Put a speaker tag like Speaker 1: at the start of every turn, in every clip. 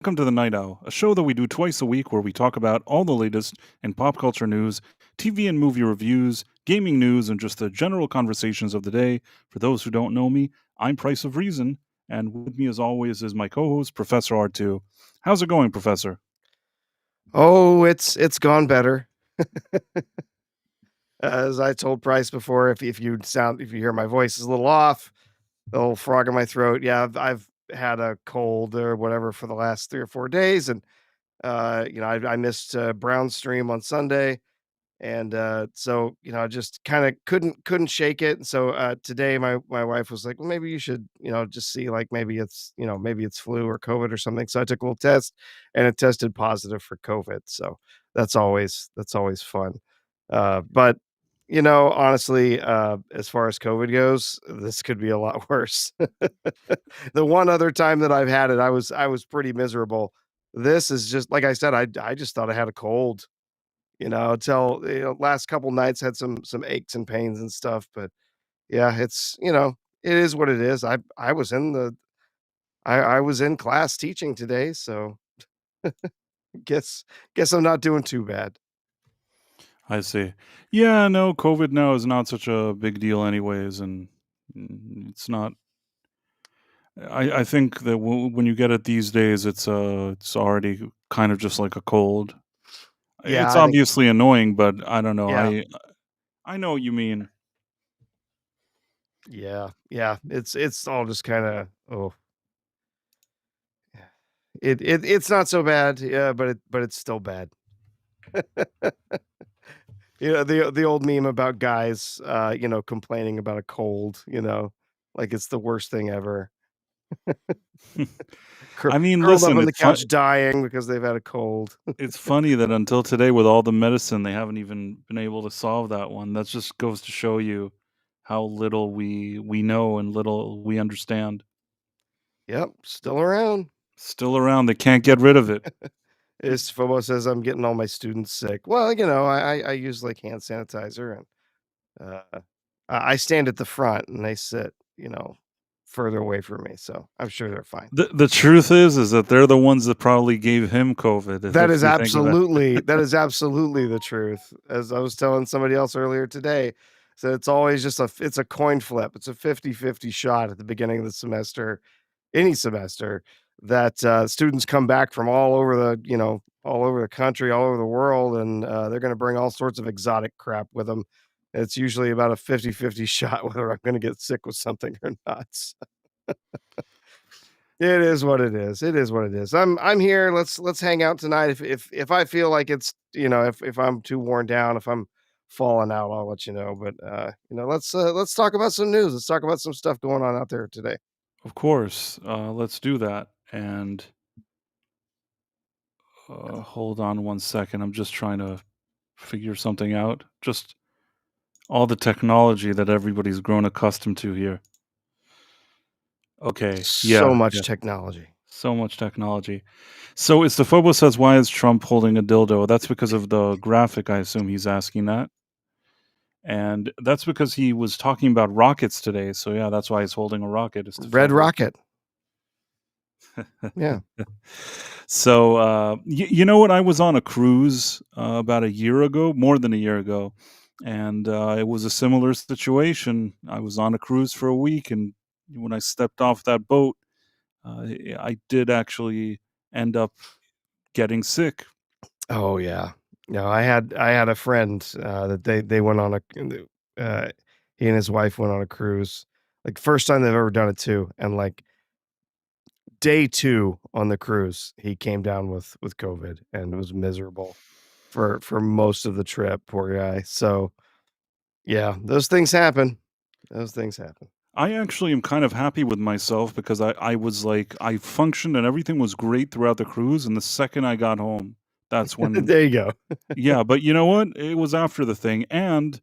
Speaker 1: Welcome to the Night Owl, a show that we do twice a week where we talk about all the latest in pop culture news, TV and movie reviews, gaming news, and just the general conversations of the day. For those who don't know me, I'm Price of Reason, and with me as always is my co-host, Professor R2. How's it going, Professor?
Speaker 2: Oh, it's gone better. As I told Bryce before, if you hear my voice is a little off, the little frog in my throat. Yeah, I've had a cold or whatever for the last 3 or 4 days, and I missed Brown Stream on Sunday, and so I just kind of couldn't shake it. And so today, my wife was like, "Well, maybe you should just see, like, maybe it's flu or COVID or something." So I took a little test, and it tested positive for COVID. So that's always fun. But honestly, as far as COVID goes, this could be a lot worse. The one other time that I've had it, I was pretty miserable. This is just like I said, I just thought I had a cold, until last couple nights had some aches and pains and stuff. But yeah, it is what it is. I was in class teaching today, so guess guess I'm not doing too bad.
Speaker 1: I see. Yeah, no, COVID now is not such a big deal, anyways, and it's not. I think that when you get it these days, it's already kind of just like a cold.
Speaker 2: Yeah,
Speaker 1: It's
Speaker 2: I think
Speaker 1: obviously annoying, but I don't know.
Speaker 2: yeah.
Speaker 1: I know what you mean.
Speaker 2: Yeah, yeah, it's all just kinda yeah. It's not so bad, yeah, but it's still bad. The old meme about guys, complaining about a cold, like it's the worst thing ever.
Speaker 1: I mean,
Speaker 2: Curled up
Speaker 1: listen,
Speaker 2: on the couch dying because they've had a cold.
Speaker 1: it's funny that until today, with all the medicine, they haven't even been able to solve that one. That just goes to show you how little we know and little we understand.
Speaker 2: Yep, still around.
Speaker 1: Still around, they can't get rid of it.
Speaker 2: This Fobo says I'm getting all my students sick. Well, I use, like, hand sanitizer, and, I stand at the front, and they sit, further away from me, so I'm sure they're fine.
Speaker 1: The truth is that they're the ones that probably gave him COVID.
Speaker 2: That
Speaker 1: If
Speaker 2: is
Speaker 1: you think of it.
Speaker 2: absolutely the truth. As I was telling somebody else earlier today, so it's always just it's a coin flip. It's a 50-50 shot at the beginning of the semester, any semester, that students come back from all over the country, all over the world, and they're going to bring all sorts of exotic crap with them. It's usually about a 50-50 shot whether I'm going to get sick with something or not. It is what it is. It is what it is. I'm here. Let's hang out tonight. If I feel like it's if I'm too worn down, if I'm falling out, I'll let you know. But let's talk about some news. Let's talk about some stuff going on out there today.
Speaker 1: Of course, let's do that. And hold on one second. I'm just trying to figure something out. Just all the technology that everybody's grown accustomed to here. Okay.
Speaker 2: So
Speaker 1: Yeah.
Speaker 2: much
Speaker 1: Yeah.
Speaker 2: technology.
Speaker 1: So much technology. So it's the Phobo says, why is Trump holding a dildo? That's because of the graphic. I assume he's asking that. And that's because he was talking about rockets today. So yeah, that's why he's holding a rocket. It's the
Speaker 2: Red
Speaker 1: Phobos.
Speaker 2: Rocket. Yeah.
Speaker 1: So you know what? I was on a cruise about a year ago, more than a year ago, and it was a similar situation. I was on a cruise for a week, and when I stepped off that boat, I did actually end up getting sick.
Speaker 2: Oh yeah. No, I had a friend that they went on uh he and his wife went on a cruise. Like first time they've ever done it too. And like day 2 on the cruise, he came down with COVID and was miserable for most of the trip, poor guy. So, yeah, those things happen. Those things happen.
Speaker 1: I actually am kind of happy with myself because I was like I functioned and everything was great throughout the cruise, and the second I got home, that's when.
Speaker 2: There you go.
Speaker 1: Yeah, but you know what? It was after the thing, and,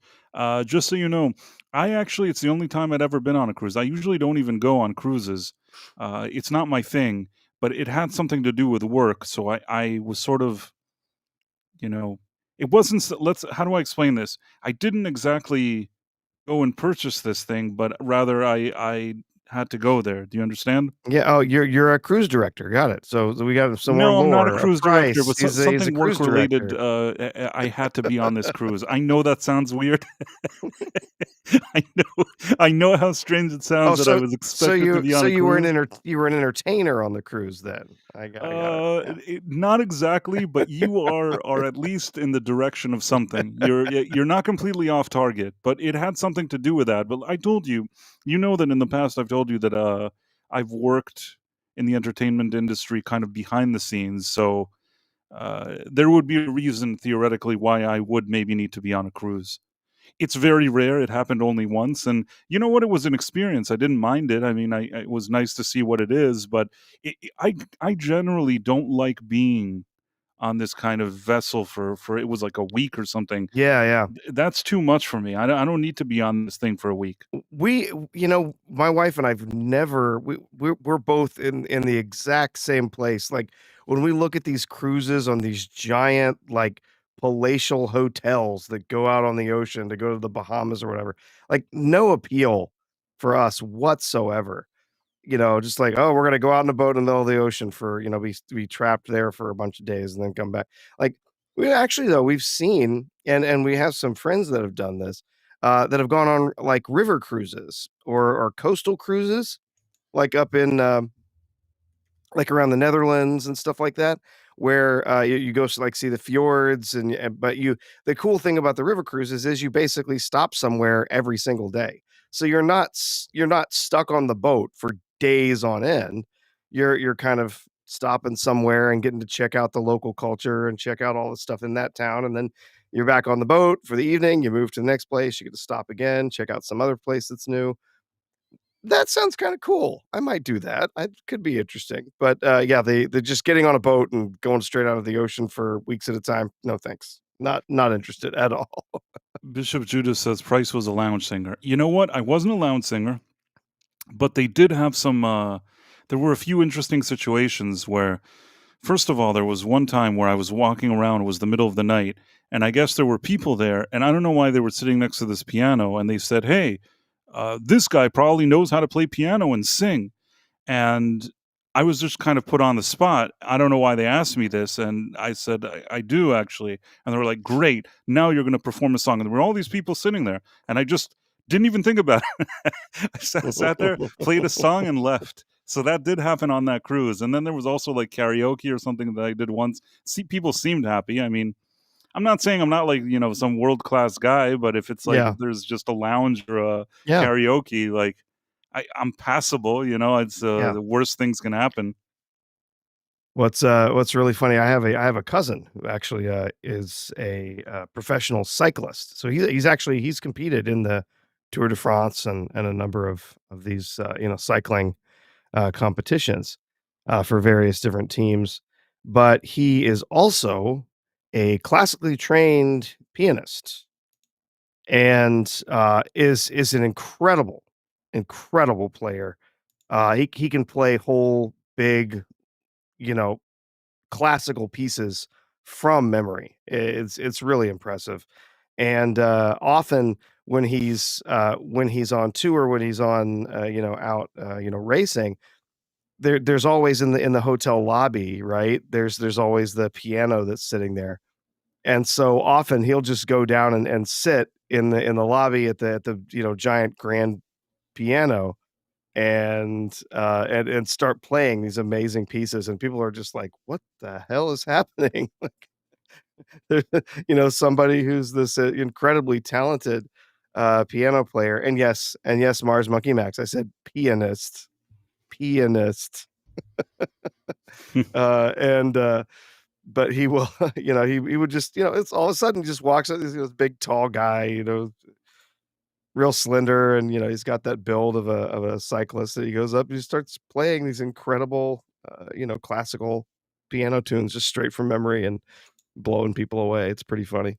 Speaker 1: just so you know, it's the only time I'd ever been on a cruise. I usually don't even go on cruises. It's not my thing, but it had something to do with work, so I was sort of, you know it wasn't s let's how do I explain this? I didn't exactly go and purchase this thing, but rather I had to go there. Do you understand?
Speaker 2: Yeah, oh, you're a cruise director, got it. So we got some more
Speaker 1: No, I'm not a
Speaker 2: lore. A
Speaker 1: cruise director,
Speaker 2: Price,
Speaker 1: but
Speaker 2: he's a
Speaker 1: something
Speaker 2: cruise
Speaker 1: work related.
Speaker 2: director.
Speaker 1: I had to be on this cruise. I know that sounds weird. I know, I know how strange it
Speaker 2: Oh,
Speaker 1: sounds that I was expected to be on a cruise.
Speaker 2: you were an entertainer on the cruise then. I got it, yeah.
Speaker 1: Not exactly, but you are at least in the direction of something. You're not completely off target, but it had something to do with that. But I told you, you know that in the past I've told you that I've worked in the entertainment industry kind of behind the scenes, so there would be a reason theoretically why I would maybe need to be on a cruise. It's very rare. It happened only once, and you know what? It was an experience. I didn't mind it. I mean, it was nice to see what it is, but I generally don't like being on this kind of vessel for it was like a week or something.
Speaker 2: Yeah, yeah.
Speaker 1: That's too much for me. I don't need to be on this thing for a week.
Speaker 2: My wife and I've never we're both in the exact same place. Like when we look at these cruises on these giant like palatial hotels that go out on the ocean to go to the Bahamas or whatever, like no appeal for us whatsoever. Just like, oh, we're gonna go out in a boat in the middle of the ocean for, be trapped there for a bunch of days and then come back. Like we actually though we've seen and we have some friends that have done this that have gone on like river cruises or coastal cruises, like up in like around the Netherlands and stuff like that, where you go like see the fjords but the cool thing about the river cruises is you basically stop somewhere every single day, so you're not stuck on the boat for days on end. You're kind of stopping somewhere and getting to check out the local culture and check out all the stuff in that town, and then you're back on the boat for the evening. You move to the next place. You get to stop again, check out some other place that's new. That sounds kinda cool. I might do that. I could be interesting. But, yeah, the just getting on a boat and going straight out of the ocean for weeks at a time, no thanks. Not interested at all.
Speaker 1: Bishop Judah says Price was a lounge singer. You know what? I wasn't a lounge singer, but they did have some. There were a few interesting situations where, first of all, there was one time where I was walking around. It was the middle of the night, and I guess there were people there, and I don't know why they were sitting next to this piano, and they said, "Hey, this guy probably knows how to play piano and sing." And I was just kind of put on the spot. I don't know why they asked me this, and I said, I do actually." And they were like, "Great, now you're going to perform a song." And there were all these people sitting there, and I just didn't even think about it. I sat there, played a song, and left. So that did happen on that cruise. And then there was also like karaoke or something that I did once. See, people seemed happy. I mean, I'm not saying I'm not like, some world class guy, but if it's like
Speaker 2: Yeah.
Speaker 1: if there's just a lounge or a
Speaker 2: Yeah.
Speaker 1: karaoke, like I'm passable, it's
Speaker 2: Yeah.
Speaker 1: the worst things can happen.
Speaker 2: What's really funny, I have a cousin who actually, is a, professional cyclist. So he's competed in the Tour de France and a number of these, cycling competitions for various different teams. But he is also a classically trained pianist and is an incredible player. He can play whole big, you know, classical pieces from memory. It's really impressive. And often when he's on tour, when he's on out racing, there's always in the hotel lobby, right? There's always the piano that's sitting there. And so often he'll just go down and sit in the lobby at the giant grand piano and start playing these amazing pieces, and people are just like, "What the hell is happening?" Somebody who's this incredibly talented piano player, and yes, Mars Monkey Max. I said pianist. And but he will, he would just, it's all of a sudden he just walks up, this big tall guy, real slender, and he's got that build of a cyclist that he goes up and he starts playing these incredible, classical piano tunes just straight from memory and blowing people away. It's pretty funny.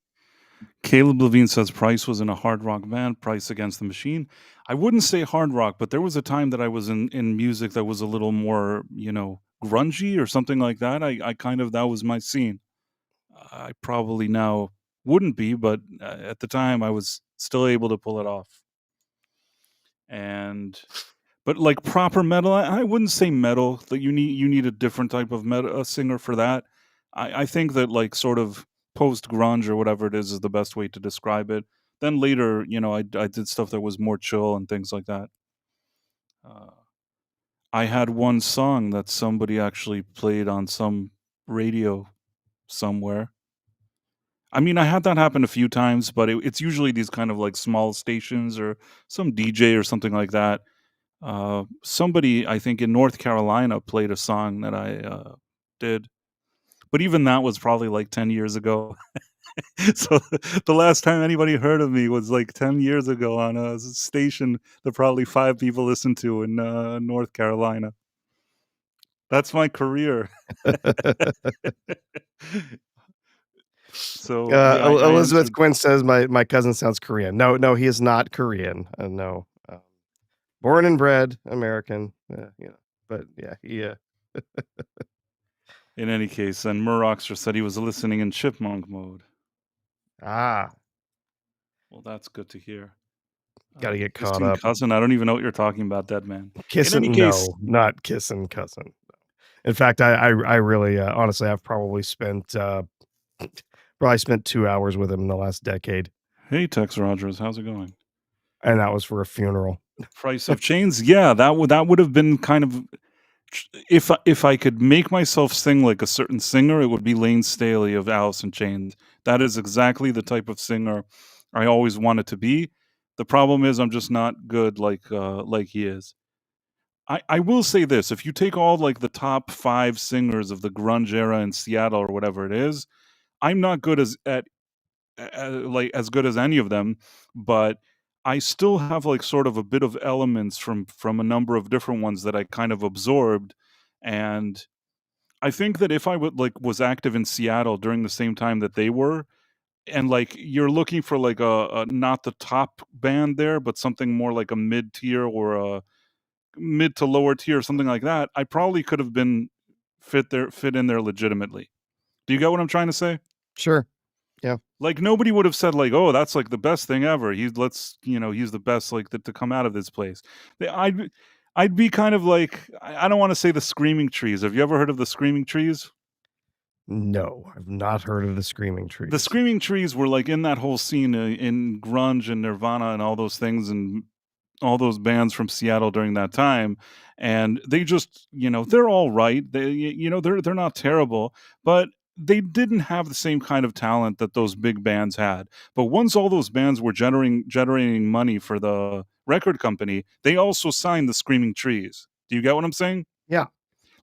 Speaker 1: Caleb Levine says Price was in a hard rock band, Price Against the Machine. I wouldn't say hard rock, but there was a time that I was in music that was a little more, grungy or something like that. I kind of that was my scene. I probably now wouldn't be, but at the time I was still able to pull it off. And But, like, proper metal, I wouldn't say metal, that you need a different type of singer for that. I think that, like, sort of post-grunge or whatever it is the best way to describe it. Then later, I did stuff that was more chill and things like that. Uh, I had one song that somebody actually played on some radio somewhere. I mean, I had that happen a few times, but it's usually these kind of, like, small stations or some DJ or something like that. Somebody, I think in North Carolina, played a song that I did, but even that was probably like 10 years ago. So the last time anybody heard of me was like 10 years ago on a station that probably five people listened to in North Carolina. That's my career. So yeah, I
Speaker 2: Elizabeth
Speaker 1: answered.
Speaker 2: Quinn says my cousin sounds Korean. No, no, he is not Korean. No, born and bred American. But yeah,
Speaker 1: In any case, and Murroxer said he was listening in chipmunk mode.
Speaker 2: ah,
Speaker 1: Well, that's good to hear.
Speaker 2: got to get caught
Speaker 1: Kissing
Speaker 2: up.
Speaker 1: cousin? I don't even know what you're talking about, dead man. In any
Speaker 2: Kissing,
Speaker 1: case,
Speaker 2: no, not kissing cousin. In fact, I really honestly, I've probably spent 2 hours with him in the last decade,
Speaker 1: hey, Tex Rogers, how's it going?
Speaker 2: and that was for a funeral.
Speaker 1: Price of Chains? Yeah, that would have been kind of if I could make myself sing like a certain singer, it would be Lane Staley of Alice in Chains. That is exactly the type of singer I always wanted to be. The problem is I'm just not good like he is. I will say this, if you take all like the top 5 singers of the grunge era in Seattle or whatever it is, I'm not good like as good as any of them, but I still have like sort of a bit of elements from a number of different ones that I kind of absorbed. And I think that if I would like was active in Seattle during the same time that they were, and like you're looking for like a not the top band there, but something more like a mid tier or a mid to lower tier, something like that, I probably could have been fit in there legitimately. Do you get what I'm trying to say?
Speaker 2: Sure, yeah,
Speaker 1: Like, nobody would have said, like, "Oh, that's, like, the best thing ever. He's the best, like, to come out of this place." The I'd be kind of like I don't wanna say the Screaming Trees. Have you ever heard of the Screaming Trees?
Speaker 2: no, I've not heard of the Screaming
Speaker 1: The
Speaker 2: Trees.
Speaker 1: Screaming Trees were, like, in that whole scene, in grunge and Nirvana and all those things and all those bands from Seattle during that time, and they just, they're all right. They're not terrible, but they didn't have the same kind of talent that those big bands had. But once all those bands were generating money for the record company, they also signed the Screaming Trees. Do you get what I'm saying?
Speaker 2: Yeah,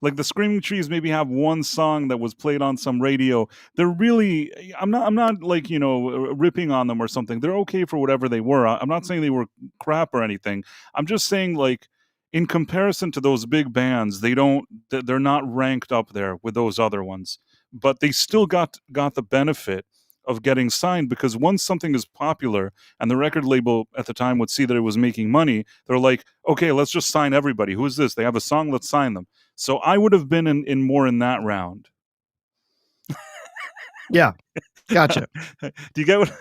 Speaker 1: Like the Screaming Trees maybe have one song that was played on some radio. They're really I'm not like, ripping on them or something. They're okay for whatever they were. I'm not saying they were crap or anything. I'm just saying like in comparison to those big bands, they're not ranked up there with those other ones. But they still got the benefit of getting signed because once something is popular and the record label at the time would see that it was making money, they're like, okay, let's just sign everybody. Who is this? They have a song, let's sign them. So I would have been in more in that round.
Speaker 2: yeah, gotcha.
Speaker 1: Do you get what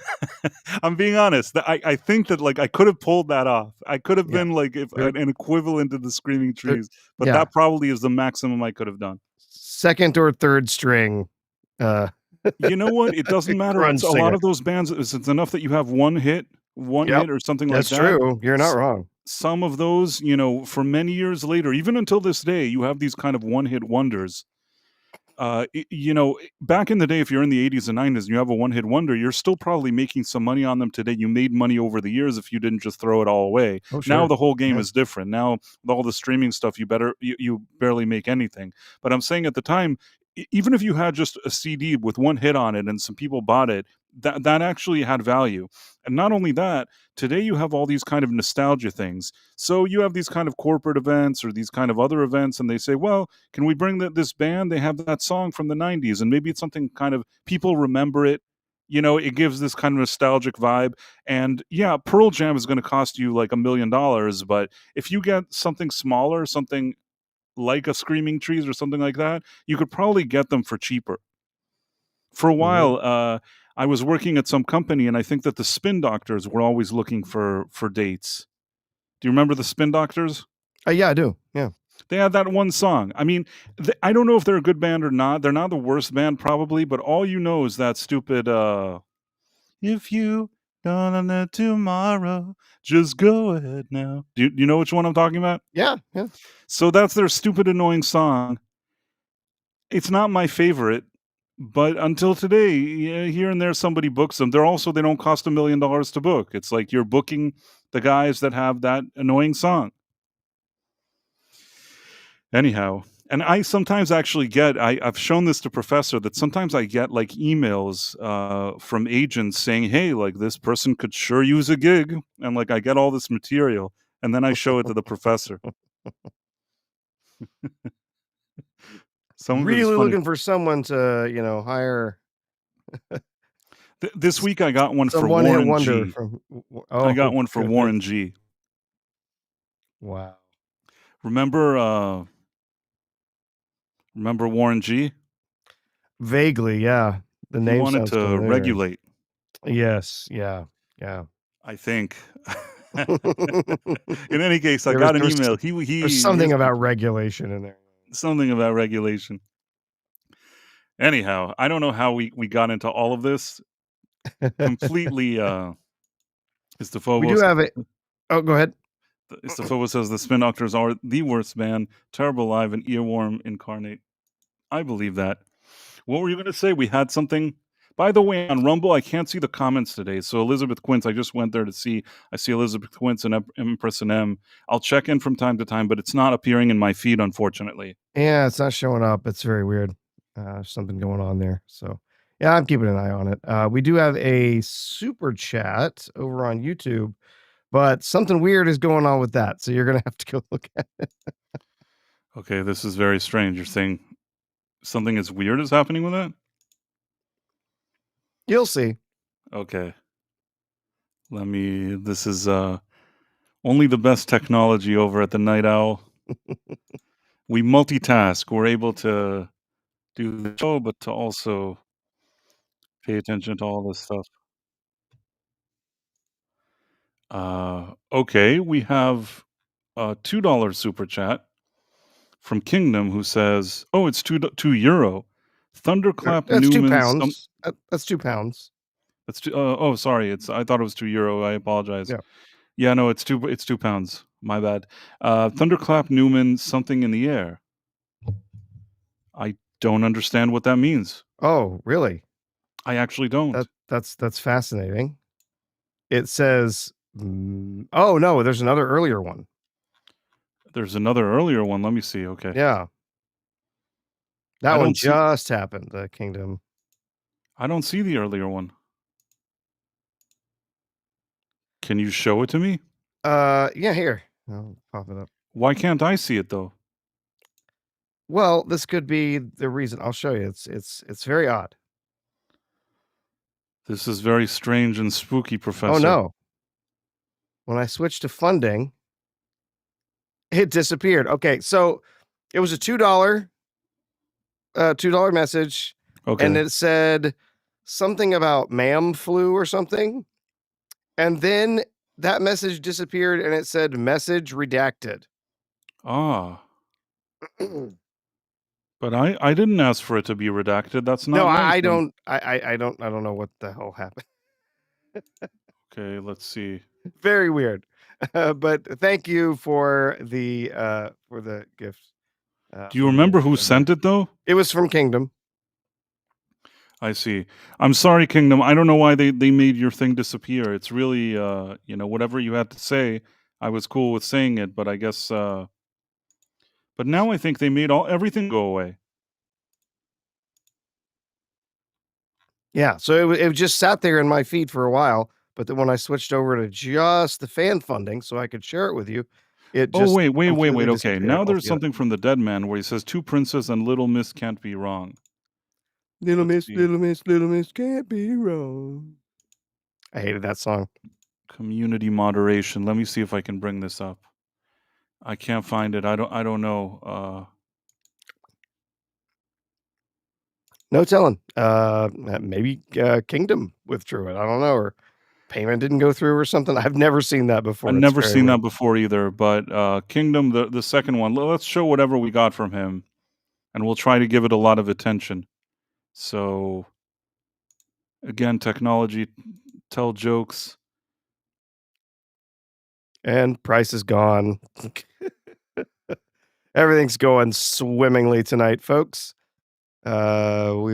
Speaker 1: I'm being honest? I think that like I could have pulled that off. I could have
Speaker 2: Yeah,
Speaker 1: been like if
Speaker 2: there,
Speaker 1: an equivalent to the Screaming
Speaker 2: there,
Speaker 1: Trees, but
Speaker 2: yeah,
Speaker 1: that probably is the maximum I could have done.
Speaker 2: second or third string, uh,
Speaker 1: You know what? It doesn't matter.
Speaker 2: grunge
Speaker 1: A lot
Speaker 2: singer.
Speaker 1: of those bands, it's enough that you have one
Speaker 2: Yep,
Speaker 1: hit or something like
Speaker 2: that's
Speaker 1: that.
Speaker 2: true. You're not wrong.
Speaker 1: Some of those, for many years later, even until this day, you have these kind of one-hit wonders. Back in the day, if you're in the 80s and 90s and you have a one-hit wonder, you're still probably making some money on them today. You made money over the years if you didn't just throw it all away.
Speaker 2: Oh,
Speaker 1: Now
Speaker 2: sure.
Speaker 1: the whole game
Speaker 2: Yeah.
Speaker 1: is different. Now with all the streaming stuff, you barely make anything. But I'm saying at the time, even if you had just a CD with one hit on it and some people bought it, that actually had value. And not only that, today you have all these kind of nostalgia things. So you have these kind of corporate events or these kind of other events, and they say, well, can we bring this band? They have that song from the 90s, and maybe it's something kind of people remember it. It gives this kind of nostalgic vibe. And yeah, Pearl Jam is going to cost you like $1 million, but if you get something smaller, something like a Screaming Trees or something like that, you could probably get them for cheaper. For a
Speaker 2: Mhm.
Speaker 1: while, I was working at some company, and I think that the Spin Doctors were always looking for dates. Do you remember the Spin Doctors?
Speaker 2: Yeah, I do. Yeah.
Speaker 1: They had that one song. I mean, I don't know if they're a good band or not. They're not the worst band probably, but all you know is that stupid, "If you gonna let tomorrow, just go ahead now." Do you know which one I'm talking about?
Speaker 2: Yeah, yeah.
Speaker 1: So that's their stupid, annoying song. It's not my favorite, but until today, yeah, here and there somebody books them. They don't cost $1,000,000 to book. It's like you're booking the guys that have that annoying song. Anyhow, and I sometimes actually get I've shown this to professor that sometimes I get, like, emails, from agents saying, "Hey, like, this person could sure use a gig," and, like, I get all this material, and then I show it to the professor. Some of it is
Speaker 2: Really
Speaker 1: funny.
Speaker 2: looking for someone to, hire
Speaker 1: This week I got one for
Speaker 2: some one-hit
Speaker 1: Warren
Speaker 2: wonder
Speaker 1: G.
Speaker 2: from
Speaker 1: I
Speaker 2: oh
Speaker 1: got one for
Speaker 2: goodness.
Speaker 1: Warren G.
Speaker 2: Wow.
Speaker 1: Remember, remember Warren G?
Speaker 2: Vaguely, yeah. The
Speaker 1: He
Speaker 2: name
Speaker 1: wanted
Speaker 2: sounds
Speaker 1: to
Speaker 2: familiar.
Speaker 1: regulate,
Speaker 2: Yes, yeah, yeah.
Speaker 1: I think. In any case, I
Speaker 2: There was
Speaker 1: got an
Speaker 2: there was
Speaker 1: email.
Speaker 2: there's
Speaker 1: He
Speaker 2: something
Speaker 1: his
Speaker 2: about regulation in there.
Speaker 1: something about regulation. Anyhow, I don't know how we got into all of this. Completely,
Speaker 2: We do
Speaker 1: Istafobos
Speaker 2: have it. Oh, go ahead.
Speaker 1: Istafobos says the Spin Doctors are the worst band, terrible live and earworm incarnate. I believe that. What were you gonna say? We had something. By the way, on Rumble, I can't see the comments today. So Elizabeth Quince, I just went there to see. I see Elizabeth Quince and Empress and M. I'll check in from time to time, but it's not appearing in my feed, unfortunately.
Speaker 2: Yeah, it's not showing up. It's very weird. Something going on there. So, yeah, I'm keeping an eye on it. We do have a super chat over on YouTube, but something weird is going on with that. So you're gonna have to go look at.
Speaker 1: Okay, this is very strange. You're saying something as weird is happening with it?
Speaker 2: You'll see.
Speaker 1: Okay. This is only the best technology over at the Night Owl. We multitask. We're able to do the show, but to also pay attention to all this stuff. Okay, we have a $2 super chat from Kingdom who says, "Oh, it's €2. Thunderclap
Speaker 2: That's two
Speaker 1: Newman some
Speaker 2: pounds. That's 2 pounds.
Speaker 1: that's two, oh, sorry, it's I thought it was €2. I apologize.
Speaker 2: Yeah.
Speaker 1: Yeah, no, it's £2. My bad. Thunderclap Newman something in the air. I don't understand what that means.
Speaker 2: Oh, really?
Speaker 1: I actually don't.
Speaker 2: That's fascinating. It says, oh no, there's another earlier one.
Speaker 1: There's another earlier one. Let me see. Okay.
Speaker 2: Yeah, that
Speaker 1: I
Speaker 2: one
Speaker 1: don't see
Speaker 2: just happened. The Kingdom.
Speaker 1: I don't see the earlier one. Can you show it to me?
Speaker 2: Yeah, here. I'll pop it up.
Speaker 1: Why can't I see it though?
Speaker 2: Well, this could be the reason. I'll show you. It's very odd.
Speaker 1: This is very strange and spooky,
Speaker 2: Oh
Speaker 1: Professor.
Speaker 2: no, when I switched to funding, it disappeared. Okay, so it was a $2 message, and
Speaker 1: Okay.
Speaker 2: it said something about ma'am flu or something, and then that message disappeared, and it said message redacted.
Speaker 1: Ah, but I didn't ask for it to be redacted. That's
Speaker 2: No,
Speaker 1: not nice.
Speaker 2: I don't know what the hell happened.
Speaker 1: Okay, let's see.
Speaker 2: Very weird. But thank you for the gift,
Speaker 1: Do you
Speaker 2: for the
Speaker 1: remember who
Speaker 2: info there.
Speaker 1: sent it though?
Speaker 2: It was from Kingdom.
Speaker 1: I see. I'm sorry, Kingdom. I don't know why they made your thing disappear. It's really whatever you had to say, I was cool with saying it, but I guess but now I think they made all everything go away.
Speaker 2: Yeah, so it just sat there in my feed for a while, but then when I switched over to just the fan funding so I could share it with you, it
Speaker 1: Oh,
Speaker 2: just
Speaker 1: wait.
Speaker 2: completely
Speaker 1: Okay.
Speaker 2: disappeared
Speaker 1: Now there's
Speaker 2: altogether.
Speaker 1: something from the Dead Man where he says two princes and Little Miss can't be wrong. Let's see.
Speaker 2: Little Miss, Little Miss can't be wrong. I hated that song.
Speaker 1: Community moderation. Let me see if I can bring this up. I can't find it. I don't know.
Speaker 2: No telling. Maybe Kingdom withdrew it. I don't know, or payment didn't go through or something? I've never seen that
Speaker 1: I've
Speaker 2: before. It's
Speaker 1: never
Speaker 2: very
Speaker 1: seen
Speaker 2: weird.
Speaker 1: that before either, but, Kingdom, the second one, let's show whatever we got from him, and we'll try to give it a lot of attention. So, again, technology, tell jokes.
Speaker 2: And price is gone. Everything's going swimmingly tonight, folks. We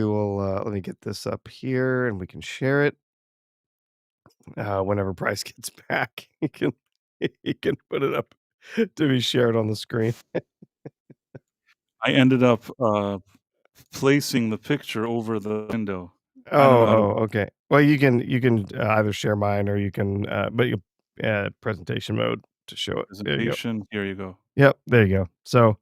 Speaker 2: will, let me get this up here and we can share it. Whenever Price gets back, he can put it up to be shared on the screen.
Speaker 1: I ended up, placing the picture over the window. I don't
Speaker 2: Oh,
Speaker 1: know how to
Speaker 2: oh, okay. Well, you can, either share mine or you can, but you presentation mode to show it. There you go.
Speaker 1: presentation. Here you go.
Speaker 2: Yep, there you go. So,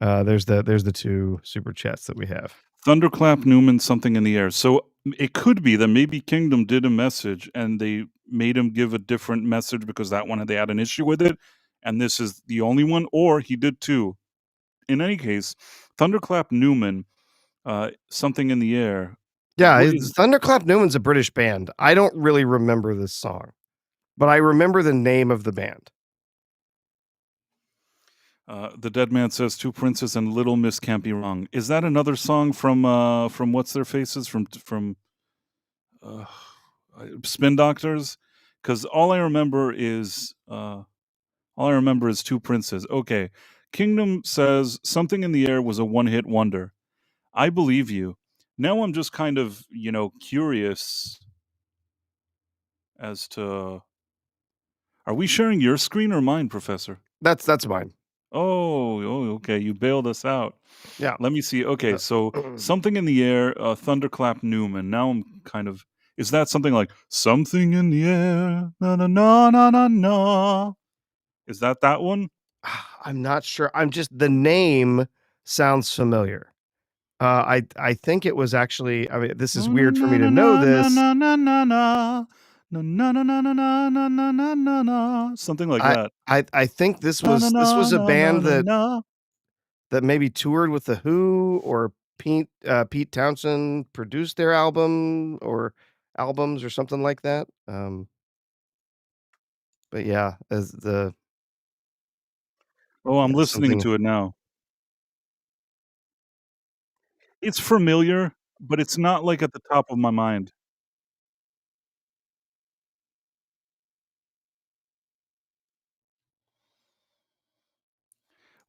Speaker 2: there's the 2 super chats that we have.
Speaker 1: Thunderclap Newman, something in the air. So it could be that maybe Kingdom did a message and they made him give a different message because that one they had an issue with it, and this is the only one, or he did too. In any case, Thunderclap Newman, something in the air.
Speaker 2: Yeah,
Speaker 1: What
Speaker 2: it's
Speaker 1: is
Speaker 2: Thunderclap Newman's a British band. I don't really remember this song, but I remember the name of the band.
Speaker 1: the dead man says two princes and Little Miss can't be wrong. Is that another song from what's their faces from uh, Spin Doctors? Because all I remember is Two Princes. Okay. Kingdom says Something in the Air was a one-hit wonder. I believe you. Now I'm just kind of, curious as to, are we sharing your screen or mine, Professor?
Speaker 2: That's mine.
Speaker 1: Okay. You bailed us out.
Speaker 2: Yeah.
Speaker 1: Let me see. Okay,
Speaker 2: Uh,
Speaker 1: so Something in the Air, Thunderclap Newman. Now I'm kind of, is that something like Something in the Air, na na na na na na? Is that one?
Speaker 2: I'm not sure. I'm just the name sounds familiar. I think it was actually, I mean, this is
Speaker 1: Oh, na
Speaker 2: weird for
Speaker 1: na
Speaker 2: me to
Speaker 1: na
Speaker 2: know
Speaker 1: na na
Speaker 2: this.
Speaker 1: na na na na. Na na na na na na na na na na na. Something like that.
Speaker 2: I think
Speaker 1: Na na na
Speaker 2: this was a
Speaker 1: na na
Speaker 2: band
Speaker 1: na
Speaker 2: that
Speaker 1: na.
Speaker 2: maybe toured with The Who or Pete Townsend produced their album or albums or something like that. But yeah, as the
Speaker 1: Oh, I'm listening
Speaker 2: something.
Speaker 1: to it now. It's familiar, but it's not, like, at the top of my mind.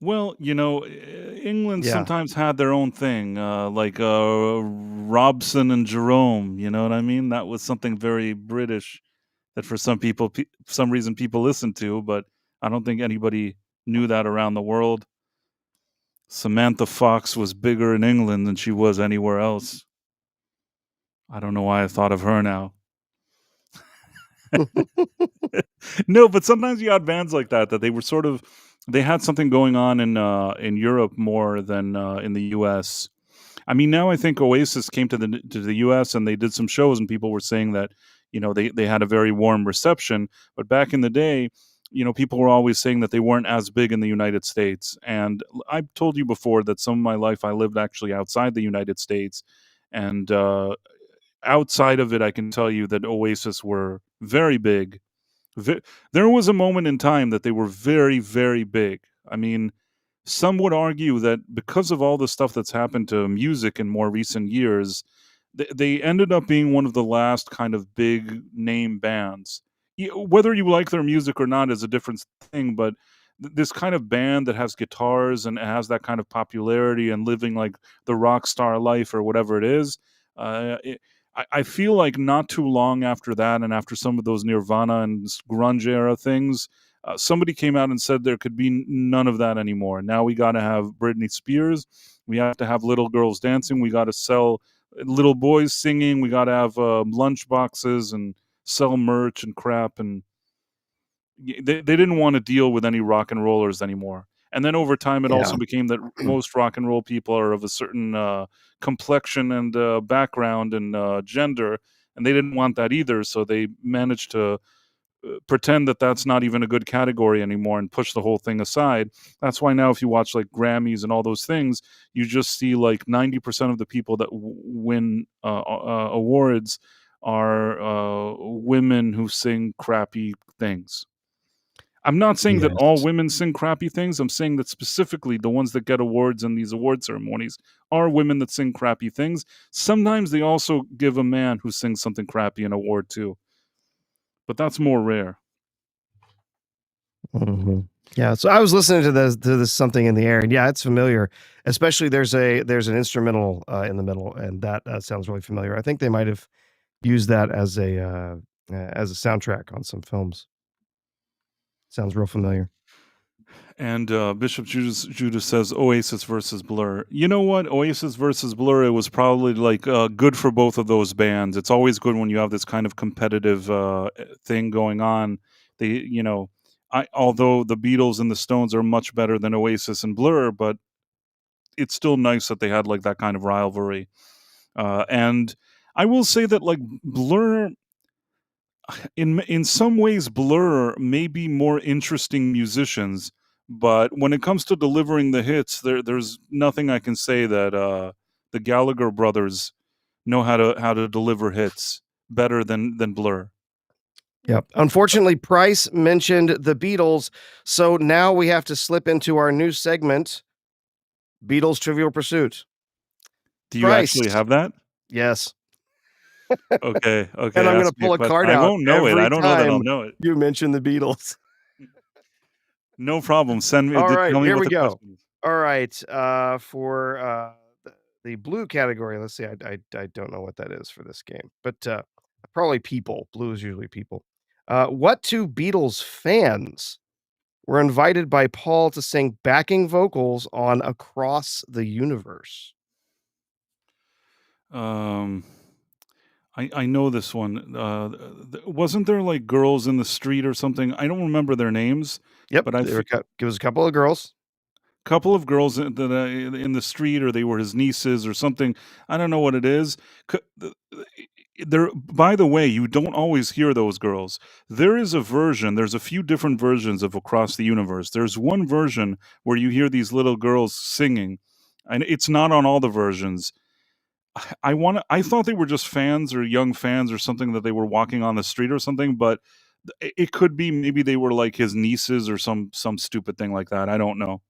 Speaker 1: Well, England
Speaker 2: Yeah.
Speaker 1: sometimes had their own thing, like, Robson and Jerome, you know what I mean? That was something very British that for some people some reason people listened to, but I don't think anybody knew that around the world. Samantha Fox was bigger in England than she was anywhere else. I don't know why I thought of her now. No, but sometimes you had bands like that, that they were sort of they had something going on in Europe more than, in the US. I mean, now I think Oasis came to the US and they did some shows and people were saying that, they had a very warm reception, but back in the day, people were always saying that they weren't as big in the United States. And I've told you before that some of my life I lived actually outside the United States, and outside of it, I can tell you that Oasis were very big. Ve There was a moment in time that they were very, very big. I mean, some would argue that because of all the stuff that's happened to music in more recent years, they ended up being one of the last kind of big name bands. Whether you like their music or not is a different thing, but this kind of band that has guitars and has that kind of popularity and living like the rock star life or whatever it is, I feel like not too long after that, and after some of those Nirvana and grunge era things, somebody came out and said there could be none of that anymore. Now we got to have Britney Spears. We have to have little girls dancing. We got to sell little boys singing. We got to have lunch boxes and sell merch and crap. And they didn't want to deal with any rock and rollers anymore. And then over time, it
Speaker 2: Yeah.
Speaker 1: also became that most rock and roll people are of a certain complexion and background and gender, and they didn't want that either. So they managed to pretend that that's not even a good category anymore and push the whole thing aside. That's why now, if you watch like Grammys and all those things, you just see like 90% of the people that win awards are women who sing crappy things. I'm not saying that all
Speaker 2: Yes.
Speaker 1: women sing crappy things. I'm saying that specifically the ones that get awards in these award ceremonies are women that sing crappy things. Sometimes they also give a man who sings something crappy an award too, but that's more rare.
Speaker 2: Mhm. Yeah, so I was listening to this "Something in the Air," and yeah, it's familiar, especially there's an instrumental, in the middle, and that, sounds really familiar. I think they might have used that as a soundtrack on some films. Sounds real familiar.
Speaker 1: And Bishop Judas says Oasis versus Blur. You know what? Oasis versus Blur, it was probably like good for both of those bands. It's always good when you have this kind of competitive thing going on. They, although the Beatles and the Stones are much better than Oasis and Blur, but it's still nice that they had like that kind of rivalry. And I will say that like Blur, in some ways, Blur may be more interesting musicians, but when it comes to delivering the hits, there's nothing I can say that the Gallagher brothers know how to deliver hits better than Blur.
Speaker 2: Yep. Unfortunately, Price mentioned the Beatles, so now we have to slip into our new segment, Beatles Trivial Pursuit.
Speaker 1: Do you
Speaker 2: Price.
Speaker 1: actually have that?
Speaker 2: Yes.
Speaker 1: Okay,
Speaker 2: And
Speaker 1: okay.
Speaker 2: I'm gonna
Speaker 1: Ask me a
Speaker 2: pull a
Speaker 1: question.
Speaker 2: card
Speaker 1: I
Speaker 2: out
Speaker 1: won't know it. I
Speaker 2: every
Speaker 1: don't know that I'll
Speaker 2: time
Speaker 1: know it.
Speaker 2: you mention the Beatles.
Speaker 1: No problem. Send me.
Speaker 2: All right,
Speaker 1: Tell me
Speaker 2: here
Speaker 1: what
Speaker 2: we
Speaker 1: the
Speaker 2: go.
Speaker 1: question is.
Speaker 2: All right, for, the blue category, let's see, I don't know what that is for this game, but, probably people. Blue is usually people. What 2 Beatles fans were invited by Paul to sing backing vocals on "Across the Universe"?
Speaker 1: Um, I know this one. Wasn't there like girls in the street or something? I don't remember their names,
Speaker 2: Yep,
Speaker 1: but I
Speaker 2: there were
Speaker 1: fe
Speaker 2: it was a couple of girls.
Speaker 1: couple of girls in the street, or they were his nieces or something. I don't know what it is. There. By the way, you don't always hear those girls. There is a version. There's a few different versions of Across the Universe. There's one version where you hear these little girls singing, and it's not on all the versions. I thought they were just fans or young fans or something that they were walking on the street or something, but it could be maybe they were like his nieces or some stupid thing like that. I don't know.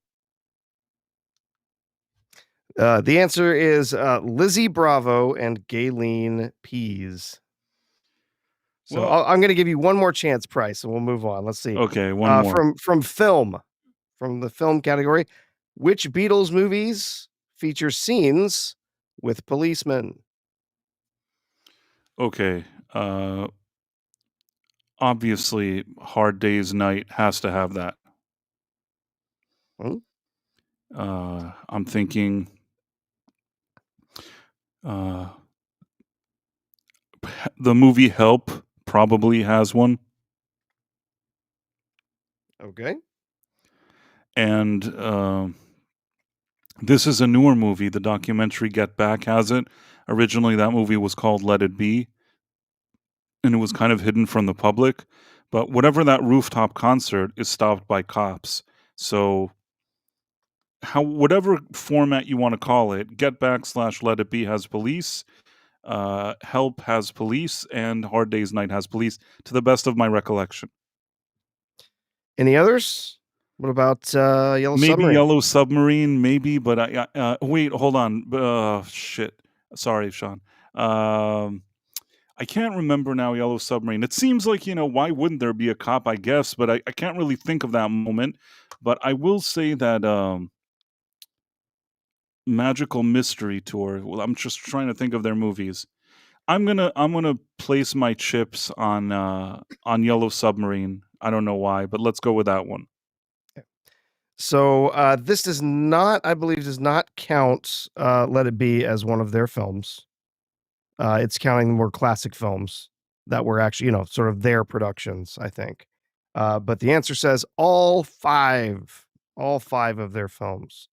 Speaker 2: The answer is, Lizzie Bravo and Gayleen Pease. So
Speaker 1: Well,
Speaker 2: I'm gonna give you one more chance, Price, and we'll move on. Let's see.
Speaker 1: okay, one more.
Speaker 2: From the film category, which Beatles movies feature scenes with policemen?
Speaker 1: Okay. Obviously, Hard Day's Night has to have that.
Speaker 2: Hmm?
Speaker 1: I'm thinking uh, the movie Help probably has one,
Speaker 2: Okay.
Speaker 1: and this is a newer movie. The documentary Get Back has it. Originally, that movie was called Let It Be, and it was kind of hidden from the public. But whatever that rooftop concert is stopped by cops. So how whatever format you want to call it, Get Back slash Let It Be has police, Help has police, and Hard Day's Night has police, to the best of my recollection.
Speaker 2: Any others? What about, Yellow
Speaker 1: Maybe
Speaker 2: Submarine?
Speaker 1: Yellow Submarine, maybe, but wait, hold on. Shit. Sorry, Sean. Um, I can't remember now Yellow Submarine. It seems like, why wouldn't there be a cop, I guess, but I can't really think of that moment. But I will say that Magical Mystery Tour, well, I'm just trying to think of their movies. I'm gonna place my chips on Yellow Submarine. I don't know why, but let's go with that one.
Speaker 2: So, this does not I believe, does not count, Let It Be as one of their films. It's counting more classic films that were actually, sort of their productions, I think. But the answer says all 5 of their films,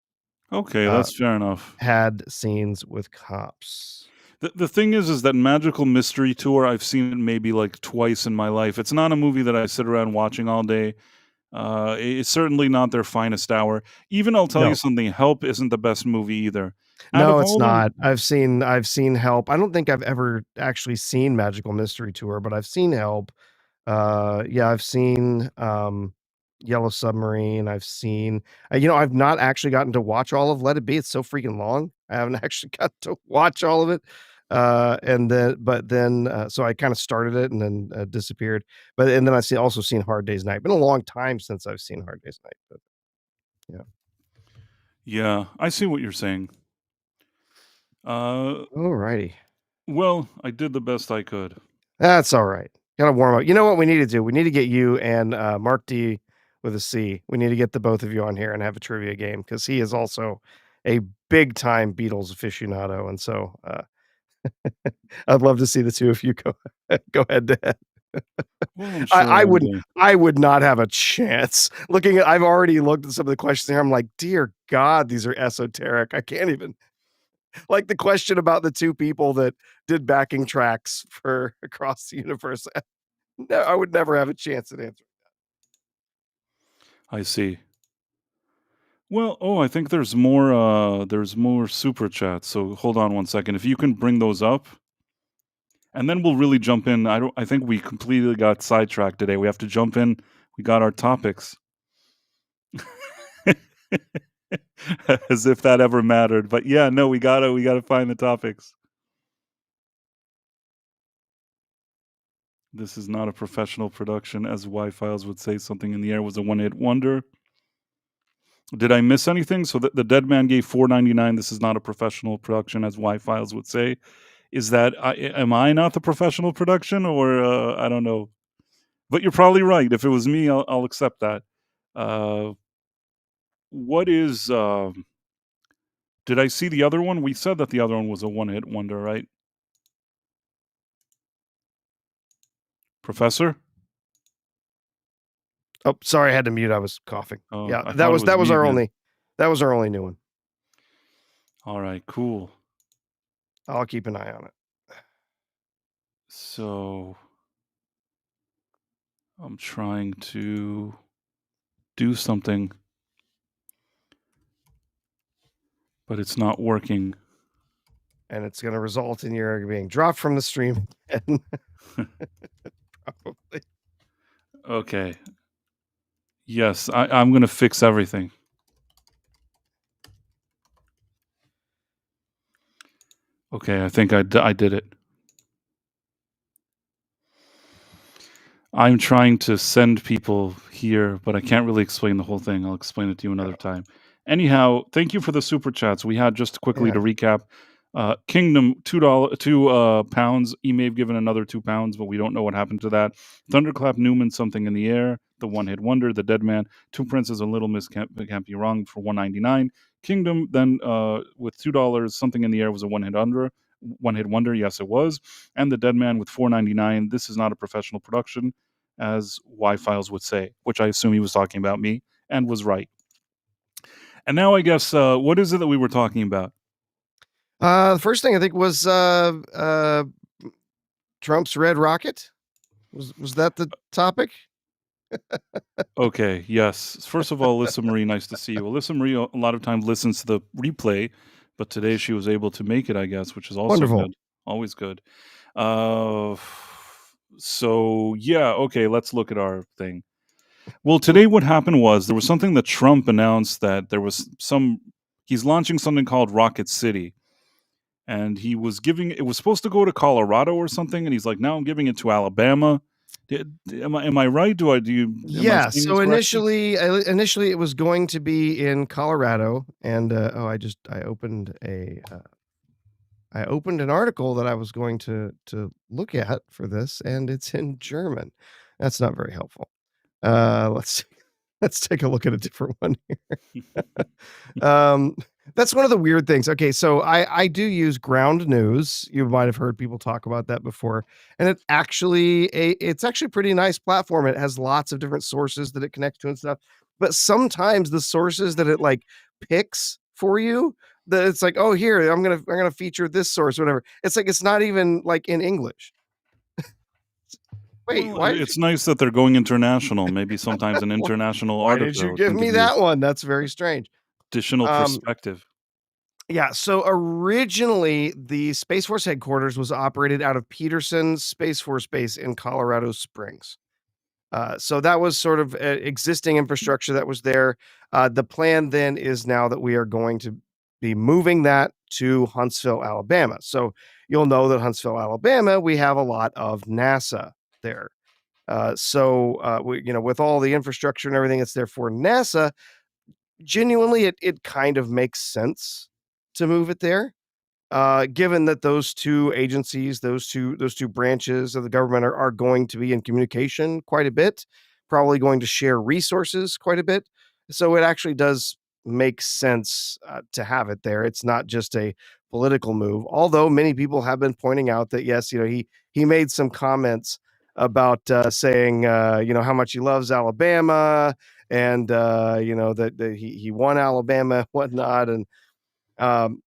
Speaker 1: Okay,
Speaker 2: uh,
Speaker 1: that's fair enough.
Speaker 2: had scenes with cops.
Speaker 1: The thing is that Magical Mystery Tour, I've seen it maybe like twice in my life. It's not a movie that I sit around watching all day. It's certainly not their finest hour. Even I'll tell you
Speaker 2: No.
Speaker 1: something, Help isn't the best movie either. Out
Speaker 2: No,
Speaker 1: of
Speaker 2: it's
Speaker 1: all the
Speaker 2: not. I've seen Help. I don't think I've ever actually seen Magical Mystery Tour, but I've seen Help. Yeah, I've seen, Yellow Submarine, I've seen I've not actually gotten to watch all of Let It Be, it's so freaking long. I haven't actually got to watch all of it, and then but then, so I kinda started it and then, disappeared, and then also seen Hard Day's Night. Been a long time since I've seen Hard Day's Night, but yeah.
Speaker 1: Yeah, I see what you're saying. Uh,
Speaker 2: Alrighty.
Speaker 1: well, I did the best I could.
Speaker 2: That's alright. Gotta warm up. You know what we need to do? We need to get you and, Mark D with a C. We need to get the both of you on here and have a trivia game because he is also a big time Beatles aficionado, and so, I'd love to see the 2 of you go go head to head.
Speaker 1: Well, I'm
Speaker 2: I
Speaker 1: sure
Speaker 2: I
Speaker 1: one
Speaker 2: wouldn't
Speaker 1: day.
Speaker 2: I would not have a chance. Looking at I've already looked at some of the questions here, I'm like, "Dear God, these are esoteric." I can't even like the question about the 2 people that did backing tracks for Across the Universe. No, I would never have a chance at answering.
Speaker 1: I see. Well, oh, I think there's more super chats. So hold on one second. If you can bring those up, and then we'll really jump in. I think we completely got sidetracked today. We have to jump in. We got our topics. As if that ever mattered. But yeah, no, we gotta find the topics. This is not a professional production, as Y Files would say. Something in the Air was a one-hit wonder. Did I miss anything? So the Dead Man gave 4.99. This is not a professional production, as Y Files would say. Is that am I not the professional production, or I don't know? But you're probably right. If it was me, I'll accept that. Uh, what is? Did I see the other one? We said that the other one was a one-hit wonder, right, Professor?
Speaker 2: Oh, sorry, I had to mute, I was coughing.
Speaker 1: Oh,
Speaker 2: Yeah,
Speaker 1: I
Speaker 2: that
Speaker 1: thought it
Speaker 2: was
Speaker 1: was
Speaker 2: that was
Speaker 1: me
Speaker 2: our
Speaker 1: then.
Speaker 2: only that was our only new one.
Speaker 1: All right, cool.
Speaker 2: I'll keep an eye on it.
Speaker 1: So I'm trying to do something, but it's not working.
Speaker 2: And it's gonna result in your being dropped from the stream and probably.
Speaker 1: Okay. Yes, I'm gonna fix everything. Okay, I think I did it. I'm trying to send people here, but I can't really explain the whole thing. I'll explain it to you
Speaker 2: Yeah,
Speaker 1: another time. Anyhow, thank you for the super chats. We had just quickly
Speaker 2: yeah.
Speaker 1: to recap. Kingdom $2, 2 pounds. He may have given another £2, but we don't know what happened to that. Thunderclap Newman, something in the air. The one hit wonder. The Dead Man. Two Princes and Little Miss can't be wrong for 1.99. Kingdom then with $2, something in the air was a one hit wonder. Yes, it was. And the Dead Man with 4.99. This is not a professional production, as Y Files would say, which I assume he was talking about me and was right. And now I guess what is it that we were talking about?
Speaker 2: The first thing I think was, Trump's red rocket. Was that the topic?
Speaker 1: Okay, yes. First of all, Alyssa Marie, nice to see you. Alyssa Marie a lot of times listens to the replay, but today she was able to make it, I guess, which is also
Speaker 2: Wonderful.
Speaker 1: good. Always good. Uh, so yeah, okay, let's look at our thing. Well, today what happened was there was something that Trump announced that there was some he's launching something called Rocket City. And he was giving it was supposed to go to Colorado or something, and he's like, "Now I'm giving it to Alabama." Am I right? Am I
Speaker 2: Yeah,
Speaker 1: saying
Speaker 2: so
Speaker 1: this correctly?
Speaker 2: initially, it was going to be in Colorado, and, I opened an article that I was going to look at for this, and it's in German. That's not very helpful. Let's let's take a look at a different one. Um, that's one of the weird things. Okay, so I do use Ground News. You might have heard people talk about that before, and it's actually a pretty nice platform. It has lots of different sources that it connects to and stuff. But sometimes the sources that it like picks for you, that it's like, oh, here I'm gonna feature this source, whatever. It's like it's not even like in English. Wait,
Speaker 1: Well, it's nice that they're going international. Maybe sometimes an international
Speaker 2: why did you
Speaker 1: article
Speaker 2: give
Speaker 1: can
Speaker 2: me
Speaker 1: give you
Speaker 2: that one? That's very strange.
Speaker 1: additional
Speaker 2: Um,
Speaker 1: perspective.
Speaker 2: Yeah, so originally, the Space Force headquarters was operated out of Peterson Space Force Base in Colorado Springs. So that was sort of existing infrastructure that was there. The plan then is now that we are going to be moving that to Huntsville, Alabama. So you'll know that Huntsville, Alabama, we have a lot of NASA there. With all the infrastructure and everything that's there for NASA, genuinely, it kind of makes sense to move it there, given that those 2 agencies, those two branches of the government are going to be in communication quite a bit, probably going to share resources quite a bit. So it actually does make sense, to have it there. It's not just a political move, although many people have been pointing out that, yes, he made some comments about, saying, how much he loves Alabama and, that he won Alabama, whatnot, and, um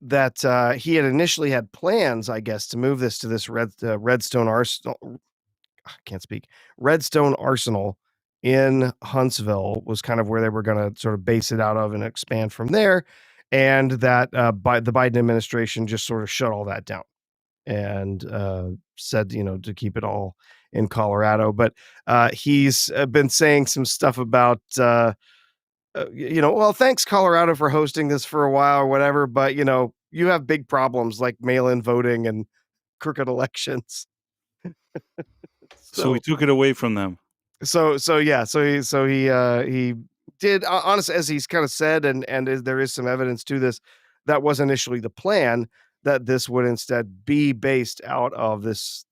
Speaker 2: that, he had initially had plans, I guess, to move this to this Redstone Arsenal. I can't speak. Redstone Arsenal in Huntsville was kind of where they were gonna sort of base it out of and expand from there, and that, by the Biden administration just sort of shut all that down and, said, to keep it all in Colorado, but, he's, been saying some stuff about, well, thanks Colorado for hosting this for a while or whatever, but you have big problems like mail-in voting and crooked elections.
Speaker 1: So we
Speaker 2: So
Speaker 1: took it away from them.
Speaker 2: yeah, he did honestly, as he's kind of said, there is some evidence to this. That was initially the plan, that this would instead be based out of this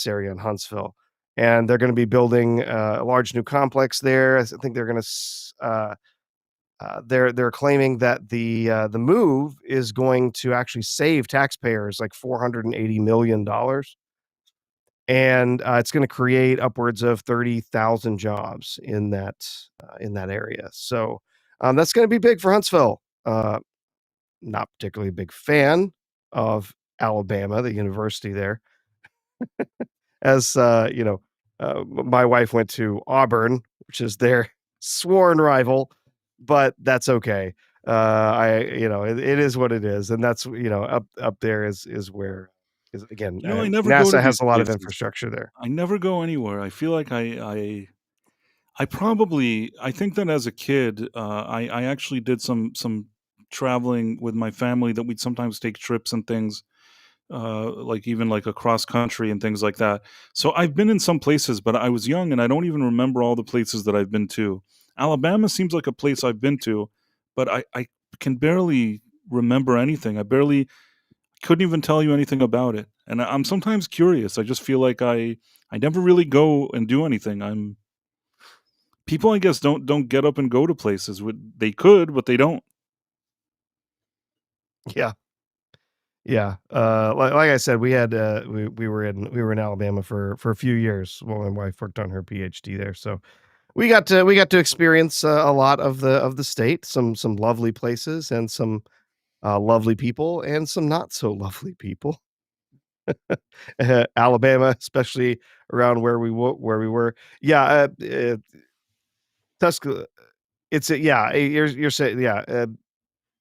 Speaker 2: area in Huntsville, and they're going to be building a large new complex there. I think they're going to they're claiming that the move is going to actually save taxpayers like $480 million, and it's going to create upwards of 30,000 jobs in that area. So that's going to be big for Huntsville. Not particularly a big fan of Alabama, the university there, as my wife went to Auburn, which is their sworn rival, but that's okay. It is what it is, and that's up there is where is again
Speaker 1: I never go to
Speaker 2: NASA
Speaker 1: these
Speaker 2: has a lot of
Speaker 1: places.
Speaker 2: infrastructure there.
Speaker 1: I never go anywhere. I feel like I think that as a kid, I actually did some traveling with my family, that we'd sometimes take trips and things, like even like across country and things like that. So I've been in some places, but I was young and I don't even remember all the places that I've been to. Alabama seems like a place I've been to, but I can barely remember anything. I barely couldn't even tell you anything about it. And I'm sometimes curious. I just feel like I never really go and do anything. I'm People, I guess, don't get up and go to places. They could, but they don't.
Speaker 2: Yeah, yeah. Like I said, we were in Alabama for a few years while my wife worked on her PhD there. So we got to experience a lot of the state, some lovely places and some lovely people and some not so lovely people. Alabama, especially around where we were. Yeah, Tusca. You're saying yeah.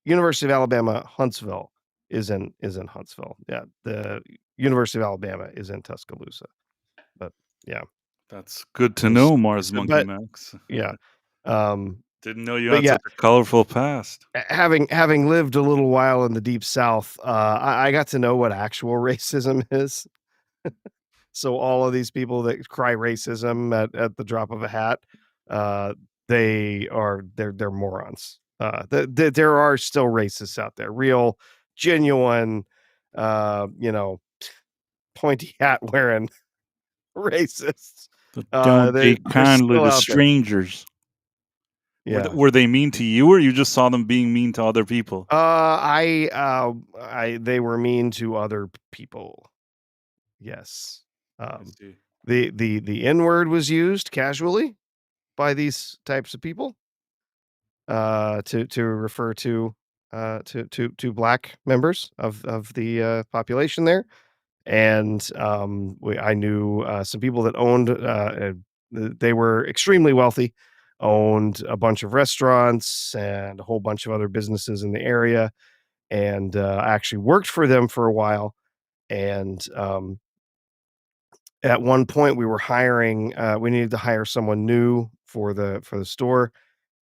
Speaker 2: University of Alabama, Huntsville is in Huntsville. Yeah, the University of Alabama is in Tuscaloosa. But yeah,
Speaker 1: That's good to
Speaker 2: was
Speaker 1: know, Mars Monkey
Speaker 2: but
Speaker 1: Max.
Speaker 2: yeah, um,
Speaker 1: Didn't know you
Speaker 2: but
Speaker 1: had
Speaker 2: yeah,
Speaker 1: such a colorful past.
Speaker 2: having lived a little while in the deep South, I got to know what actual racism is. So all of these people that cry racism at the drop of a hat, uh, they're morons. There are still racists out there, real, genuine, uh, you know, pointy hat wearing racists.
Speaker 1: But don't take
Speaker 2: They're
Speaker 1: kindly
Speaker 2: still
Speaker 1: to
Speaker 2: out there.
Speaker 1: strangers.
Speaker 2: Yeah.
Speaker 1: Were they mean to you, or you just saw them being mean to other people?
Speaker 2: They were mean to other people. Yes.
Speaker 1: I
Speaker 2: Um,
Speaker 1: see.
Speaker 2: the N word was used casually by these types of people, to refer to black members of the, population there, and, I knew, some people that owned, they were extremely wealthy, owned a bunch of restaurants and a whole bunch of other businesses in the area, and, I actually worked for them for a while, and, at one point, we needed to hire someone new for the store,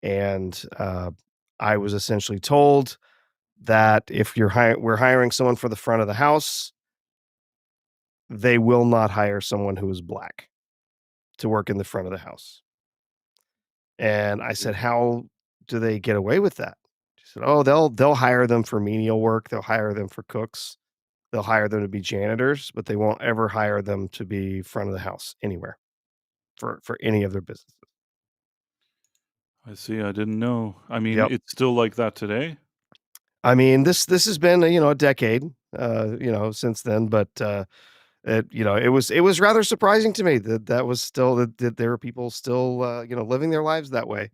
Speaker 2: and, I was essentially told that if we're hiring someone for the front of the house, they will not hire someone who is black to work in the front of the house. And I said, "How do they get away with that?" She said, "Oh, they'll hire them for menial work, they'll hire them for cooks, they'll hire them to be janitors, but they won't ever hire them to be front of the house anywhere for any of their businesses."
Speaker 1: I see, I didn't know. I mean,
Speaker 2: Yep.
Speaker 1: it's still like that today?
Speaker 2: I mean, this has been, a decade, since then, but, it was rather surprising to me that that was still that there were people still, living their lives that way.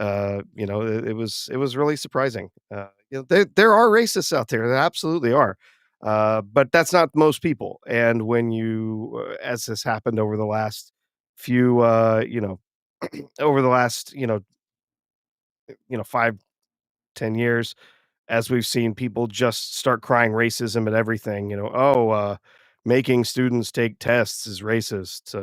Speaker 2: It was really surprising. There are racists out there, there absolutely are, but that's not most people. And when as has happened over the last few, over the last 5-10 years, as we've seen people just start crying racism at everything. Oh, making students take tests is racist.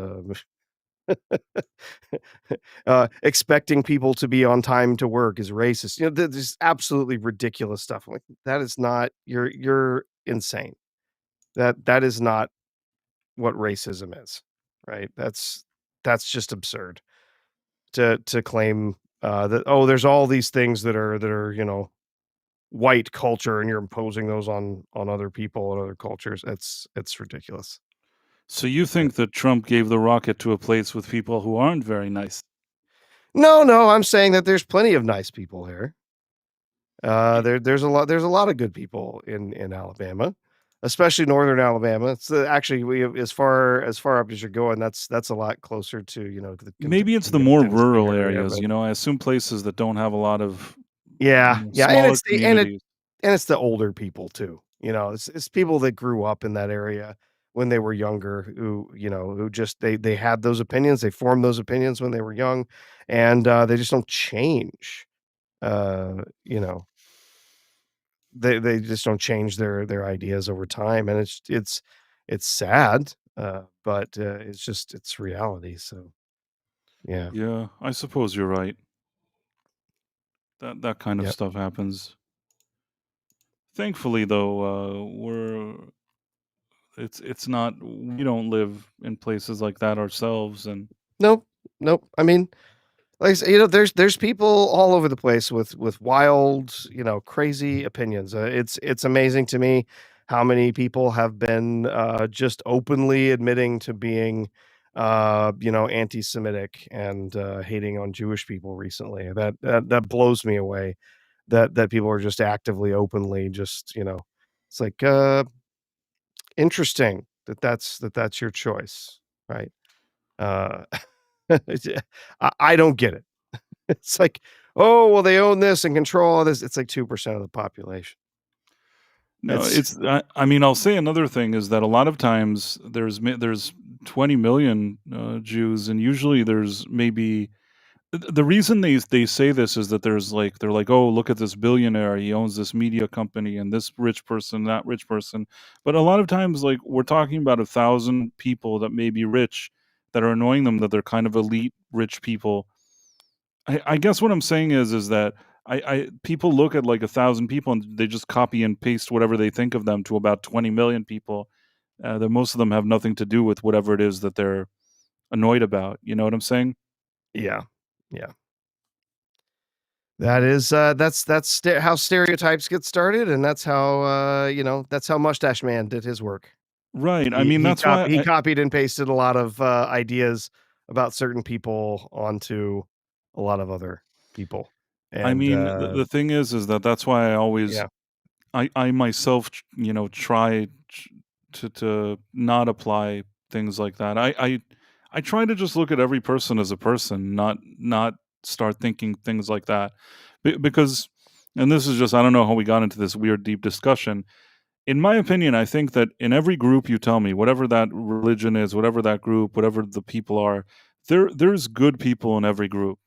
Speaker 2: Expecting people to be on time to work is racist. There's absolutely ridiculous stuff. Like, that is not you're insane. That is not what racism is, right? That's just absurd to claim, that, "Oh, there's all these things that are, white culture, and you're imposing those on other people and other cultures." It's ridiculous.
Speaker 1: So you
Speaker 2: Right.
Speaker 1: think that Trump gave the rocket to a place with people who aren't very nice?
Speaker 2: No, no, I'm saying that there's plenty of nice people here.
Speaker 1: Y
Speaker 2: There's a lot of good people in Alabama, especially northern Alabama. It's, actually, we have as far up as you're going, that's a lot closer to, the
Speaker 1: Maybe it's the
Speaker 2: Kentucky and
Speaker 1: more
Speaker 2: Tennessee
Speaker 1: rural
Speaker 2: area,
Speaker 1: areas,
Speaker 2: but
Speaker 1: I assume places that don't have a lot of,
Speaker 2: yeah, yeah, and
Speaker 1: smaller
Speaker 2: it's the
Speaker 1: communities.
Speaker 2: and it's the older people too. It's people that grew up in that area when they were younger, who just they had those opinions, they formed those opinions when they were young, and, they just don't change. Uh, you know, they just don't change their ideas over time, and it's sad, but, it's reality, so, yeah.
Speaker 1: Yeah, I suppose you're right. That kind of
Speaker 2: Yep.
Speaker 1: stuff happens. Thankfully, though, it's not we don't live in places like that ourselves, and
Speaker 2: Nope, nope. I mean, like I say, there's people all over the place with wild, crazy opinions. It's amazing to me how many people have been, just openly admitting to being, anti-Semitic and, hating on Jewish people recently. That blows me away. That people are just actively, openly, just, it's like, interesting that that's your choice, right? Uh, I don't get it. It's like, "Oh, well, they own this and control all this." It's like 2% of the population.
Speaker 1: no,
Speaker 2: It's
Speaker 1: I mean, I'll say another thing is that a lot of times there's 20 million, Jews, and usually there's maybe the reason they say this is that they're like, "Oh, look at this billionaire, he owns this media company, and this rich person, that rich person." But a lot of times, like, we're talking about 1,000 people that may be rich that are annoying them, that they're kind of elite rich people. I guess what I'm saying is that I people look at, like, 1,000 people, and they just copy and paste whatever they think of them to about 20 million people, that most of them have nothing to do with whatever it is that they're annoyed about, you know what I'm saying?
Speaker 2: yeah. Yeah. How stereotypes get started, and that's how Mustache Man did his work.
Speaker 1: Right, I
Speaker 2: He
Speaker 1: mean,
Speaker 2: he
Speaker 1: that's why
Speaker 2: he copied and pasted a lot of, ideas about certain people onto a lot of other people,
Speaker 1: I
Speaker 2: and,
Speaker 1: mean, the thing is that that's why I always
Speaker 2: yeah.
Speaker 1: I myself, try to not apply things like that. I try to just look at every person as a person, not start thinking things like that. Because and this is just I don't know how we got into this weird deep discussion. In my opinion, I think that in every group you tell me, whatever that religion is, whatever that group, whatever the people are, there's good people in every group.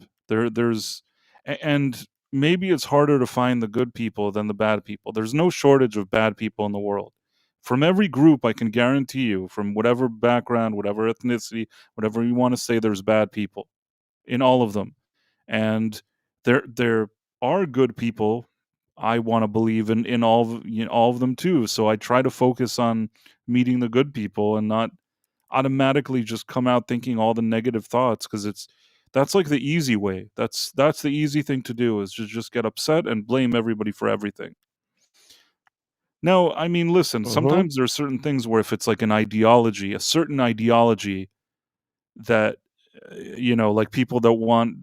Speaker 1: There's and maybe it's harder to find the good people than the bad people. There's no shortage of bad people in the world. From every group, I can guarantee you, from whatever background, whatever ethnicity, whatever you want to say, there's bad people in all of them. And there are good people. I want to believe in all of them too. So I try to focus on meeting the good people and not automatically just come out thinking all the negative thoughts because that's like the easy way. That's the easy thing to do is just get upset and blame everybody for everything. No, I mean, listen,
Speaker 2: Mhm.
Speaker 1: sometimes there are certain things where if it's like an ideology, a certain ideology that like people that want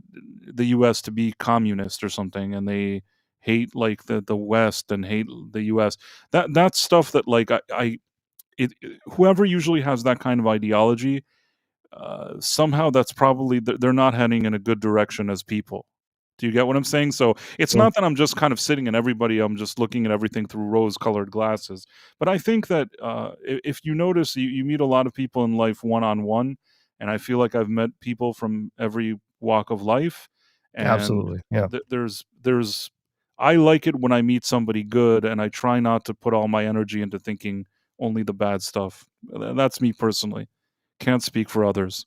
Speaker 1: the US to be communist or something and they hate like the West and hate the US. That's stuff that like whoever usually has that kind of ideology, somehow that's probably they're not heading in a good direction as people. Do you get what I'm saying? So it's
Speaker 2: Mm.
Speaker 1: not that I'm just kind of sitting and everybody, I'm just looking at everything through rose-colored glasses. But I think that if you notice, you meet a lot of people in life one on one, and I feel like I've met people from every walk of life, and
Speaker 2: Absolutely. Yeah.
Speaker 1: there's I like it when I meet somebody good, and I try not to put all my energy into thinking only the bad stuff. That's me personally. Can't speak for others.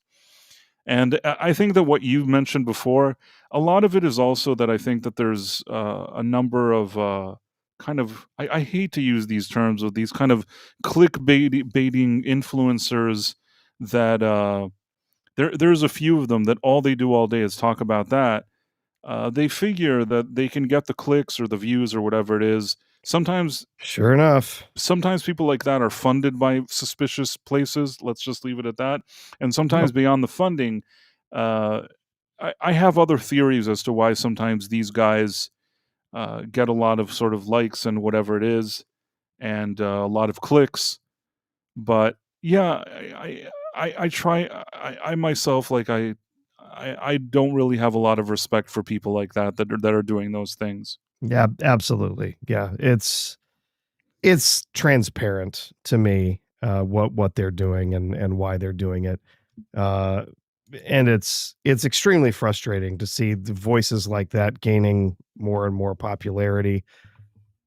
Speaker 1: And I think that what you mentioned before, a lot of it is also that I think that there's a number of kind of, I hate to use these terms of these kind of baiting influencers that there's a few of them that all they do all day is talk about that. They figure that they can get the clicks or the views or whatever it is. Sometimes
Speaker 2: Sure enough.
Speaker 1: sometimes people like that are funded by suspicious places. Let's just leave it at that. And
Speaker 2: Yep.
Speaker 1: sometimes beyond the funding, uh, I have other theories as to why sometimes these guys get a lot of sort of likes and whatever it is, and a lot of clicks. But yeah, I try. I myself like I don't really have a lot of respect for people like that that are doing those things.
Speaker 2: Yeah, absolutely. Yeah, it's transparent to me, what they're doing and why they're doing it. Uh, and it's extremely frustrating to see the voices like that gaining more and more popularity,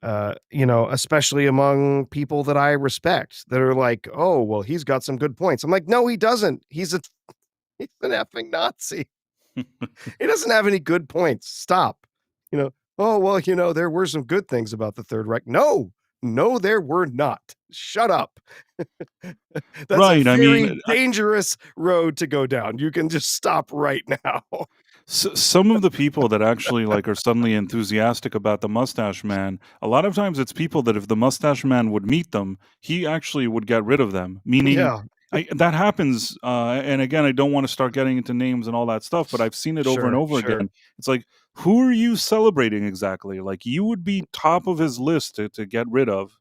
Speaker 2: especially among people that I respect that are like, "Oh, well, he's got some good points." I'm like, "No, he doesn't. He's an effing Nazi. He doesn't have any good points. Stop." You know, "Oh, well, there were some good things about the Third Reich." No, no, there were not. Shut up. That's a
Speaker 1: Right. I
Speaker 2: very
Speaker 1: mean,
Speaker 2: dangerous road to go down. You can just stop right now.
Speaker 1: Some of the people that actually, like, are suddenly enthusiastic about the Mustache Man, a lot of times it's people that if the Mustache Man would meet them, he actually would get rid of them, meaning
Speaker 2: Yeah,
Speaker 1: that happens, and again, I don't wanna start getting into names and all that stuff, but I've seen it over and
Speaker 2: sure,
Speaker 1: over
Speaker 2: sure.
Speaker 1: again. It's like, who are you celebrating exactly? Like, you would be top of his list to get rid of,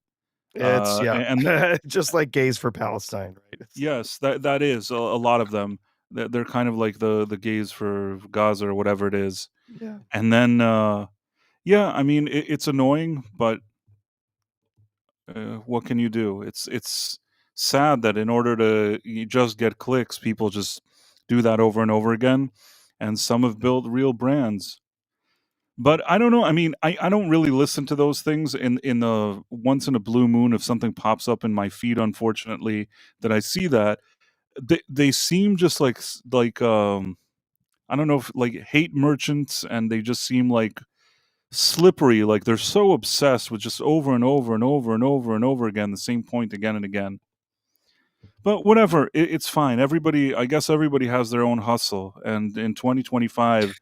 Speaker 2: It's yeah,
Speaker 1: and
Speaker 2: just like gays for Palestine, right?
Speaker 1: yes, that is a lot of them. They're kind of like the gays for Gaza or whatever it is.
Speaker 2: Yeah.
Speaker 1: And then, yeah, I mean, it's annoying, but what can you do? It's sad that in order to you just get clicks, people just do that over and over again, and some have built real brands. But I don't know. I mean, I don't really listen to those things in the once in a blue moon if something pops up in my feed. Unfortunately, that I see that they seem just like I don't know if like hate merchants, and they just seem like slippery, like they're so obsessed with just over and over and over and over and over again the same point again and again. But whatever, it's fine. Everybody, I guess everybody has their own hustle, and in 2025,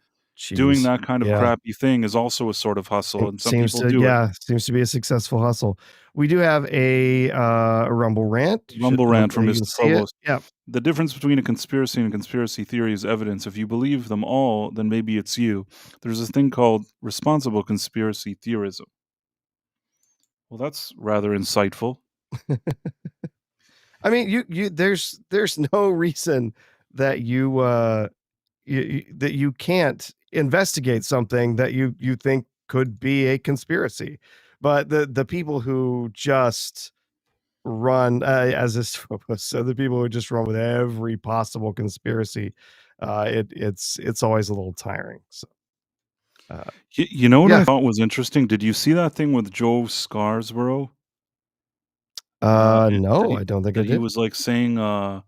Speaker 1: doing
Speaker 2: Jeez.
Speaker 1: that kind of
Speaker 2: Yeah.
Speaker 1: crappy thing is also a sort of hustle, and some
Speaker 2: Seems
Speaker 1: people
Speaker 2: to
Speaker 1: do it.
Speaker 2: yeah, seems to be a successful hustle. We do have a Rumble rant. You should
Speaker 1: Rumble rant from
Speaker 2: hopefully you can
Speaker 1: Mr.
Speaker 2: see it.
Speaker 1: Provost.
Speaker 2: Yeah.
Speaker 1: The difference between a conspiracy and a conspiracy theory is evidence. If you believe them all, then maybe it's you. There's a thing called responsible conspiracy theorism. Well, that's rather insightful.
Speaker 2: I mean, there's no reason that that you can't investigate something that you think could be a conspiracy. But the people who just run as this so the people who just run with every possible conspiracy, It's always a little tiring. So, uh,
Speaker 1: You know what I
Speaker 2: yeah.
Speaker 1: thought was interesting? Did you see that thing with Joe Scarsborough? That
Speaker 2: No,
Speaker 1: he
Speaker 2: I don't think I
Speaker 1: that he
Speaker 2: did.
Speaker 1: was, like, saying, "Oh,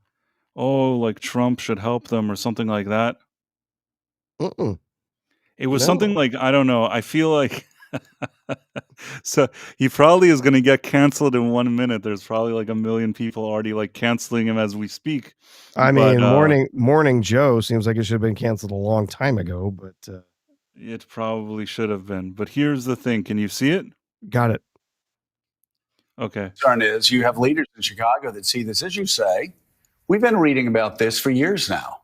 Speaker 1: like, Trump should help them," or something like that?
Speaker 2: Mm-mm.
Speaker 1: It was something
Speaker 2: No.
Speaker 1: like, I don't know, I feel like so, he probably is gonna get canceled in 1 minute. There's probably, like, a million people already, like, canceling him as we speak,
Speaker 2: I
Speaker 1: but,
Speaker 2: mean, Morning Joe seems like it should have been canceled a long time ago, but,
Speaker 1: it probably should have been. But here's the thing, can you see it?
Speaker 2: got it.
Speaker 1: Okay.
Speaker 3: Concern is you have leaders in Chicago that see this, as you say. We've been reading about this for years now,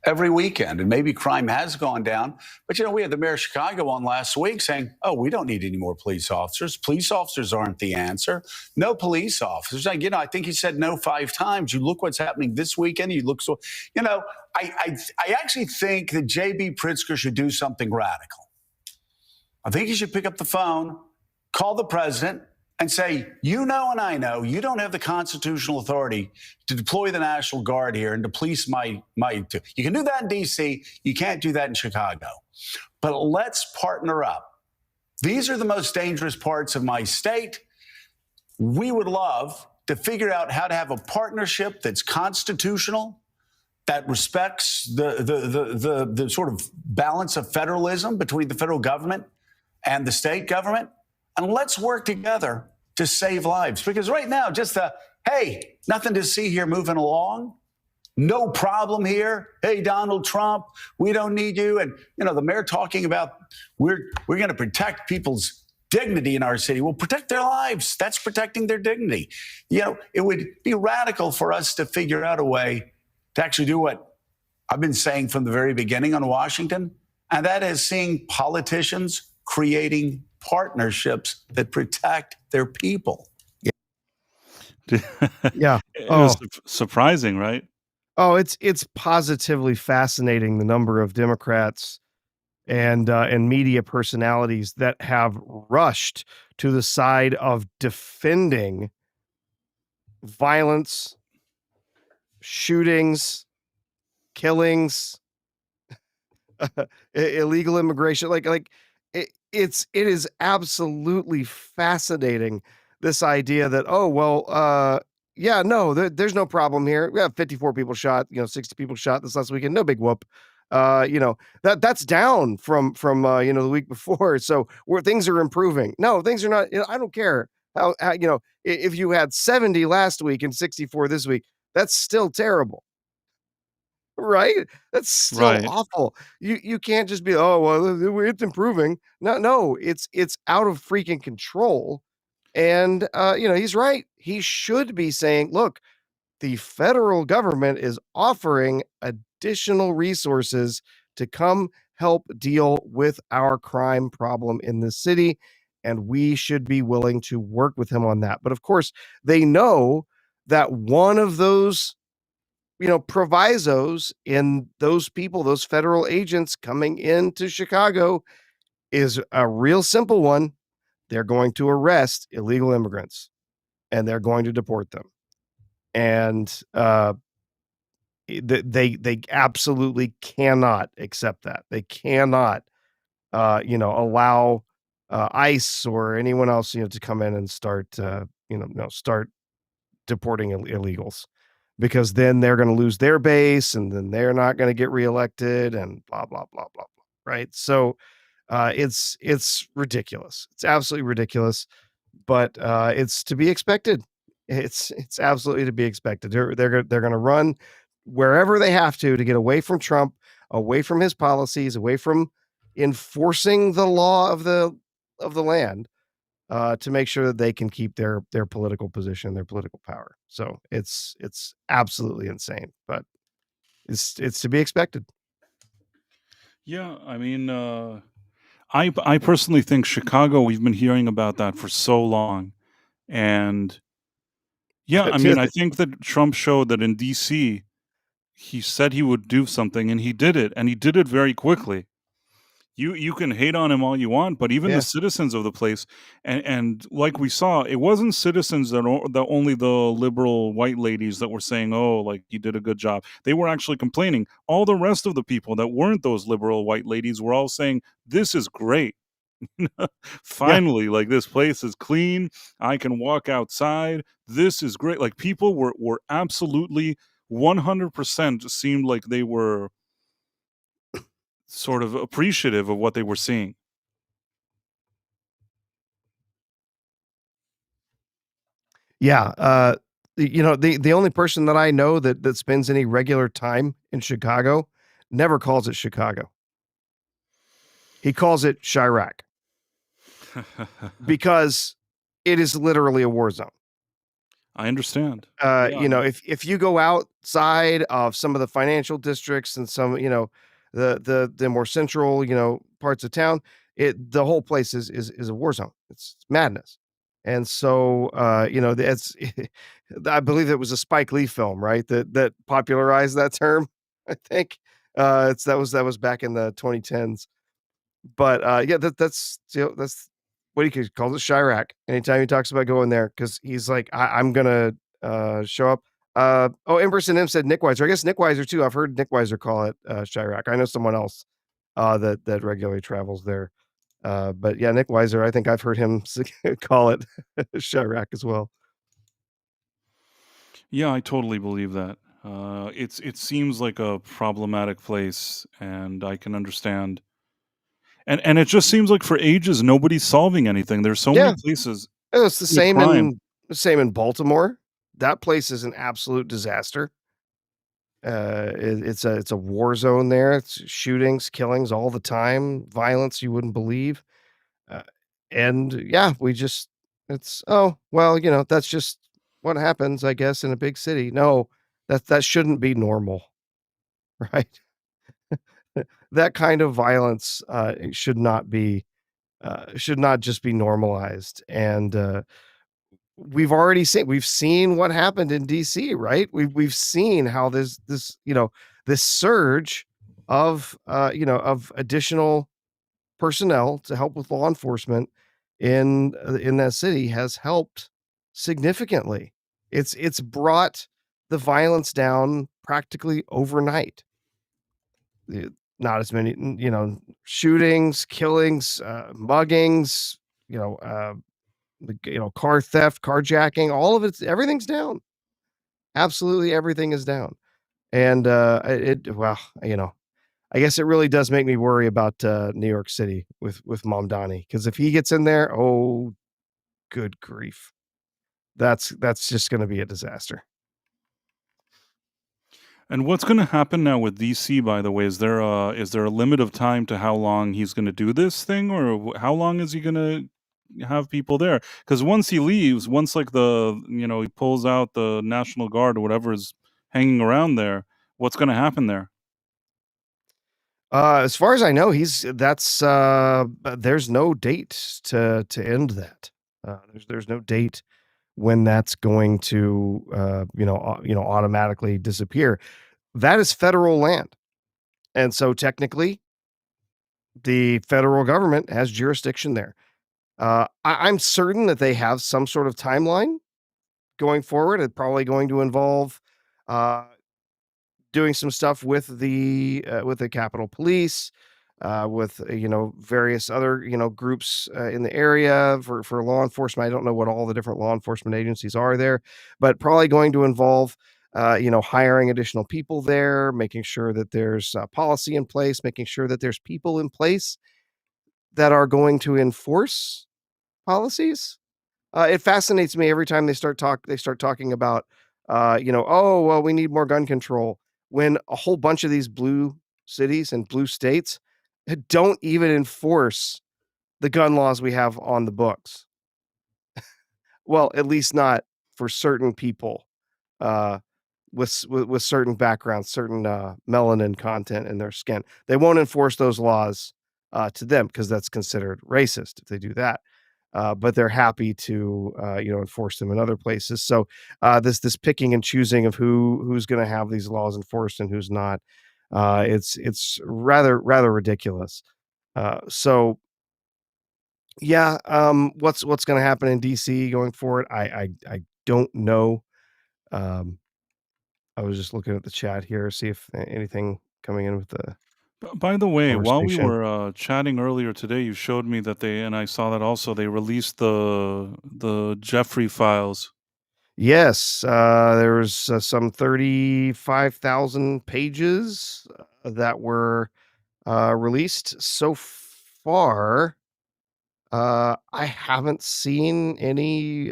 Speaker 3: every weekend, and maybe crime has gone down. But we had the mayor of Chicago on last week saying, "Oh, we don't need any more police officers. Police officers aren't the answer. No police officers." I think he said no 5 times. You look what's happening this weekend. You look so, you know, I actually think that JB Pritzker should do something radical. I think he should pick up the phone, call the president, and say, and I know you don't have the constitutional authority to deploy the National Guard here and to police you can do that in DC. You can't do that in Chicago. But let's partner up. These are the most dangerous parts of my state. We would love to figure out how to have a partnership that's constitutional, that respects the sort of balance of federalism between the federal government and the state government. And let's work together to save lives. Because right now, just hey, nothing to see here moving along. No problem here. Hey, Donald Trump, we don't need you. And, the mayor talking about we're going to protect people's dignity in our city. Well, protect their lives. That's protecting their dignity. It would be radical for us to figure out a way to actually do what I've been saying from the very beginning on Washington, and that is seeing politicians creating partnerships that protect their people.
Speaker 2: Yeah.
Speaker 1: It was
Speaker 2: Oh.
Speaker 1: surprising, right?
Speaker 2: Oh, it's positively fascinating the number of Democrats and media personalities that have rushed to the side of defending violence, shootings, killings, illegal immigration. It is absolutely fascinating, this idea that, oh well, yeah, no, there's no problem here. We have 54 people shot, 60 people shot this last weekend. No big whoop. That's down from the week before. So where things are improving. No, things are not. I don't care how if you had 70 last week and 64 this week, that's still terrible. Right? That's still
Speaker 1: Right.
Speaker 2: awful. You can't just be, "Oh, well, it's improving." No, it's out of freaking control, and, he's right. He should be saying, "Look, the federal government is offering additional resources to come help deal with our crime problem in the city, and we should be willing to work with him on that." But, of course, they know that one of those provisos in those people, those federal agents coming into Chicago is a real simple one. They're going to arrest illegal immigrants and they're going to deport them. And they absolutely cannot accept that. They cannot allow ICE or anyone else to come in and start start deporting illegals, because then they're gonna lose their base, and then they're not gonna get reelected and blah, blah, blah, blah, blah, right? So, it's ridiculous. It's absolutely ridiculous, but, it's to be expected. It's absolutely to be expected. They're gonna run wherever they have to get away from Trump, away from his policies, away from enforcing the law of the land, to make sure that they can keep their political position, their political power. So it's absolutely insane, but it's to be expected.
Speaker 1: Yeah, I mean, I personally think Chicago, we've been hearing about that for so long, and yeah, I mean, I think that Trump showed that in DC, he said he would do something, and he did it very quickly. You can hate on him all you want, but even the
Speaker 2: Yeah.
Speaker 1: citizens of the place, and like we saw, it wasn't citizens that only the liberal white ladies that were saying, "Oh, like you did a good job." They were actually complaining. All the rest of the people that weren't those liberal white ladies were all saying, "This is great."
Speaker 2: Yeah.
Speaker 1: Finally, like this place is clean. I can walk outside. This is great. Like people were absolutely 100% seemed like they were sort of appreciative of what they were seeing.
Speaker 2: Yeah, the only person that I know that spends any regular time in Chicago never calls it Chicago. He calls it Chirac because it is literally a war zone.
Speaker 1: I understand. Yeah,
Speaker 2: If you go outside of some of the financial districts and some, the more central, parts of town, the whole place is a war zone. It's madness. And so, that's I believe it was a Spike Lee film, right? That popularized that term, I think. That was back in the 2010s. But, yeah, that's what he calls it Chirac anytime he talks about going there because he's like, I'm gonna, show up." Emerson M said Nick Weiser. I guess Nick Weiser too. I've heard Nick Weiser call it, Chirac. I know someone else, that regularly travels there. But yeah, Nick Weiser, I think I've heard him call it Chirac as well.
Speaker 1: yeah, I totally believe that. It seems like a problematic place, and I can understand. And it just seems like for ages nobody's solving anything. There's so many
Speaker 2: Yeah,
Speaker 1: places
Speaker 2: it's the
Speaker 1: with crime.
Speaker 2: same in Baltimore. That place is an absolute disaster. It's a war zone there. It's shootings, killings all the time, violence you wouldn't believe. Uh, and yeah, we just it's oh well, that's just what happens, I guess, in a big city. No, that shouldn't be normal, right? That kind of violence it should not just be normalized. And we've seen what happened in DC, right? We've seen how this surge of additional personnel to help with law enforcement in that city has helped significantly. It's brought the violence down practically overnight. Not as many, shootings, killings, muggings, you know, uh, car theft, carjacking, all of everything's down. Absolutely everything is down. And, well, I guess it really does make me worry about, New York City with Mamdani, because if he gets in there, oh, good grief. That's just gonna be a disaster.
Speaker 1: And what's gonna happen now with DC, by the way? Is there a limit of time to how long he's gonna do this thing, or how long is he gonna have people there? Because once he leaves, once like he pulls out the National Guard or whatever is hanging around there, what's gonna happen there?
Speaker 2: As far as I know, there's no date to end that. There's no date when that's going to, automatically disappear. That is federal land, and so technically, the federal government has jurisdiction there. I'm certain that they have some sort of timeline going forward. It's probably going to involve, uh, doing some stuff with the Capitol Police, with various other groups in the area for law enforcement. I don't know what all the different law enforcement agencies are there, but probably going to involve hiring additional people there, making sure that there's policy in place, making sure that there's people in place that are going to enforce policies. It fascinates me every time they start talking about, "Oh, well, we need more gun control," when a whole bunch of these blue cities and blue states don't even enforce the gun laws we have on the books. Well, at least not for certain people, uh, with certain backgrounds, certain, melanin content in their skin. They won't enforce those laws, to them because that's considered racist if they do that. But they're happy to, enforce them in other places. So, this picking and choosing of who's gonna have these laws enforced and who's not, it's rather ridiculous. So yeah, what's going to happen in DC going forward? I don't know. Um, I was just looking at the chat here, see if anything coming in with the
Speaker 1: By the way, while we
Speaker 2: conversation.
Speaker 1: were chatting earlier today, you showed me that and I saw that also they released the Jeffrey files.
Speaker 2: Yes, there was some 35,000 pages that were released so far. I haven't seen any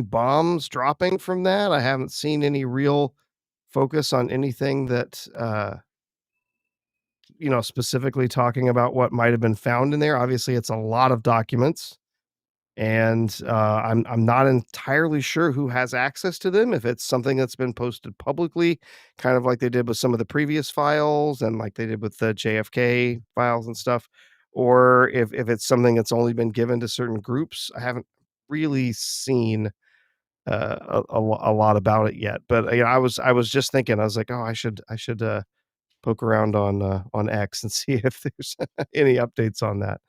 Speaker 2: bombs dropping from that. I haven't seen any real focus on anything that specifically talking about what might have been found in there. Obviously, it's a lot of documents, and I'm not entirely sure who has access to them. If it's something that's been posted publicly, kind of like they did with some of the previous files, and like they did with the JFK files and stuff, or if it's something that's only been given to certain groups. I haven't really seen a lot about it yet. But I was just thinking, I was like, oh, I should poke around on X and see if there's any updates on that.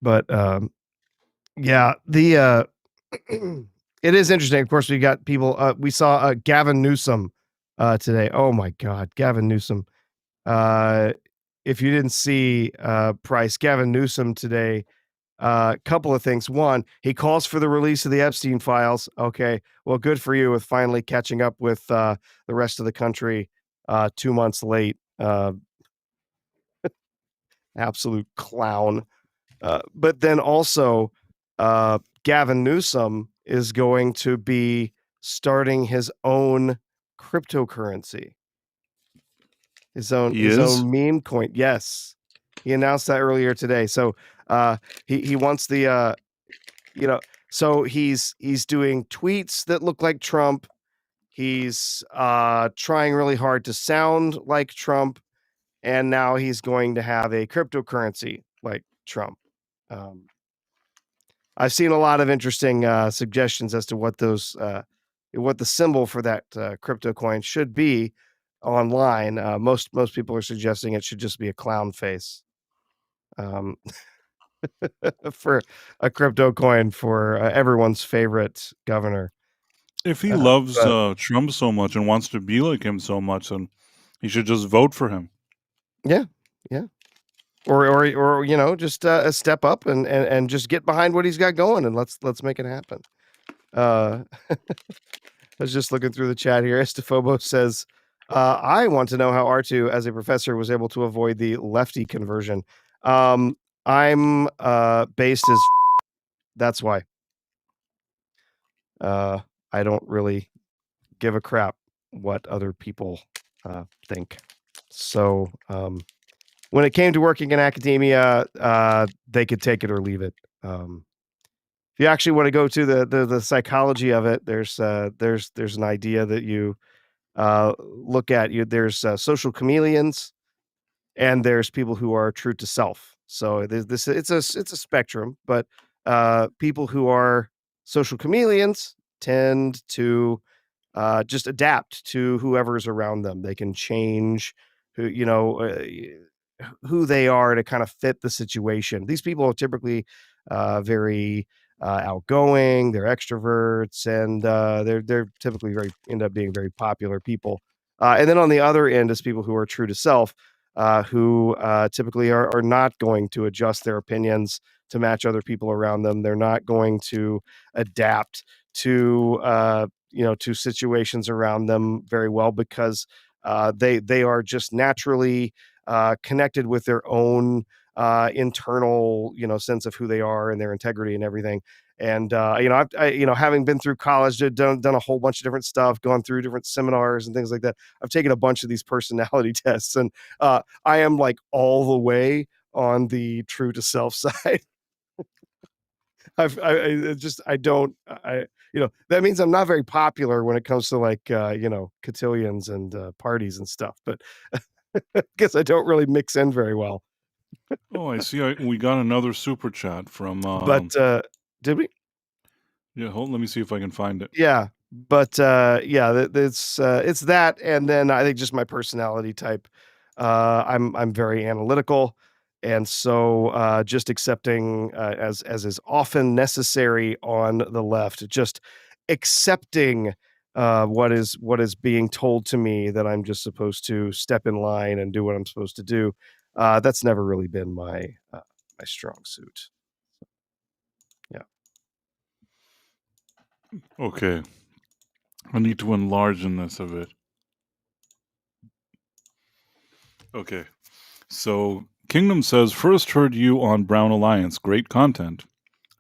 Speaker 2: But yeah, it is interesting. Of course, we got people. We saw Gavin Newsom today. Oh my God, Gavin Newsom. Uh, if you didn't see Price, Gavin Newsom today, couple of things. One, he calls for the release of the Epstein files. Okay, well, good for you with finally catching up with the rest of the country 2 months late. Absolute clown. But then also, Gavin Newsom is going to be starting his own cryptocurrency, his own
Speaker 1: He
Speaker 2: his
Speaker 1: is?
Speaker 2: own meme coin. Yes, he announced that earlier today. So he wants the so he's doing tweets that look like Trump. He's trying really hard to sound like Trump, and now he's going to have a cryptocurrency like Trump. Um, I've seen a lot of interesting suggestions as to what the symbol for that crypto coin should be online. Most people are suggesting it should just be a clown face um, for a crypto coin for everyone's favorite governor.
Speaker 1: If he loves
Speaker 2: But
Speaker 1: Trump so much and wants to be like him so much, then he should just vote for him.
Speaker 2: yeah, yeah, or just step up and just get behind what he's got going, and let's make it happen. Uh, I was just looking through the chat here. Estefobo says, I want to know how R2 as a professor was able to avoid the lefty conversion. I'm based as that's why. I don't really give a crap what other people think. So when it came to working in academia, they could take it or leave it. If you actually want to go to the psychology of it, there's an idea that you look at. There's social chameleons, and there's people who are true to self. So it's a spectrum, but people who are social chameleons tend to just adapt to whoever's around them. They can change who they are to kind of fit the situation. These people are typically very outgoing. They're extroverts, and they're typically end up being very popular people. And then on the other end is people who are true to self, who typically are not going to adjust their opinions to match other people around them. They're not going to adapt to to situations around them very well because they are just naturally connected with their own internal sense of who they are and their integrity and everything. And having been through college, done a whole bunch of different stuff, gone through different seminars and things like that. I've taken a bunch of these personality tests, and I am like all the way on the true to self side. I don't that means I'm not very popular when it comes to like cotillions and parties and stuff, but guess I don't really mix in very well.
Speaker 1: Oh, I see. We got another super chat from.
Speaker 2: But did we?
Speaker 1: Yeah, hold. Let me see if I can find it.
Speaker 2: Yeah, but yeah, it's that, and then I think just my personality type. I'm very analytical, and so just accepting as is often necessary on the left, just accepting what is being told to me that I'm just supposed to step in line and do what I'm supposed to do. That's never really been my strong suit. Yeah.
Speaker 1: Okay, I need to enlarge in this a bit. Okay, so Kingdom says, first heard you on Brown Alliance. Great content.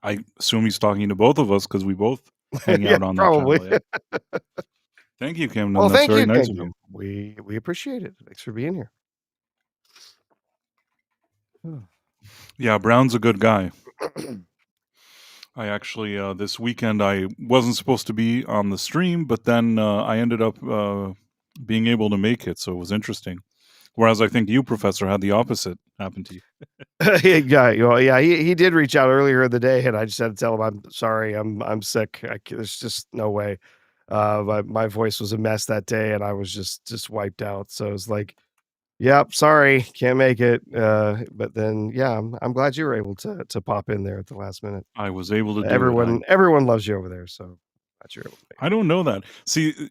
Speaker 1: I assume he's talking to both of us because we both hang
Speaker 2: Yeah,
Speaker 1: out on that
Speaker 2: probably.
Speaker 1: channel. Yeah. Thank you, Kingdom.
Speaker 2: Well,
Speaker 1: That's
Speaker 2: thank
Speaker 1: very
Speaker 2: you,
Speaker 1: nice of you.
Speaker 2: Kingdom. We appreciate it. Thanks for being here.
Speaker 1: Yeah, Brown's a good guy. I actually, this weekend, I wasn't supposed to be on the stream, but then I ended up being able to make it, so it was interesting. Whereas I think you, Professor, had the opposite happen to you.
Speaker 2: Yeah, well, yeah, he did reach out earlier in the day, and I just had to tell him, "I'm sorry, I'm sick. There's just no way." My voice was a mess that day, and I was just wiped out. So it's like, "Yep, sorry, can't make it." But then, yeah, I'm glad you were able to pop in there at the last minute.
Speaker 1: I was able to do it.
Speaker 2: Everyone loves you over there, so glad you're able
Speaker 1: I don't know that. See,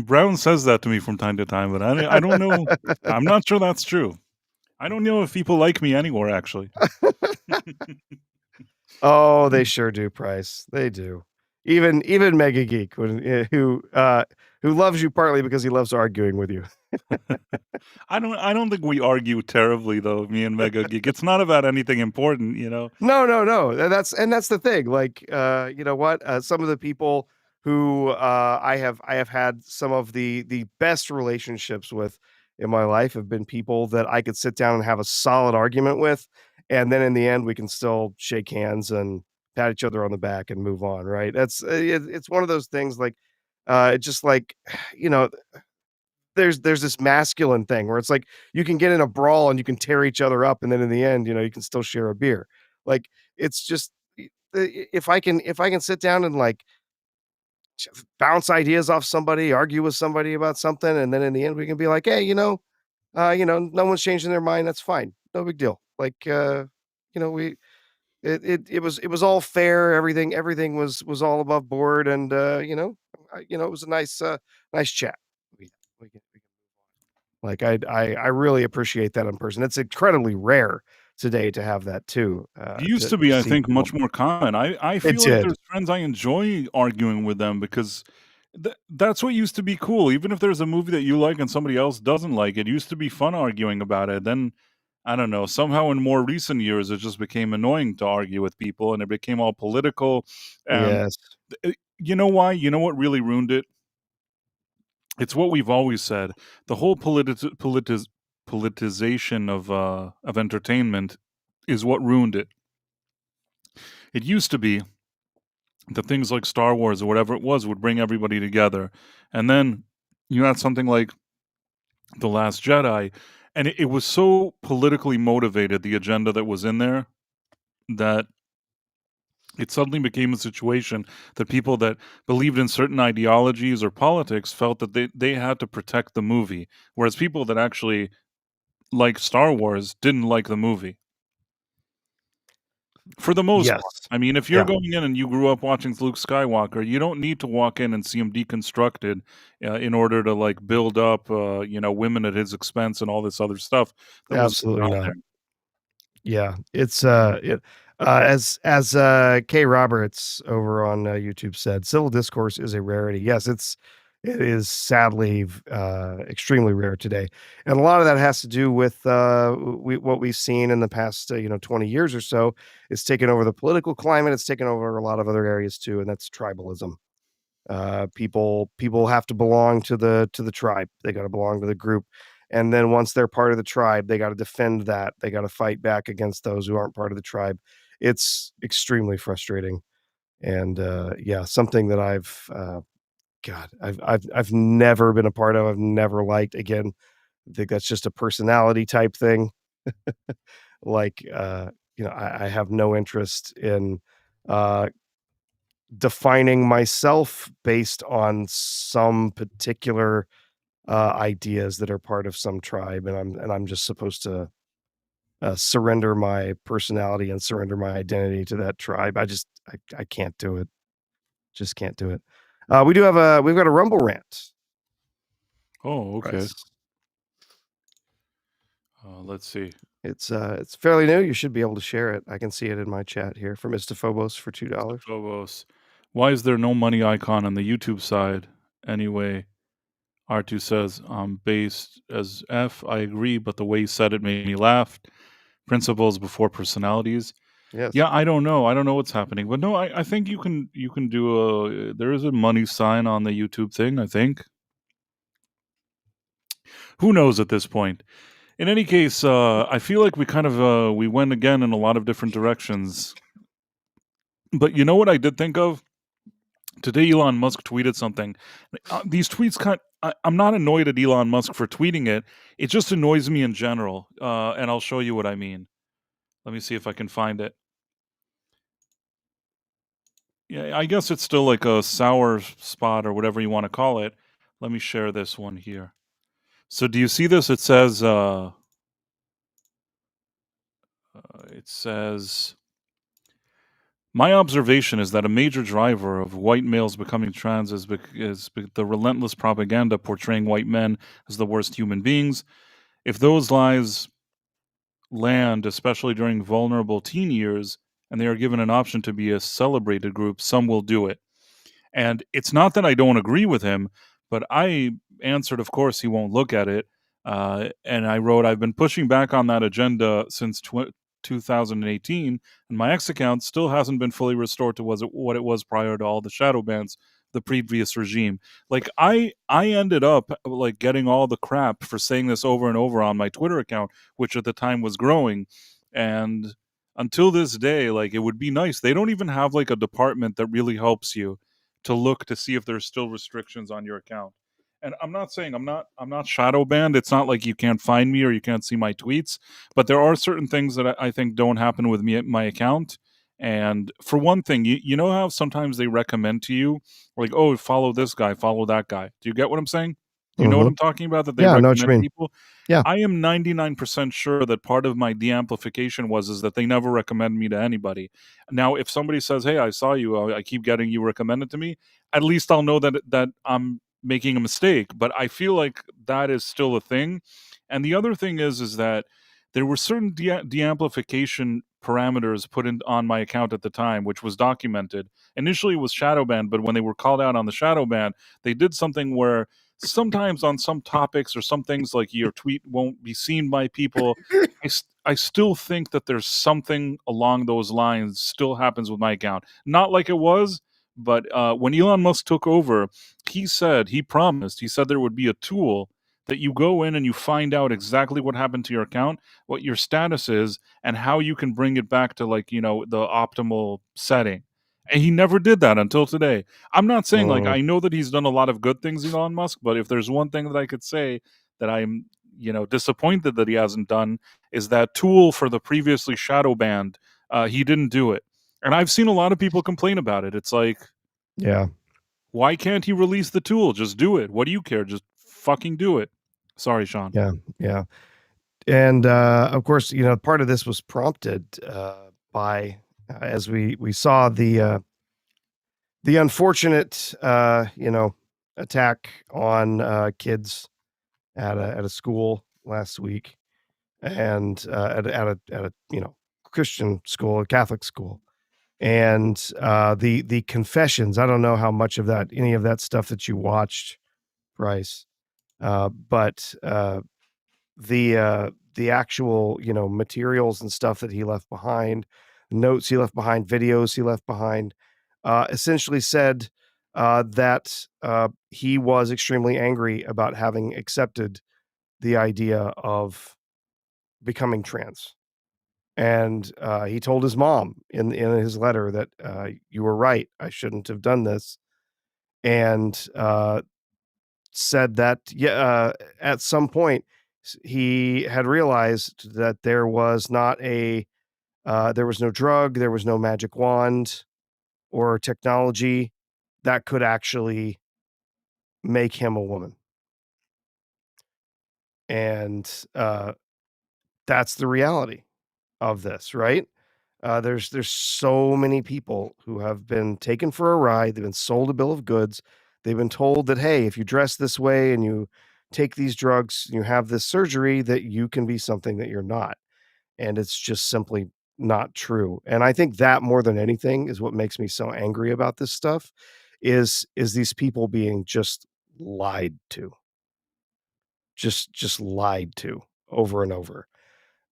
Speaker 1: Brown says that to me from time to time, but I don't know. I'm not sure that's true. I don't know if people like me anymore, actually.
Speaker 2: Oh, they sure do, Price. They do. Even Mega Geek, who loves you partly because he loves arguing with you.
Speaker 1: I don't think we argue terribly though, me and Mega Geek. It's not about anything important, you know.
Speaker 2: No, no, no. That's the thing. Like, you know what? Some of the people who I have had some of the best relationships with in my life have been people that I could sit down and have a solid argument with, and then in the end we can still shake hands and pat each other on the back and move on. Right? It's one of those things. Like, it's just like, you know, there's this masculine thing where it's like you can get in a brawl and you can tear each other up, and then in the end, you know, you can still share a beer. Like, it's just if I can sit down and like bounce ideas off somebody, argue with somebody about something, and then in the end we can be like, hey, no one's changing their mind. That's fine, no big deal. Like, you know, we it was all fair. Everything was all above board, and it was a nice chat. We Like, I really appreciate that in person. It's incredibly rare today to have that too,
Speaker 1: It used
Speaker 2: to
Speaker 1: to be, I
Speaker 2: see
Speaker 1: think,
Speaker 2: people.
Speaker 1: much more common. I
Speaker 2: It
Speaker 1: feel like
Speaker 2: did.
Speaker 1: there's friends I enjoy arguing with them because that's what used to be cool. Even if there's a movie that you like and somebody else doesn't like, it used to be fun arguing about it. Then I don't know, somehow in more recent years it just became annoying to argue with people and it became all political. And
Speaker 2: Yes.
Speaker 1: you know why? You know what really ruined it? It's what we've always said. The whole politicization of entertainment is what ruined it. It used to be that things like Star Wars or whatever it was would bring everybody together. And then you had something like The Last Jedi, and it was so politically motivated, the agenda that was in there, that it suddenly became a situation that people that believed in certain ideologies or politics felt that they had to protect the movie, whereas people that actually like Star Wars didn't like the movie. For the most
Speaker 2: Yes.
Speaker 1: part. I mean, if you're
Speaker 2: Yeah.
Speaker 1: going in and you grew up watching Luke Skywalker, you don't need to walk in and see him deconstructed in order to like build up, women at his expense and all this other stuff that was going
Speaker 2: Absolutely
Speaker 1: on
Speaker 2: not.
Speaker 1: there.
Speaker 2: Yeah. As Kay Roberts over on YouTube said, civil discourse is a rarity. Yes, it is sadly extremely rare today, and a lot of that has to do with what we've seen in the past 20 years or so. It's taken over the political climate. It's taken over a lot of other areas too, and that's tribalism. People have to belong to the tribe. They got to belong to the group, and then once they're part of the tribe, they got to defend that. They got to fight back against those who aren't part of the tribe. It's extremely frustrating, and yeah, something that I've never been a part of. I've never liked. Again, I think that's just a personality type thing. Like, I have no interest in uh, defining myself based on some particular ideas that are part of some tribe, and I'm just supposed to surrender my personality and surrender my identity to that tribe. I can't do it. Just can't do it. We've got a Rumble rant.
Speaker 1: Oh, okay.
Speaker 2: Bryce.
Speaker 1: Let's see.
Speaker 2: It's fairly new. You should be able to share it. I can see it in my chat here from Mr. Phobos for $2.
Speaker 1: Phobos. Why is there no money icon on the YouTube side? Anyway, R2 says, I'm based as F. I agree, but the way he said it made me laugh. Principles before personalities.
Speaker 2: Yes.
Speaker 1: Yeah, I don't know. I don't know what's happening. But no, I think you can do there is a money sign on the YouTube thing, I think. Who knows at this point? In any case, I feel like we kind of we went again in a lot of different directions. But you know what I did think of? Today Elon Musk tweeted something. These tweets I'm not annoyed at Elon Musk for tweeting it. It just annoys me in general. And I'll show you what I mean. Let me see if I can find it. Yeah, I guess it's still like a sour spot or whatever you want to call it. Let me share this one here. So do you see this? It says, my observation is that a major driver of white males becoming trans is the relentless propaganda portraying white men as the worst human beings. If those lies land, especially during vulnerable teen years, and they are given an option to be a celebrated group, some will do it. And it's not that I don't agree with him, but I answered, of course, he won't look at it. And I wrote, I've been pushing back on that agenda since 2018, and my X account still hasn't been fully restored to what it was prior to all the shadow bans, the previous regime. Like I ended up like getting all the crap for saying this over and over on my Twitter account, which at the time was growing. And until this day, like it would be nice. They don't even have like a department that really helps you to look to see if there's still restrictions on your account. And I'm not saying I'm not shadow banned. It's not like you can't find me or you can't see my tweets, but there are certain things that I think don't happen with me at my account. And for one thing, you know how sometimes they recommend to you, like, oh, follow this guy, follow that guy. Do you get what I'm saying? Do you know what
Speaker 2: Mhm.
Speaker 1: I'm talking about? That they
Speaker 2: Yeah, I know what you
Speaker 1: recommend
Speaker 2: mean.
Speaker 1: people.
Speaker 2: Yeah.
Speaker 1: I am 99% sure that part of my de-amplification is that they never recommend me to anybody. Now, if somebody says, "Hey, I saw you. I keep getting you recommended to me," at least I'll know that I'm making a mistake. But I feel like that is still a thing. And the other thing is that there were certain de-amplification parameters put in on my account at the time, which was documented. Initially, it was shadow banned, but when they were called out on the shadow ban, they did something where sometimes on some topics or some things like your tweet won't be seen by people. I still think that there's something along those lines still happens with my account. Not like it was, but when Elon Musk took over, he promised, he said there would be a tool that you go in and you find out exactly what happened to your account, what your status is, and how you can bring it back to like, the optimal setting. And he never did that until today. I'm not saying like
Speaker 2: Mm,
Speaker 1: I know that he's done a lot of good things, Elon Musk, but if there's one thing that I could say that I'm, disappointed that he hasn't done is that tool for the previously shadow banned. He didn't do it. And I've seen a lot of people complain about it. It's like,
Speaker 2: yeah,
Speaker 1: why can't he release the tool? Just do it. What do you care? Just fucking do it. Sorry, Sean.
Speaker 2: yeah, yeah. And, of course, part of this was prompted, by, as we saw the unfortunate, attack on, kids at a school last week and, at a, Christian school, a Catholic school. And, the confessions, I don't know how much of that any of that stuff that you watched, Bryce, but, the actual, materials and stuff that he left behind, notes he left behind, videos he left behind, essentially said, that, he was extremely angry about having accepted the idea of becoming trans. And, he told his mom in his letter that, "You were right, I shouldn't have done this," and, said that, yeah, at some point, he had realized that there was no drug, there was no magic wand or technology that could actually make him a woman. And that's the reality of this, right? There's so many people who have been taken for a ride. They've been sold a bill of goods. They've been told that, hey, if you dress this way and you take these drugs, you have this surgery, that you can be something that you're not. And it's just simply not true. And I think that more than anything is what makes me so angry about this stuff is these people being just lied to, just lied to over and over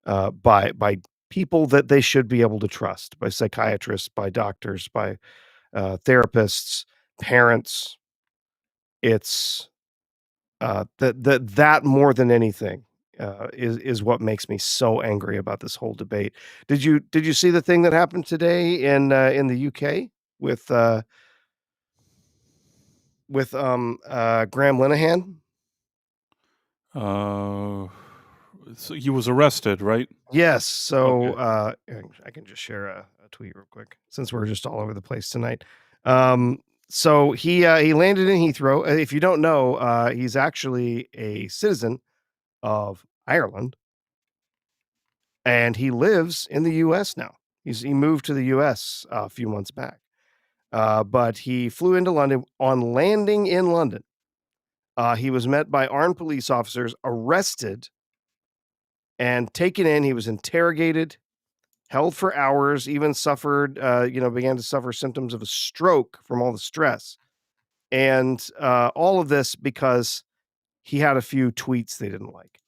Speaker 2: by people that they should be able to trust, by psychiatrists, by doctors, by therapists, parents. It's that more than anything is what makes me so angry about this whole debate. Did you see the thing that happened today in the UK with Graham Linehan?
Speaker 1: Uh, so he was arrested, right?
Speaker 2: Yes. So,
Speaker 1: Okay.
Speaker 2: I can just share a tweet real quick since we're just all over the place tonight. Um, so he landed in Heathrow. If you don't know, he's actually a citizen of Ireland, and he lives in the U.S. now. He moved to the U.S. A few months back, but he flew into London. On landing in London, he was met by armed police officers, arrested, and taken in. He was interrogated, held for hours, even suffered, began to suffer symptoms of a stroke from all the stress. And all of this because he had a few tweets they didn't like.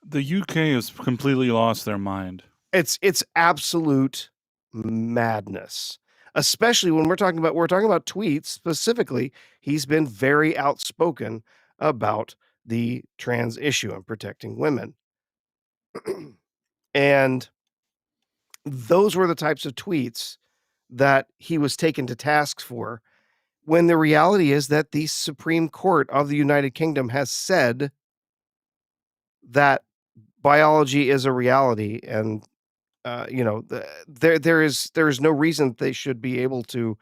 Speaker 1: The UK has completely lost their mind.
Speaker 2: It's absolute madness. Especially when we're talking about tweets specifically. He's been very outspoken about the trans issue and protecting women. And those were the types of tweets that he was taken to task for, when the reality is that the Supreme Court of the United Kingdom has said that biology is a reality, and there is no reason they should be able to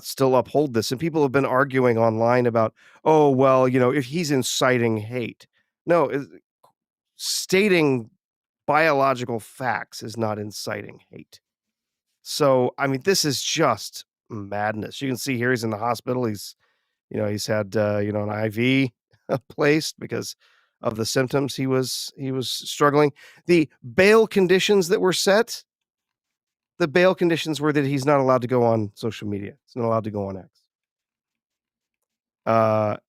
Speaker 2: still uphold this. And people have been arguing online about, oh well, if he's inciting hate. No, stating biological facts is not inciting hate. So, I mean, this is just madness. You can see here he's in the hospital. He's had, an IV placed because of the symptoms he was struggling. The bail conditions were that he's not allowed to go on social media. He's not allowed to go on X.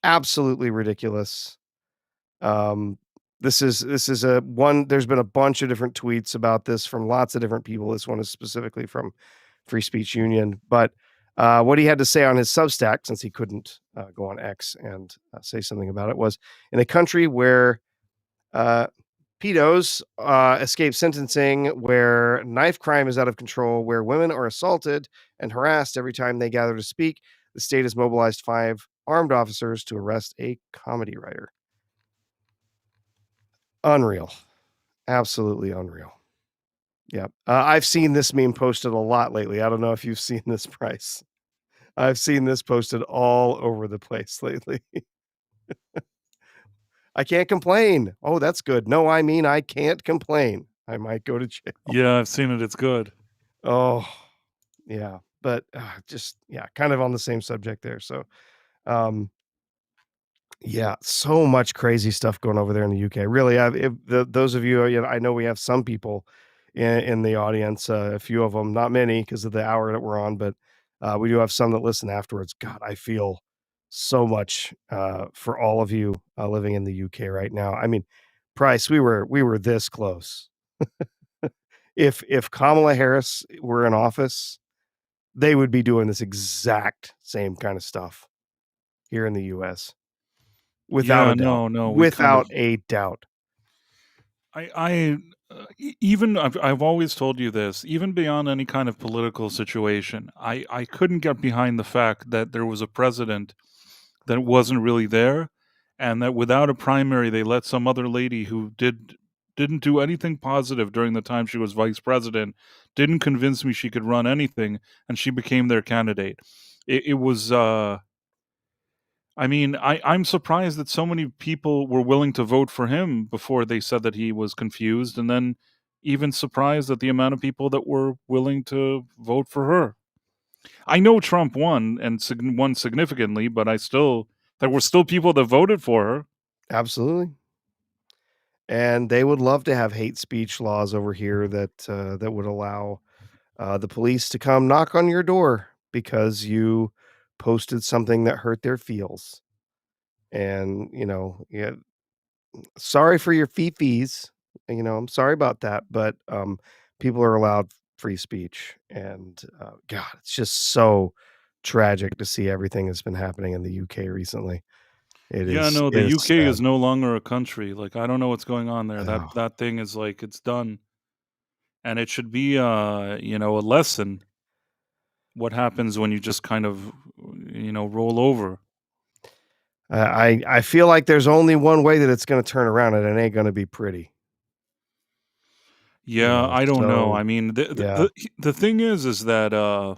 Speaker 2: Absolutely ridiculous. This is a one. There's been a bunch of different tweets about this from lots of different people. This one is specifically from Free Speech Union, but what he had to say on his Substack, since he couldn't go on X and say something about it, was, in a country where pedos escape sentencing, where knife crime is out of control, where women are assaulted and harassed every time they gather to speak, the state has mobilized 5 armed officers to arrest a comedy writer. Unreal. Absolutely unreal. Yeah. I've seen this meme posted a lot lately. I don't know if you've seen this, Price. I've seen this posted all over the place lately. I can't complain. Oh, that's good. No, I mean, I can't complain. I might go to jail.
Speaker 1: Yeah, I've seen it. It's good.
Speaker 2: Oh, yeah. But kind of on the same subject there. So, yeah, so much crazy stuff going over there in the UK. Really, those of you, I know we have some people in the audience, a few of them, not many because of the hour that we're on, but we do have some that listen afterwards. God, I feel so much for all of you living in the UK right now. I mean, Price, we were this close. If Kamala Harris were in office, they would be doing this exact same kind of stuff here in the US. Without
Speaker 1: Yeah,
Speaker 2: a doubt.
Speaker 1: no, we kind of.
Speaker 2: Without a doubt.
Speaker 1: Even I've always told you this. Even beyond any kind of political situation, I couldn't get behind the fact that there was a president that wasn't really there, and that without a primary, they let some other lady who didn't do anything positive during the time she was vice president, didn't convince me she could run anything, and she became their candidate. It was I mean, I'm surprised that so many people were willing to vote for him before they said that he was confused, and then even surprised at the amount of people that were willing to vote for her. I know Trump won and won significantly, but there were still people that voted for her.
Speaker 2: Absolutely. And they would love to have hate speech laws over here that would allow the police to come knock on your door because you posted something that hurt their feels. And, yeah, sorry for your fifis. I'm sorry about that, but people are allowed free speech. And God, it's just so tragic to see everything that's been happening in the UK recently.
Speaker 1: Yeah, no,
Speaker 2: It
Speaker 1: the
Speaker 2: is
Speaker 1: UK
Speaker 2: sad.
Speaker 1: is no longer a country. Like, I don't know what's going on there. That
Speaker 2: Oh,
Speaker 1: that thing is like it's done, and it should be a lesson. What happens when you just kind of roll over?
Speaker 2: I feel like there's only one way that it's going to turn around, and it ain't going to be pretty.
Speaker 1: Yeah, I don't know.
Speaker 2: So
Speaker 1: I mean,
Speaker 2: yeah.
Speaker 1: the thing is that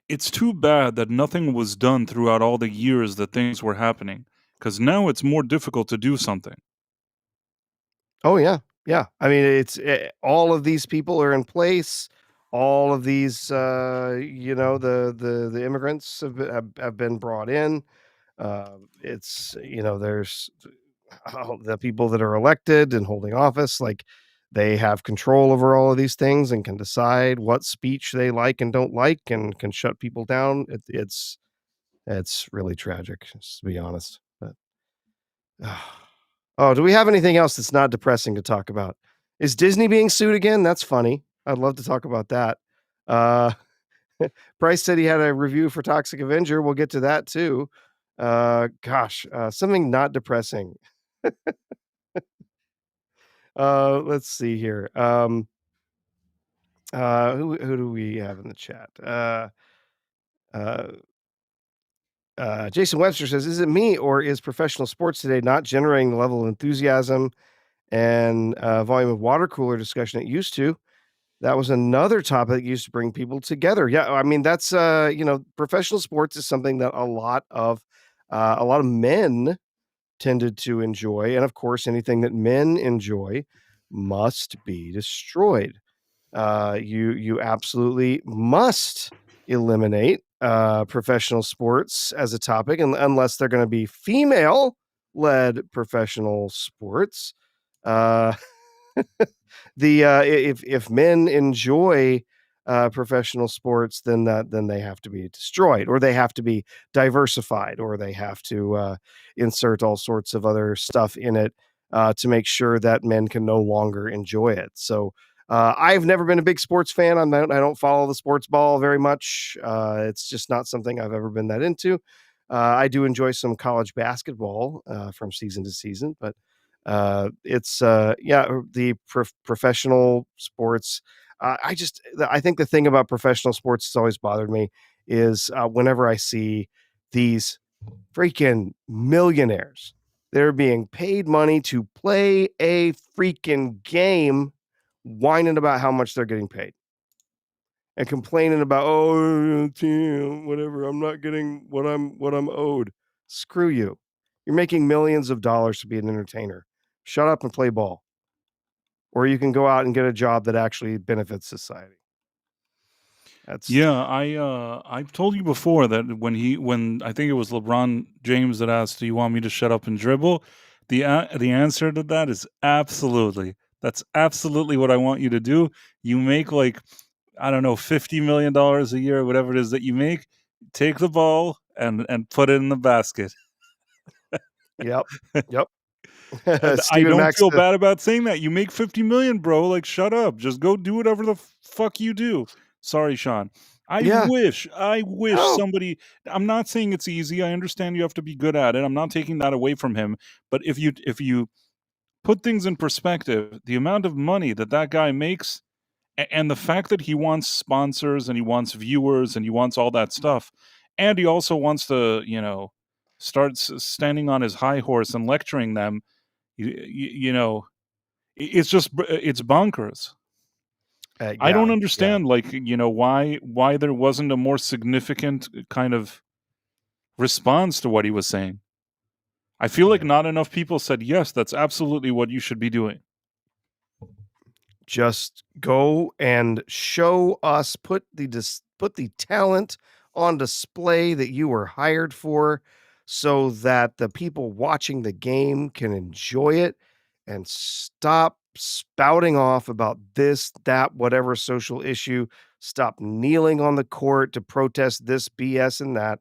Speaker 1: it's too bad that nothing was done throughout all the years that things were happening, because now it's more difficult to do something.
Speaker 2: Oh, yeah. Yeah. I mean, all of these people are in place. All of these, the immigrants have been brought in. There's the people that are elected and holding office, like they have control over all of these things and can decide what speech they like and don't like and can shut people down. It's really tragic, just to be honest. But oh, do we have anything else that's not depressing to talk about? Is Disney being sued again? That's funny. I'd love to talk about that. Uh, Bryce said he had a review for Toxic Avenger. We'll get to that too. Something not depressing. Let's see here. Who do we have in the chat? Uh, Jason Webster says, "Is it me or is professional sports today not generating the level of enthusiasm and volume of water cooler discussion it used to?" That was another topic that used to bring people together. Yeah, I mean that's professional sports is something that a lot of men tended to enjoy, and of course, anything that men enjoy must be destroyed. You absolutely must eliminate professional sports as a topic, unless they're going to be female led professional sports. Uh, if men enjoy professional sports, then they have to be destroyed, or they have to be diversified, or they have to insert all sorts of other stuff in it to make sure that men can no longer enjoy it. So I've never been a big sports fan. I don't follow the sports ball very much. It's just not something I've ever been that into. I do enjoy some college basketball from season to season, but the professional sports. I think the thing about professional sports that's always bothered me is whenever I see these freaking millionaires, they're being paid money to play a freaking game, whining about how much they're getting paid and complaining about, oh, whatever, I'm not getting what I'm owed. Screw you. You're making millions of dollars to be an entertainer. Shut up and play ball. Or you can go out and get a job that actually benefits society. That's
Speaker 1: Yeah, I've told you before that when I think it was LeBron James that asked, "Do you want me to shut up and dribble?" The answer to that is absolutely. That's absolutely what I want you to do. You make like, I don't know, $50 million a year, whatever it is that you make. Take the ball and put it in the basket.
Speaker 2: yep. Yep.
Speaker 1: And I
Speaker 2: Stephen
Speaker 1: don't
Speaker 2: Max
Speaker 1: feel bad about saying that. You make 50 million, bro. Like, shut up. Just go do whatever the fuck you do. Sorry, Sean.
Speaker 2: yeah.
Speaker 1: I wish
Speaker 2: Oh,
Speaker 1: somebody. I'm not saying it's easy. I understand you have to be good at it. I'm not taking that away from him. But if you put things in perspective, the amount of money that that guy makes, and the fact that he wants sponsors and he wants viewers and he wants all that stuff, and he also wants to, start standing on his high horse and lecturing them. You know, it's just it's bonkers. I don't
Speaker 2: yeah. Yeah.
Speaker 1: understand, like, why there wasn't a more significant kind of response to what he was saying. I feel like
Speaker 2: Yeah.
Speaker 1: not enough people said, yes, that's absolutely what you should be doing.
Speaker 2: Just go and show us, put the talent on display that you were hired for so that the people watching the game can enjoy it and stop spouting off about this, that, whatever social issue. Stop kneeling on the court to protest this BS and that.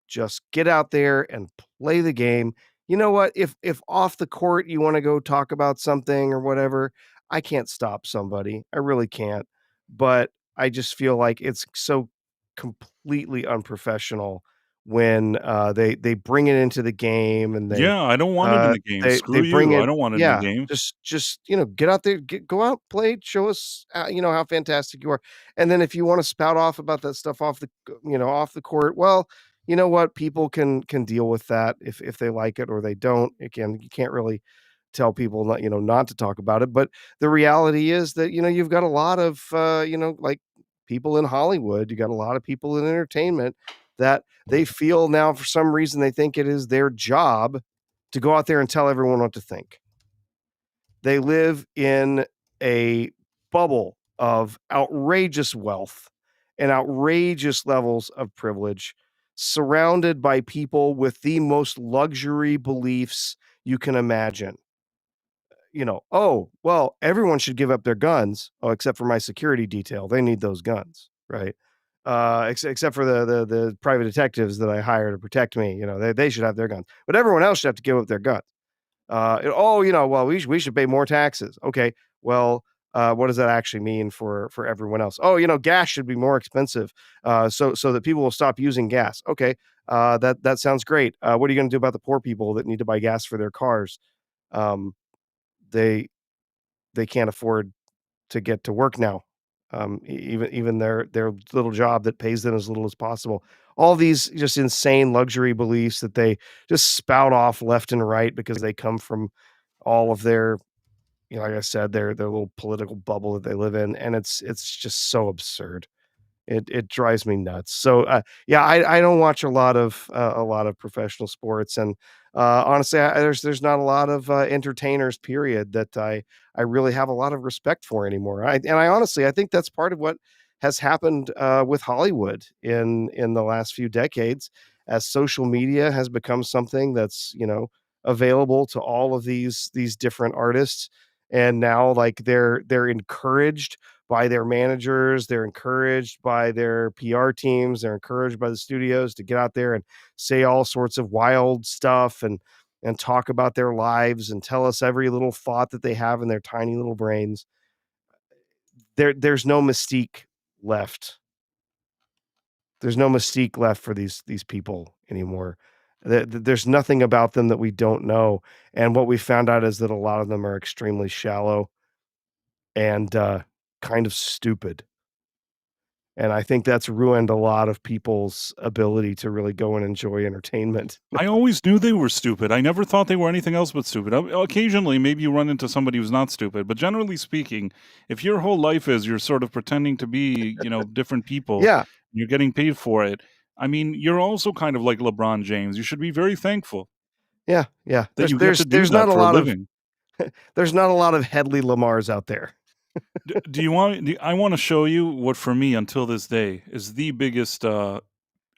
Speaker 2: Just get out there and play the game. You know what? If off the court you want to go talk about something or whatever, I can't stop somebody. I really can't. But I just feel like it's so completely unprofessional when they bring it into the game and
Speaker 1: Yeah, I don't want it in the game.
Speaker 2: they
Speaker 1: Screw
Speaker 2: bring
Speaker 1: you. I
Speaker 2: it.
Speaker 1: don't want it in the
Speaker 2: Yeah,
Speaker 1: game.
Speaker 2: just get out there, go out, play, show us how fantastic you are. And then if you want to spout off about that stuff off off the court, well, you know what? People can deal with that if they like it or they don't. Again, you can't really tell people not to talk about it. But the reality is that you've got a lot of like people in Hollywood. You got a lot of people in entertainment that they feel now for some reason they think it is their job to go out there and tell everyone what to think. They live in a bubble of outrageous wealth and outrageous levels of privilege, surrounded by people with the most luxury beliefs you can imagine. Oh, well, everyone should give up their guns. Oh, except for my security detail. They need those guns, right? Except for the private detectives that I hire to protect me. They should have their guns, but everyone else should have to give up their guns. Oh, well, we should pay more taxes. Okay, well, what does that actually mean for everyone else? Oh, gas should be more expensive, so that people will stop using gas. Okay, that sounds great. What are you going to do about the poor people that need to buy gas for their cars? Um, they they can't afford to get to work now. Even their little job that pays them as little as possible. All these just insane luxury beliefs that they just spout off left and right because they come from all of their, like I said, their little political bubble that they live in, and it's just so absurd. It drives me nuts. So, yeah, I don't watch a lot of professional sports, and, honestly, there's not a lot of, entertainers, period, that I really have a lot of respect for anymore. I honestly I think that's part of what has happened, with Hollywood in the last few decades, as social media has become something that's, available to all of these different artists, and now, like, they're encouraged by their managers, they're encouraged by their PR teams, they're encouraged by the studios to get out there and say all sorts of wild stuff and talk about their lives and tell us every little thought that they have in their tiny little brains. There's no mystique left. There's no mystique left for these people anymore. There's nothing about them that we don't know, and what we found out is that a lot of them are extremely shallow and, kind of stupid. And I think that's ruined a lot of people's ability to really go and enjoy entertainment.
Speaker 1: I always knew they were stupid. I never thought they were anything else but stupid. Occasionally, maybe you run into somebody who's not stupid, but generally speaking, if your whole life is you're sort of pretending to be, different people,
Speaker 2: Yeah,
Speaker 1: you're getting paid for it. I mean, you're also kind of like LeBron James. You should be very thankful
Speaker 2: yeah, yeah.
Speaker 1: that you get to do
Speaker 2: There's not
Speaker 1: that
Speaker 2: a
Speaker 1: for a
Speaker 2: lot of
Speaker 1: living.
Speaker 2: there's not a lot of Headley Lamars out there.
Speaker 1: Do you want? I want to show you what, for me, until this day, is the biggest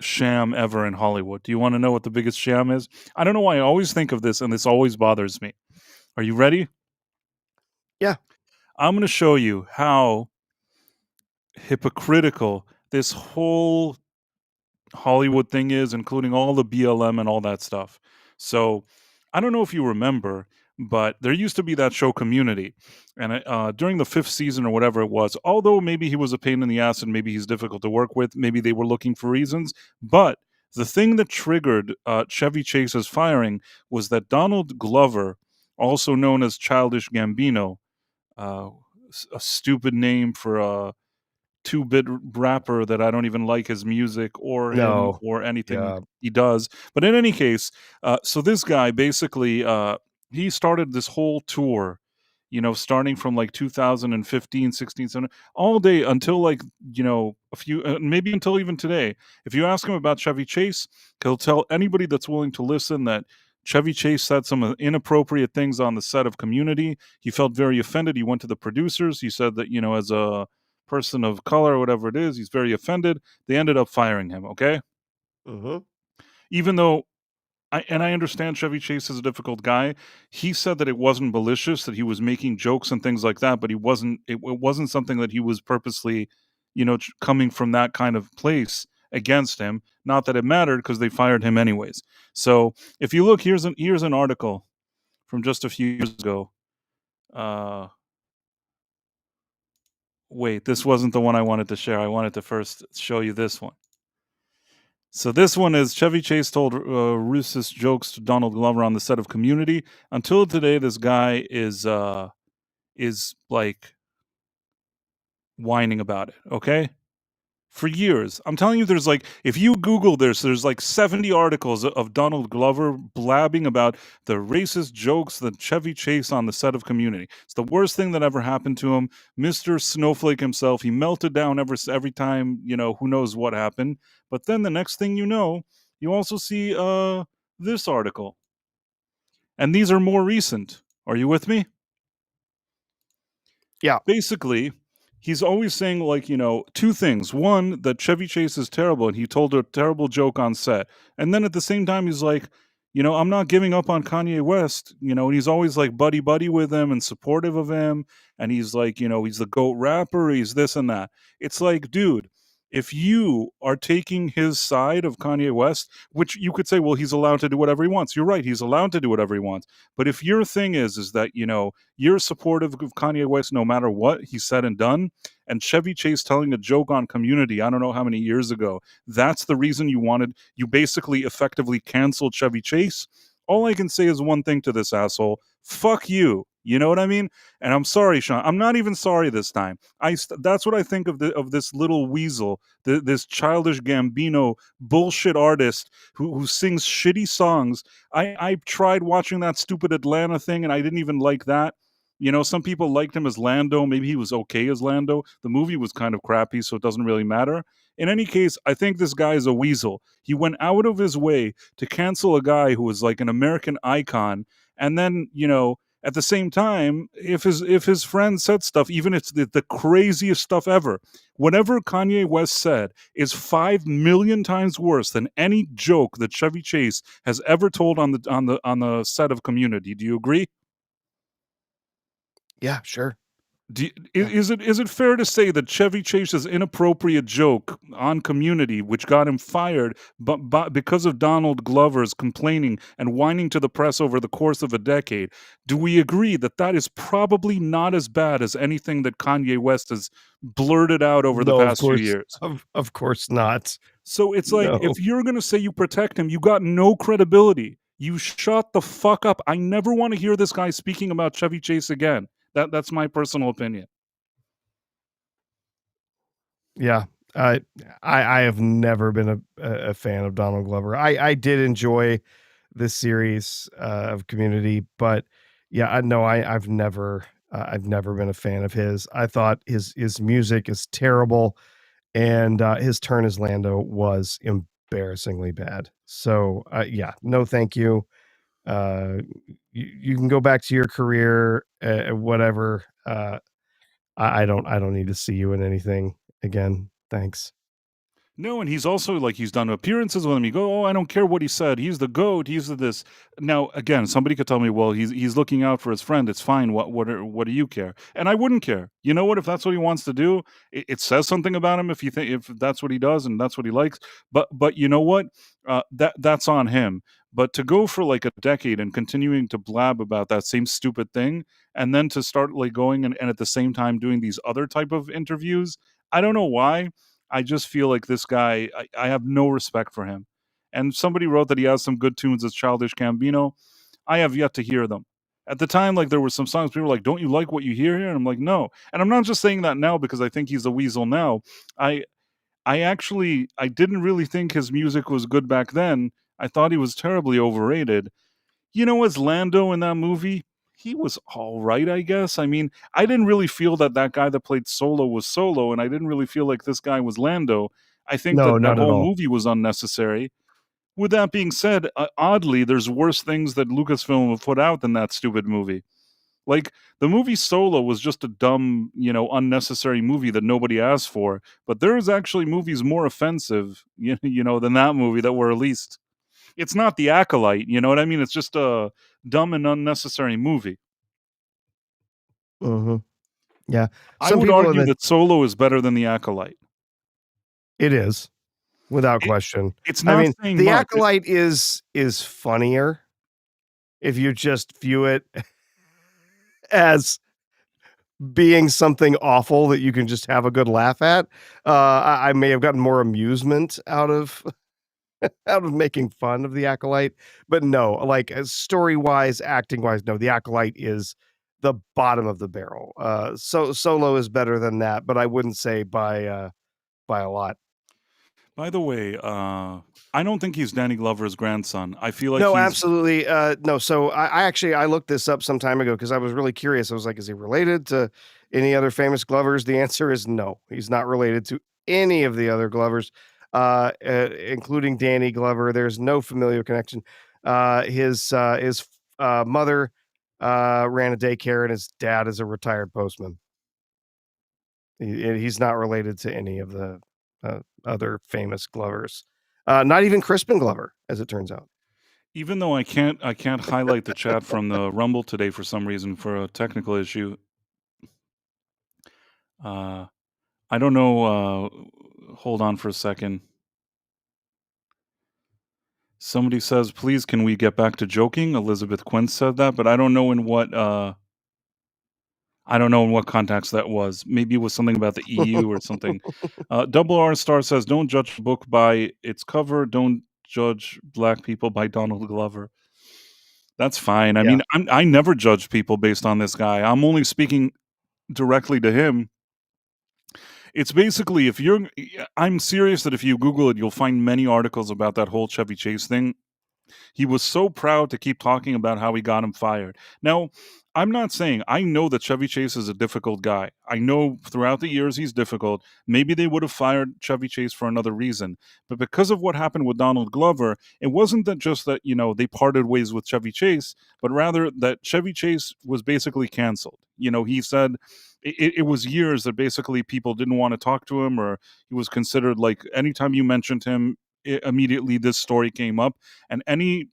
Speaker 1: sham ever in Hollywood. Do you want to know what the biggest sham is? I don't know why I always think of this, and this always bothers me. Are you ready?
Speaker 2: Yeah,
Speaker 1: I'm going to show you how hypocritical this whole Hollywood thing is, including all the BLM and all that stuff. So, I don't know if you remember, but there used to be that show Community, and during the fifth season or whatever it was, although maybe he was a pain in the ass and maybe he's difficult to work with, maybe they were looking for reasons, but the thing that triggered Chevy Chase's firing was that Donald Glover, also known as Childish Gambino, uh, a stupid name for a two-bit rapper that I don't even like his music or him
Speaker 2: no,
Speaker 1: or anything
Speaker 2: yeah,
Speaker 1: he does. But in any case, so this guy basically he started this whole tour, starting from like 2015, 16, 17, all day until like, a few, maybe until even today. If you ask him about Chevy Chase, he'll tell anybody that's willing to listen that Chevy Chase said some inappropriate things on the set of Community. He felt very offended. He went to the producers. He said that, as a person of color or whatever it is, he's very offended. They ended up firing him, okay?
Speaker 2: Mhm.
Speaker 1: Even though I understand Chevy Chase is a difficult guy. He said that it wasn't malicious, that he was making jokes and things like that, but it wasn't something that he was purposely, coming from that kind of place against him. Not that it mattered because they fired him anyways. So if you look, here's an article from just a few years ago. Wait, this wasn't the one I wanted to share. I wanted to first show you this one. So this one is Chevy Chase told racist jokes to Donald Glover on the set of Community. Until today, this guy is like whining about it. Okay, for years. I'm telling you, there's like, if you Google this, there's like 70 articles of Donald Glover blabbing about the racist jokes that Chevy Chase on the set of Community. It's the worst thing that ever happened to him. Mr. Snowflake himself, he melted down every time, who knows what happened. But then the next thing you know, you also see this article. And these are more recent. Are you with me?
Speaker 2: Yeah.
Speaker 1: Basically, he's always saying, like, two things. One, that Chevy Chase is terrible and he told a terrible joke on set. And then at the same time, he's like, I'm not giving up on Kanye West, and he's always like buddy buddy with him and supportive of him. And he's like, he's the GOAT rapper, he's this and that. It's like, dude, if you are taking his side of Kanye West, which you could say, well, he's allowed to do whatever he wants. You're right, he's allowed to do whatever he wants. But if your thing is that, you're supportive of Kanye West no matter what he said and done, and Chevy Chase telling a joke on Community, I don't know how many years ago, that's the reason you basically effectively canceled Chevy Chase. All I can say is one thing to this asshole: fuck you. You know what I mean? And I'm sorry, Sean. I'm not even sorry this time. That's what I think of this little weasel, this childish Gambino bullshit artist who sings shitty songs. I tried watching that stupid Atlanta thing, and I didn't even like that. Some people liked him as Lando. Maybe he was okay as Lando. The movie was kind of crappy, so it doesn't really matter. In any case, I think this guy is a weasel. He went out of his way to cancel a guy who was like an American icon, and then, at the same time, if his friend said stuff, even if it's the craziest stuff ever, whatever Kanye West said is 5 million times worse than any joke that Chevy Chase has ever told on the set of Community. Do you agree?
Speaker 2: Yeah, sure.
Speaker 1: Do,
Speaker 2: Yeah.
Speaker 1: is it fair to say that Chevy Chase's inappropriate joke on Community, which got him fired, but because of Donald Glover's complaining and whining to the press over the course of a decade, do we agree that that is probably not as bad as anything that Kanye West has blurted out over the
Speaker 2: No, of
Speaker 1: past few
Speaker 2: course,
Speaker 1: years?
Speaker 2: of course not.
Speaker 1: So it's like,
Speaker 2: No.
Speaker 1: if you're going to say you protect him, you got no credibility. You shut the fuck up. I never want to hear this guy speaking about Chevy Chase again. That's my personal opinion.
Speaker 2: Yeah. I have never been a fan of Donald Glover. I did enjoy this series of Community, but yeah, I've never been a fan of his. I thought his music is terrible, and his turn as Lando was embarrassingly bad. So yeah, no, thank you. Uh, you can go back to your career, whatever. I don't need to see you in anything again. Thanks.
Speaker 1: No, and he's also like, he's done appearances with him. You go, oh, I don't care what he said. He's the GOAT. He's the this. Now, again, somebody could tell me, well, he's looking out for his friend. It's fine. What do you care? And I wouldn't care. You know what? If that's what he wants to do, it says something about him. If that's what he does and that's what he likes. But you know what? That's on him. But to go for like a decade and continuing to blab about that same stupid thing, and then to start like going and at the same time doing these other type of interviews, I don't know why. I just feel like this guy, I have no respect for him. And somebody wrote that he has some good tunes as Childish Gambino. I have yet to hear them. At the time, like, there were some songs people were like, don't you like what you hear here? And I'm like, no. And I'm not just saying that now because I think he's a weasel now. I I didn't really think his music was good back then. I thought he was terribly overrated. As Lando in that movie, He was alright, I guess. I mean, I didn't really feel that that guy that played Solo was Solo, and I didn't really feel like this guy was Lando. I think
Speaker 2: No,
Speaker 1: that that
Speaker 2: not at
Speaker 1: whole
Speaker 2: all.
Speaker 1: movie was unnecessary. With that being said, oddly, there's worse things that Lucasfilm have put out than that stupid movie. Like, the movie Solo was just a dumb, unnecessary movie that nobody asked for, but there's actually movies more offensive, than that movie that were released. It's not The Acolyte, you know what I mean? It's just a dumb and unnecessary movie.
Speaker 2: Mhm. Yeah.
Speaker 1: I
Speaker 2: Some
Speaker 1: would
Speaker 2: people in
Speaker 1: argue
Speaker 2: the
Speaker 1: that Solo is better than The Acolyte.
Speaker 2: It is, without
Speaker 1: It
Speaker 2: question.
Speaker 1: it's
Speaker 2: I
Speaker 1: not
Speaker 2: mean,
Speaker 1: saying
Speaker 2: The
Speaker 1: much.
Speaker 2: Acolyte is funnier if you just view it as being something awful that you can just have a good laugh at. I may have gotten more amusement out of out of making fun of The Acolyte, but no, like, story-wise, acting-wise, no, The Acolyte is the bottom of the barrel. Solo is better than that, but I wouldn't say by a lot.
Speaker 1: By the way, I don't think he's Danny Glover's grandson. I feel like
Speaker 2: No,
Speaker 1: he's
Speaker 2: absolutely, no, so I actually I looked this up some time ago because I was really curious. I was like, "Is he related to any other famous Glovers?" The answer is no. He's not related to any of the other Glovers, including Danny Glover. There's no familial connection. His mother, ran a daycare, and his dad is a retired postman. He's not related to any of the, other famous Glovers. Not even Crispin Glover, as it turns out.
Speaker 1: even though I can't highlight the chat from the Rumble today for some reason for a technical issue. Uh, I don't know, hold on for a second. Somebody says, "Please, can we get back to joking?" Elizabeth Quinn said that, but I don't know in what context that was. Maybe it was something about the EU or something. Double R Star says, "Don't judge a book by its cover. Don't judge black people by Donald Glover." That's fine. I
Speaker 2: Yeah.
Speaker 1: mean, I never judge people based on this guy. I'm only speaking directly to him. It's basically if you're I'm serious that if you Google it, you'll find many articles about that whole Chevy Chase thing. He was so proud to keep talking about how he got him fired. Now, I'm not saying I know that Chevy Chase is a difficult guy. I know throughout the years he's difficult. Maybe they would have fired Chevy Chase for another reason. But because of what happened with Donald Glover, it wasn't that just that, they parted ways with Chevy Chase, but rather that Chevy Chase was basically canceled. He said it was years that basically people didn't want to talk to him, or he was considered like anytime you mentioned him, immediately this story came up, and any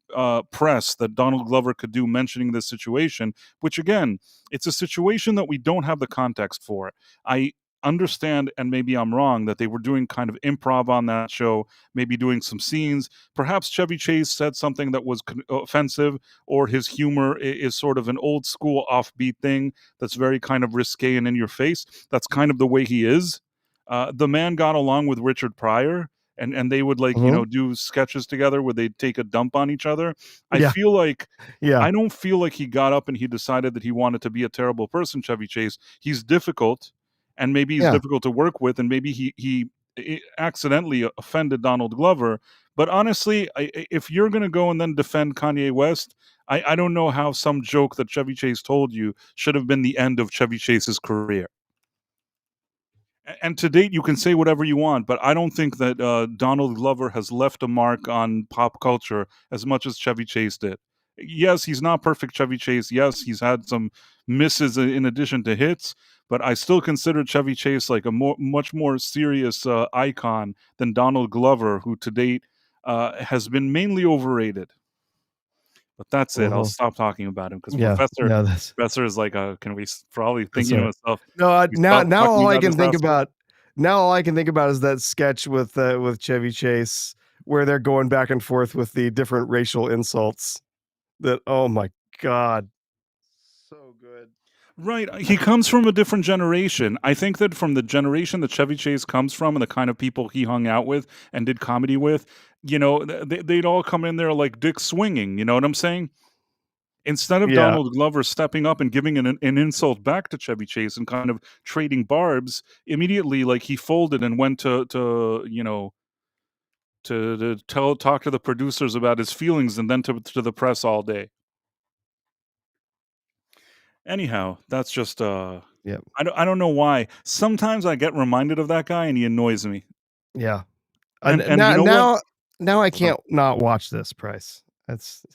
Speaker 1: press that Donald Glover could do mentioning this situation, which again, it's a situation that we don't have the context for. I understand, and maybe I'm wrong, that they were doing kind of improv on that show, maybe doing some scenes. Perhaps Chevy Chase said something that was offensive, or his humor is sort of an old school offbeat thing that's very kind of risque and in your face. That's kind of the way he is. The man got along with Richard Pryor, and they would like
Speaker 2: Mhm.
Speaker 1: do sketches together where they'd take a dump on each other. I
Speaker 2: Yeah.
Speaker 1: feel like
Speaker 2: Yeah.
Speaker 1: I don't feel like he got up and he decided that he wanted to be a terrible person, Chevy Chase. He's difficult, and maybe he's
Speaker 2: Yeah.
Speaker 1: difficult to work with, and maybe he accidentally offended Donald Glover. But honestly, if you're going to go and then defend Kanye West, I don't know how some joke that Chevy Chase told you should have been the end of Chevy Chase's career. And to date, you can say whatever you want, but I don't think that Donald Glover has left a mark on pop culture as much as Chevy Chase did. Yes, he's not perfect, Chevy Chase. Yes, he's had some misses in addition to hits, but I still consider Chevy Chase like a much more serious icon than Donald Glover, who to date has been mainly overrated. But that's it. I'll
Speaker 2: Mhm.
Speaker 1: stop talking about him because
Speaker 2: Yeah. No, that's
Speaker 1: Professor is like, can we probably
Speaker 2: that's
Speaker 1: thinking
Speaker 2: all
Speaker 1: to
Speaker 2: right.
Speaker 1: himself,
Speaker 2: No,
Speaker 1: we
Speaker 2: now
Speaker 1: stop
Speaker 2: now
Speaker 1: talking
Speaker 2: all I
Speaker 1: about
Speaker 2: can
Speaker 1: this
Speaker 2: think
Speaker 1: asshole?
Speaker 2: about is that sketch with Chevy Chase where they're going back and forth with the different racial insults that oh my god. So good.
Speaker 1: Right, he comes from a different generation. I think that from the generation that Chevy Chase comes from and the kind of people he hung out with and did comedy with, they'd all come in there like dick swinging, you know what I'm saying? Instead of
Speaker 2: Yeah.
Speaker 1: Donald Glover stepping up and giving an insult back to Chevy Chase and kind of trading barbs, immediately, like, he folded and went to talk to the producers about his feelings and then to the press all day. Anyhow, that's just,
Speaker 2: Yep.
Speaker 1: I don't know why. Sometimes I get reminded of that guy and he annoys me.
Speaker 2: Yeah.
Speaker 1: And you
Speaker 2: Now
Speaker 1: know what?
Speaker 2: I
Speaker 1: Uh,
Speaker 2: can't not watch this, Price. That's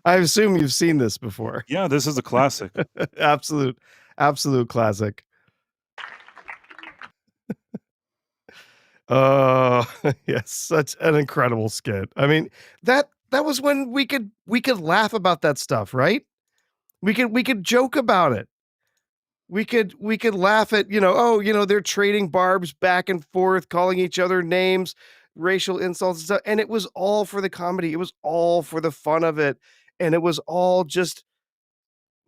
Speaker 2: I assume you've seen this before.
Speaker 1: yeah, this is a classic.
Speaker 2: Absolute absolute classic. Uh, yes, such an incredible skit. I mean, that was when we could laugh about that stuff, right? We could joke about it. We could laugh at, oh, they're trading barbs back and forth, calling each other names, racial insults and stuff, and it was all for the comedy. It was all for the fun of it, and it was all just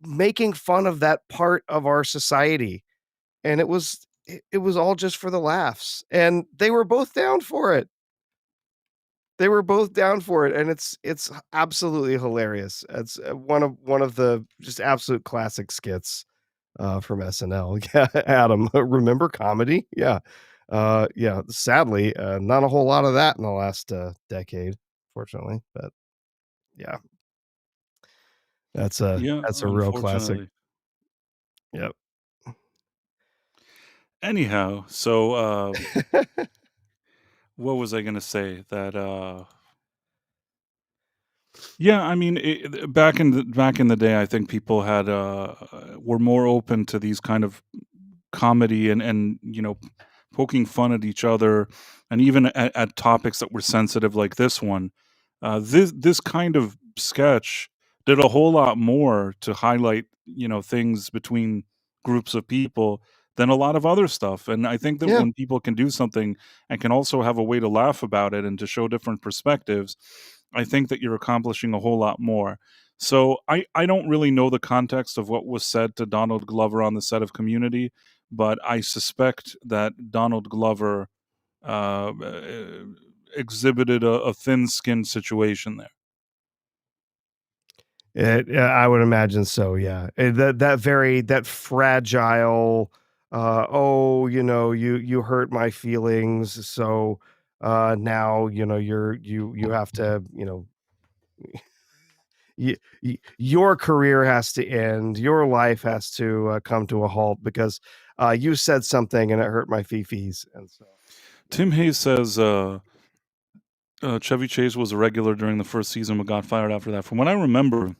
Speaker 2: making fun of that part of our society, and it was all just for the laughs, and they were both down for it. They were both down for it, and it's absolutely hilarious. It's one of the just absolute classic skits from SNL. Yeah, Adam, remember comedy? Yeah. Yeah, sadly, not a whole lot of that in the last decade, fortunately, but yeah,
Speaker 1: Yeah,
Speaker 2: that's a real classic.
Speaker 1: unfortunately.
Speaker 2: Yep.
Speaker 1: Anyhow, so, what was I gonna say? That, yeah, I mean, back in the day, I think people were more open to these kind of comedy and poking fun at each other, and even at topics that were sensitive like this one. This kind of sketch did a whole lot more to highlight things between groups of people than a lot of other stuff. And I think that
Speaker 2: Yeah,
Speaker 1: when people can do something and can also have a way to laugh about it and to show different perspectives, I think that you're accomplishing a whole lot more. So I don't really know the context of what was said to Donald Glover on the set of Community, but I suspect that Donald Glover exhibited a thin-skinned situation there.
Speaker 2: yeah, I would imagine so, yeah. That fragile, "Oh, you hurt my feelings, so, now, you have to, your career has to end. Your life has to come to a halt because you said something and it hurt my fifis. And so, yeah,
Speaker 1: Tim Hayes says Chevy Chase was a regular during the first season but got fired after that. From what I remember,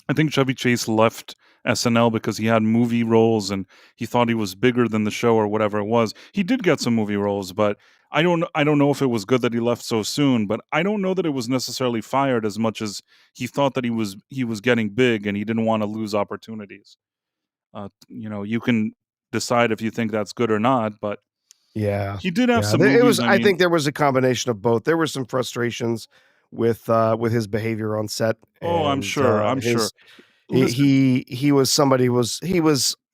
Speaker 1: I think Chevy Chase left SNL because he had movie roles and he thought he was bigger than the show or whatever it was. He did get some movie roles, but I don't know if it was good that he left so soon, but I don't know that it was necessarily fired as much as he thought that he was getting big and he didn't want to lose opportunities. You can decide if you think that's good or not, but
Speaker 2: yeah,
Speaker 1: he did have
Speaker 2: yeah.
Speaker 1: some
Speaker 2: It was.
Speaker 1: movies. I
Speaker 2: I
Speaker 1: mean,
Speaker 2: think there was a combination of both. There were some frustrations with his behavior on set,
Speaker 1: oh, I'm
Speaker 2: and
Speaker 1: sure. I'm sure.
Speaker 2: his
Speaker 1: Listen,
Speaker 2: he was somebody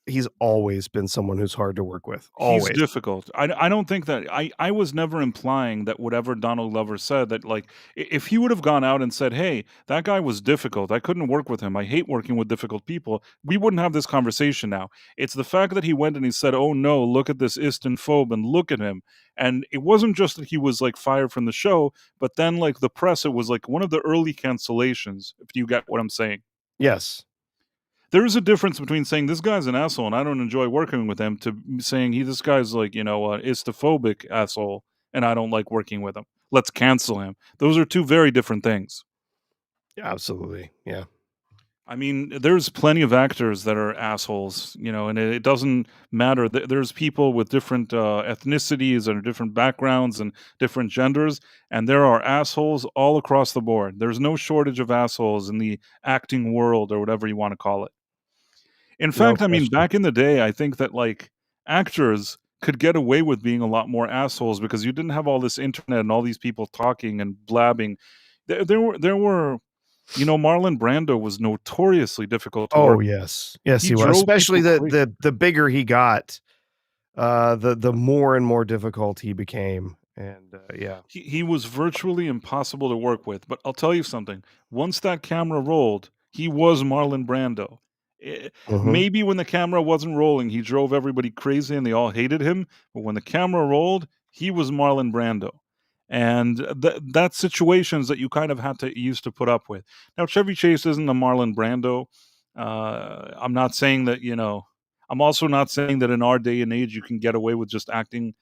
Speaker 2: he's always been someone who's hard to work with.
Speaker 1: he's
Speaker 2: Always.
Speaker 1: difficult. I don't think that I was never implying that whatever Donald Glover said that like if he would have gone out and said, "Hey, that guy was difficult. I couldn't work with him. I hate working with difficult people." We wouldn't have this conversation now. It's the fact that he went and he said, "Oh no, look at this Istanphobe and look at him." And it wasn't just that he was like fired from the show, but then like the press, it was like one of the early cancellations, if you get what I'm saying.
Speaker 2: Yes.
Speaker 1: There is a difference between saying this guy's an asshole and I don't enjoy working with him to saying this guy's like, istophobic asshole and I don't like working with him. Let's cancel him. Those are two very different things.
Speaker 2: Absolutely. Yeah.
Speaker 1: I mean, there's plenty of actors that are assholes, and it doesn't matter. There's people with different ethnicities and different backgrounds and different genders, and there are assholes all across the board. There's no shortage of assholes in the acting world or whatever you want to call it. In
Speaker 2: No
Speaker 1: fact, I mean,
Speaker 2: question.
Speaker 1: back in the day, I think that, like, actors could get away with being a lot more assholes because you didn't have all this internet and all these people talking and blabbing. Marlon Brando was notoriously difficult to
Speaker 2: Oh,
Speaker 1: work with.
Speaker 2: yes. Yes,
Speaker 1: He
Speaker 2: he was.
Speaker 1: drove
Speaker 2: Especially
Speaker 1: people crazy.
Speaker 2: the bigger he got, the more and more difficult he became, and, yeah.
Speaker 1: He was virtually impossible to work with, but I'll tell you something, once that camera rolled, he was Marlon Brando. Eh,
Speaker 2: Mhm.
Speaker 1: Maybe when the camera wasn't rolling, he drove everybody crazy and they all hated him, but when the camera rolled, he was Marlon Brando. And that's situations that you kind of had to used to put up with. Now, Chevy Chase isn't a Marlon Brando. I'm not saying that, I'm also not saying that in our day and age you can get away with just acting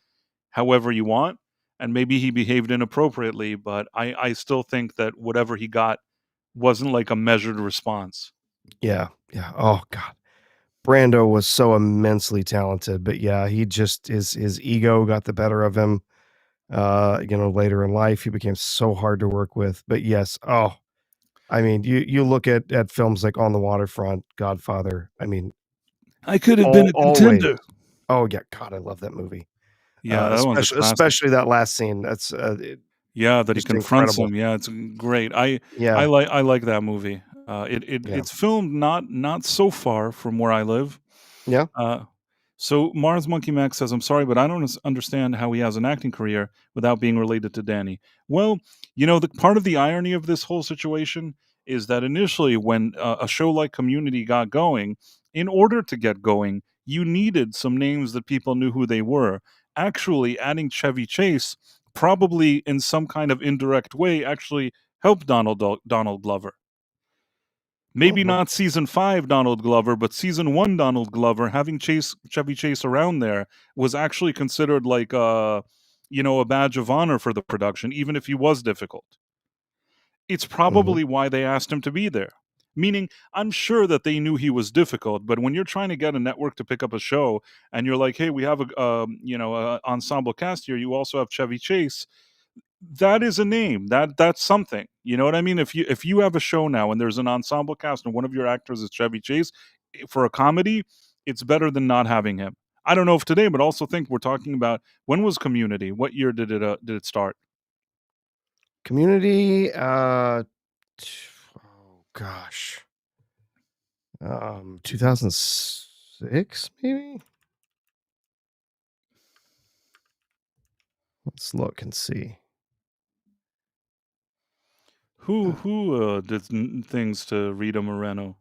Speaker 1: however you want. And maybe he behaved inappropriately, but I still think that whatever he got wasn't like a measured response.
Speaker 2: Yeah, yeah. Oh god. Brando was so immensely talented, but yeah, he just his ego got the better of him. Later in life, he became so hard to work with. But yes, I mean, you look at films like On the Waterfront, Godfather. I mean,
Speaker 1: I could have been a
Speaker 2: always.
Speaker 1: contender.
Speaker 2: Oh yeah, God, I love that movie.
Speaker 1: Yeah, that one's a classic.
Speaker 2: Especially that last scene. That's
Speaker 1: Yeah, that he
Speaker 2: just
Speaker 1: confronts
Speaker 2: incredible.
Speaker 1: him. Yeah, it's great. I
Speaker 2: Yeah,
Speaker 1: I like that movie.
Speaker 2: yeah,
Speaker 1: It's filmed not so far from where I live.
Speaker 2: yeah.
Speaker 1: Uh, so Mars Monkey Max says, "I'm sorry, but I don't understand how he has an acting career without being related to Danny." Well, the part of the irony of this whole situation is that initially, when a show like Community got going, in order to get going, you needed some names that people knew who they were. Actually, adding Chevy Chase probably in some kind of indirect way actually helped Donald Glover. Maybe
Speaker 2: Mhm,
Speaker 1: not season 5 Donald Glover, but season 1 Donald Glover, having Chevy Chase around there was actually considered like a badge of honor for the production, even if he was difficult. It's
Speaker 2: mhm.
Speaker 1: probably why they asked him to be there. Meaning, I'm sure that they knew he was difficult, but when you're trying to get a network to pick up a show and you're like, "Hey, we have a ensemble cast here. You also have Chevy Chase." That is a name. That's something. You know what I mean? If you have a show now and there's an ensemble cast and one of your actors is Chevy Chase, for a comedy, it's better than not having him. I don't know if today, but also think we're talking about when was Community? What year did it start?
Speaker 2: Community. Oh gosh. 2006 maybe. Let's look and see.
Speaker 1: Who did things to Rita Moreno?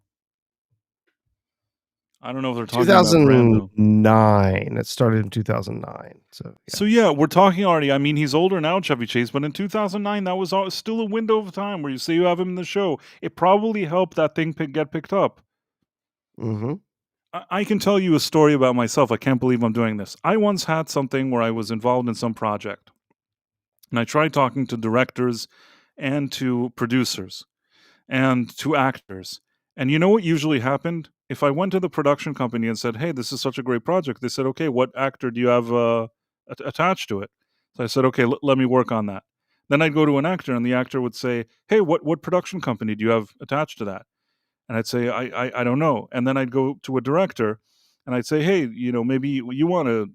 Speaker 1: I don't know if they're talking about Brando.
Speaker 2: 2009. It started in 2009. So yeah.
Speaker 1: So yeah, we're talking already. I mean, he's older now, Chevy Chase, but in 2009, that was still a window of time where you say you have him in the show. It probably helped that thing get picked up.
Speaker 2: Mhm.
Speaker 1: I can tell you a story about myself. I can't believe I'm doing this. I once had something where I was involved in some project, and I tried talking to directors and to producers and to actors. And you know what usually happened? If I went to the production company and said, "Hey, this is such a great project," they said, "Okay, what actor do you have attached to it?" So I said, "Okay, let me work on that." Then I'd go to an actor, and the actor would say, "Hey, what production company do you have attached to that?" And I'd say, I don't know. And then I'd go to a director and I'd say, hey, maybe you want to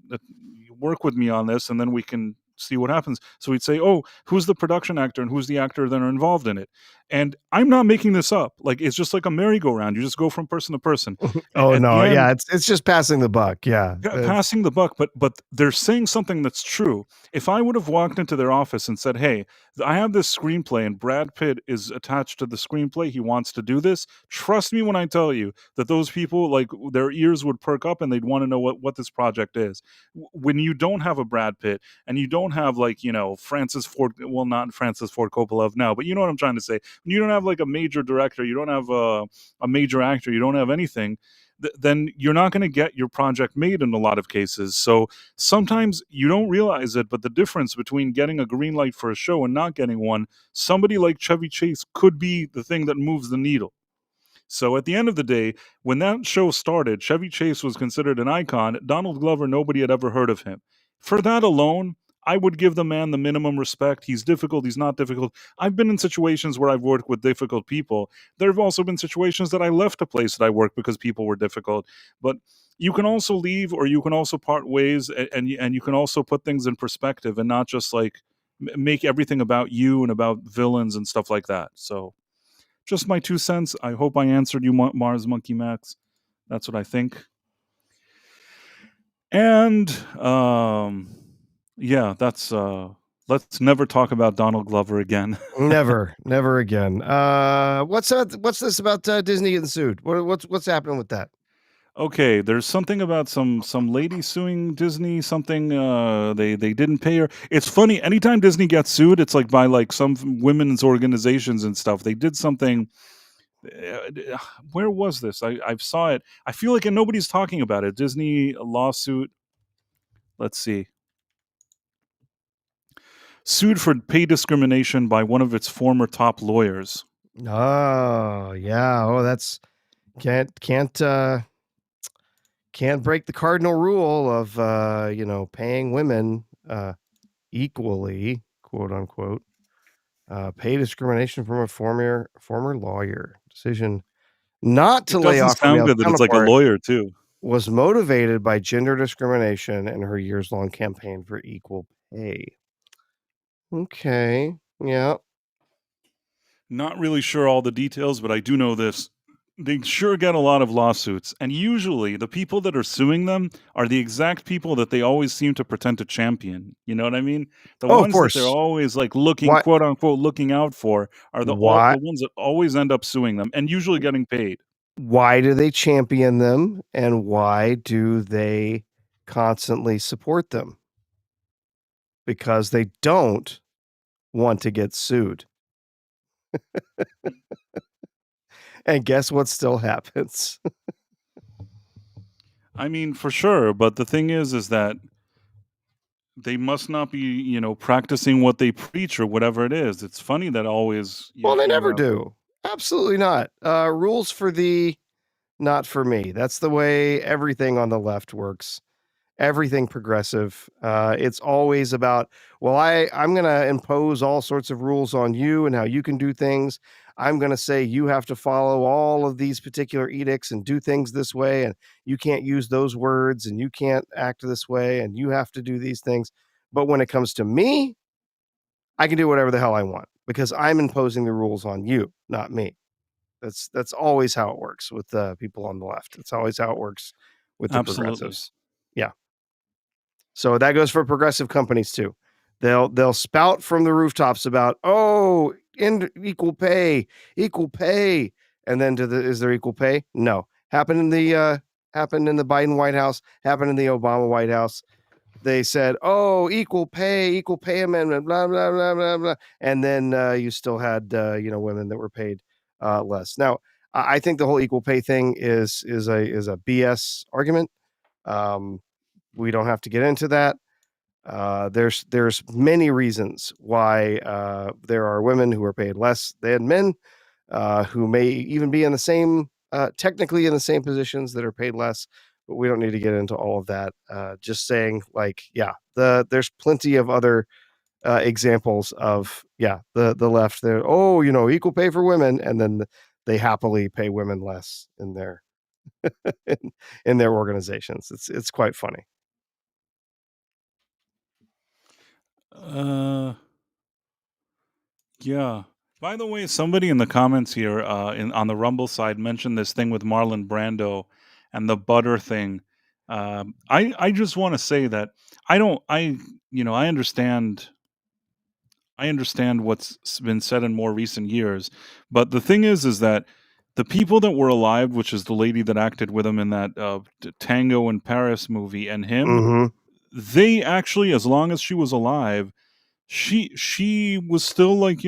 Speaker 1: work with me on this and then we can see what happens. So he'd say, oh, who's the production actor and who's the actor that are involved in it? And I'm not making this up. Like, it's just like a merry-go-round. You just go from person to person.
Speaker 2: Oh
Speaker 1: At the
Speaker 2: no,
Speaker 1: end,
Speaker 2: yeah, it's just passing the buck. Yeah. It's
Speaker 1: passing the buck, but they're saying something that's true. If I would have walked into their office and said, "Hey, I have this screenplay and Brad Pitt is attached to the screenplay. He wants to do this." Trust me when I tell you that those people, like, their ears would perk up and they'd want to know what this project is. When you don't have a Brad Pitt and you don't have, like, Francis Ford, well, not Francis Ford Coppola of now, but you know what I'm trying to say. When you don't have like a major director, you don't have a major actor, you don't have anything, then you're not going to get your project made in a lot of cases. So sometimes you don't realize it, but the difference between getting a green light for a show and not getting one, somebody like Chevy Chase could be the thing that moves the needle. So at the end of the day, when that show started, Chevy Chase was considered an icon. Donald Glover, nobody had ever heard of him. For that alone, I would give the man the minimum respect. He's difficult, he's not difficult. I've been in situations where I've worked with difficult people. There have also been situations that I left a place that I worked because people were difficult. But you can also leave or you can also part ways and you can also put things in perspective and not just like make everything about you and about villains and stuff like that. So just my 2 cents. I hope I answered you, Mars Monkey Max. That's what I think. And yeah, that's let's never talk about Donald Glover again.
Speaker 2: never, never again. What's this about Disney getting sued? What's happening with that?
Speaker 1: Okay, there's something about some lady suing Disney, something, they didn't pay her. It's funny, anytime Disney gets sued, it's, like, by, like, some women's organizations and stuff. They did something, where was this? I saw it. I feel like and nobody's talking about it. Disney lawsuit, let's see. Sued for pay discrimination by one of its former top lawyers.
Speaker 2: Oh, yeah. Oh, that's can't break the cardinal rule of paying women equally, quote unquote. Pay discrimination from a former lawyer. Decision not to
Speaker 1: It
Speaker 2: lay
Speaker 1: doesn't
Speaker 2: off her
Speaker 1: sound
Speaker 2: male
Speaker 1: good that it's like a
Speaker 2: counterpart
Speaker 1: lawyer too.
Speaker 2: was motivated by gender discrimination and her years-long campaign for equal pay. Okay. Yeah.
Speaker 1: Not really sure all the details, but I do know this. They sure get a lot of lawsuits, and usually the people that are suing them are the exact people that they always seem to pretend to champion. You know what I mean? The
Speaker 2: Oh, of
Speaker 1: ones that they're
Speaker 2: course.
Speaker 1: always like looking,
Speaker 2: Why
Speaker 1: quote unquote, looking out for are
Speaker 2: why
Speaker 1: the ones that always end up suing them and usually getting paid.
Speaker 2: why do they champion them and why do they constantly support them? Because they don't want to get sued. And guess what still happens?
Speaker 1: I mean, for sure, but the thing is that they must not be, practicing what they preach or whatever it is. It's funny that always
Speaker 2: Well, they
Speaker 1: you
Speaker 2: never do. Absolutely not. Rules for thee, not for me. That's the way everything on the left works. Everything progressive. It's always about, well, I'm going to impose all sorts of rules on you and how you can do things. I'm going to say you have to follow all of these particular edicts and do things this way. And you can't use those words and you can't act this way and you have to do these things. But when it comes to me, I can do whatever the hell I want because I'm imposing the rules on you, not me. That's always how it works with people on the left. It's always how it works with the
Speaker 1: absolutely.
Speaker 2: progressives. Yeah. So that goes for progressive companies too. They'll spout from the rooftops about, oh, equal pay, and then is there equal pay? No. Happened in the Biden White House. Happened in the Obama White House. They said, oh, equal pay amendment, blah blah blah blah blah, and then you still had women that were paid less. Now, I think the whole equal pay thing is a BS argument. Um, we don't have to get into that. There's many reasons why there are women who are paid less than men, who may even be in the same, technically in the same positions that are paid less. But we don't need to get into all of that. Just saying, like, yeah, there's plenty of other examples of the left. There, oh, equal pay for women, and then they happily pay women less in their in, in their organizations. It's quite funny.
Speaker 1: Uh, yeah. By the way, somebody in the comments here, in on the Rumble side, mentioned this thing with Marlon Brando and the butter thing. I just want to say that I don't. I understand what's been said in more recent years, but the thing is that the people that were alive, which is the lady that acted with him in that Tango in Paris movie, and him,
Speaker 2: Hmm.
Speaker 1: they actually, as long as she was alive, she was still like,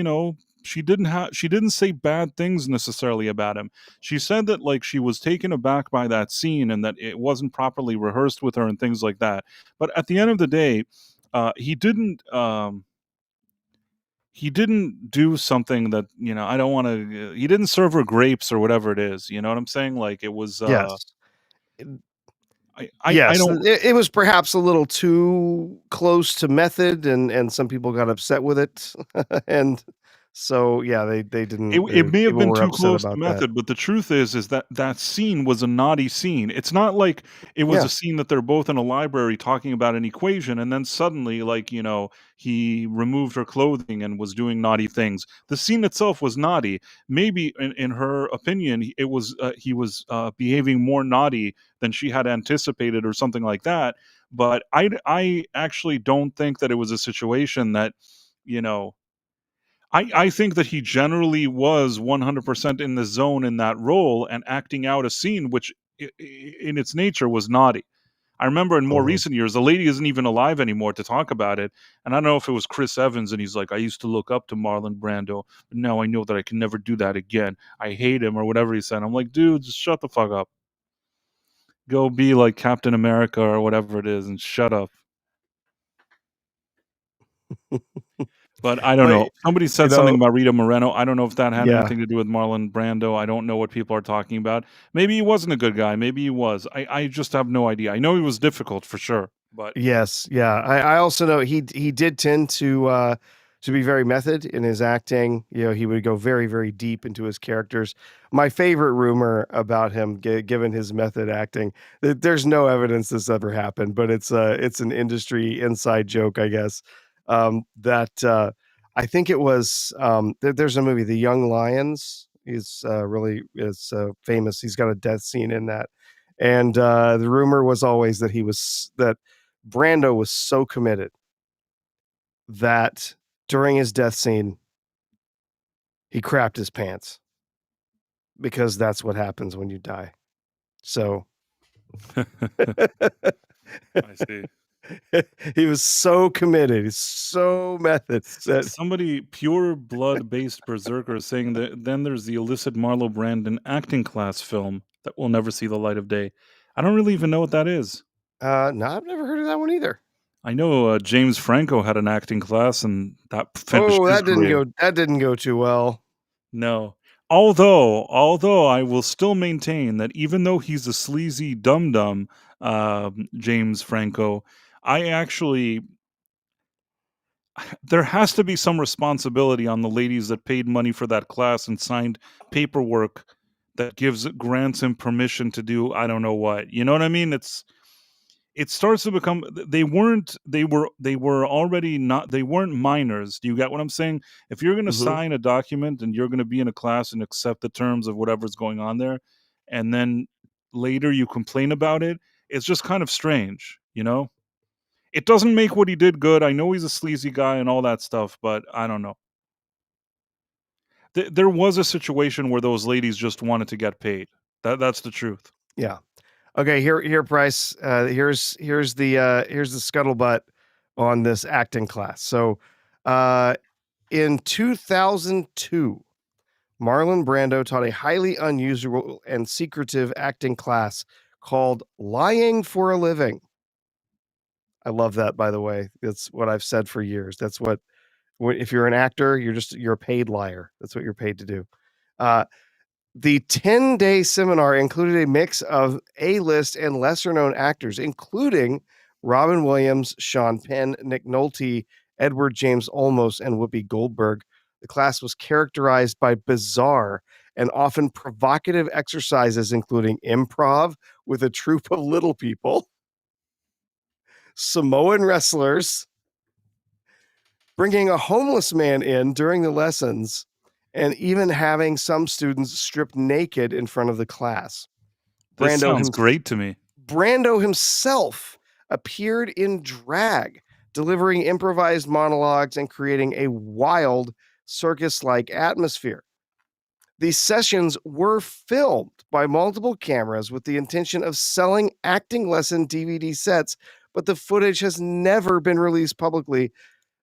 Speaker 1: she didn't say bad things necessarily about him. She said that like she was taken aback by that scene and that it wasn't properly rehearsed with her and things like that. But at the end of the day, he didn't do something that, I don't want to, he didn't serve her grapes or whatever it is, you know what I'm saying? Like it was
Speaker 2: Yes.
Speaker 1: I
Speaker 2: Yes,
Speaker 1: don't.
Speaker 2: it was perhaps a little too close to method, and some people got upset with it, and so, yeah, they didn't
Speaker 1: It may have
Speaker 2: people
Speaker 1: been
Speaker 2: were
Speaker 1: too
Speaker 2: upset
Speaker 1: close to
Speaker 2: about that.
Speaker 1: method, but the truth is that that scene was a naughty scene. It's not like it was
Speaker 2: Yeah,
Speaker 1: a scene that they're both in a library talking about an equation, and then suddenly, like, he removed her clothing and was doing naughty things. The scene itself was naughty. Maybe in her opinion, he was behaving more naughty than she had anticipated or something like that. But I actually don't think that it was a situation that, you know, I think that he generally was 100% in the zone in that role and acting out a scene, which in its nature was naughty. I remember in more
Speaker 2: Mhm.
Speaker 1: recent years, the lady isn't even alive anymore to talk about it. And I don't know if it was Chris Evans, and he's like, I used to look up to Marlon Brando, but now I know that I can never do that again. I hate him, or whatever he said. I'm like, dude, just shut the fuck up. Go be like Captain America or whatever it is and shut up. But I don't
Speaker 2: But,
Speaker 1: know. Somebody
Speaker 2: you
Speaker 1: said something
Speaker 2: know
Speaker 1: about Rita Moreno. I don't know if that had
Speaker 2: yeah.
Speaker 1: anything to do with Marlon Brando. I don't know what people are talking about. Maybe he wasn't a good guy. Maybe he was. I just have no idea. I know he was difficult for sure, but
Speaker 2: Yes, yeah. I also know he did tend to be very method in his acting. You know, he would go very, very deep into his characters. My favorite rumor about him, given his method acting, there's no evidence this ever happened, but it's an industry inside joke, I guess. That I think it was there's a movie, The Young Lions. He's really is famous. He's got a death scene in that, and the rumor was always that Brando was so committed that during his death scene, he crapped his pants because that's what happens when you die. So
Speaker 1: I see.
Speaker 2: he was so committed, he's so method that
Speaker 1: Somebody pure blood based berserker is saying that then there's the illicit Marlo Brandon acting class film that will never see the light of day. I don't really even know what that is.
Speaker 2: no, I've never heard of that one either.
Speaker 1: I know James Franco had an acting class, and that finished
Speaker 2: Oh,
Speaker 1: his career.
Speaker 2: that didn't go too well.
Speaker 1: No. Although I will still maintain that even though he's a sleazy dum dum, James Franco, I actually there has to be some responsibility on the ladies that paid money for that class and signed paperwork that grants him permission to do I don't know what. You know what I mean? It starts to become they were already not they weren't minors. Do you get what I'm saying? If you're going to
Speaker 2: Mhm.
Speaker 1: sign a document and you're going to be in a class and accept the terms of whatever's going on there, and then later you complain about it, it's just kind of strange, you know? It doesn't make what he did good. I know he's a sleazy guy and all that stuff, but I don't know. There was a situation where those ladies just wanted to get paid. That's the truth.
Speaker 2: Yeah. Okay, here, Price. Here's the scuttlebutt on this acting class. So, uh, in 2002, Marlon Brando taught a highly unusual and secretive acting class called "Lying for a Living." I love that, by the way. That's what I've said for years. That's what if you're an actor, you're a paid liar. That's what you're paid to do. Uh, The 10-day seminar included a mix of A-list and lesser-known actors, including Robin Williams, Sean Penn, Nick Nolte, Edward James Olmos, and Whoopi Goldberg. The class was characterized by bizarre and often provocative exercises, including improv with a troupe of little people, Samoan wrestlers, bringing a homeless man in during the lessons, and even having some students stripped naked in front of the class.
Speaker 1: This
Speaker 2: Brando,
Speaker 1: sounds
Speaker 2: him,
Speaker 1: great to me.
Speaker 2: Brando himself appeared in drag, delivering improvised monologues and creating a wild circus like atmosphere. These sessions were filmed by multiple cameras with the intention of selling acting lesson DVD sets, but the footage has never been released publicly.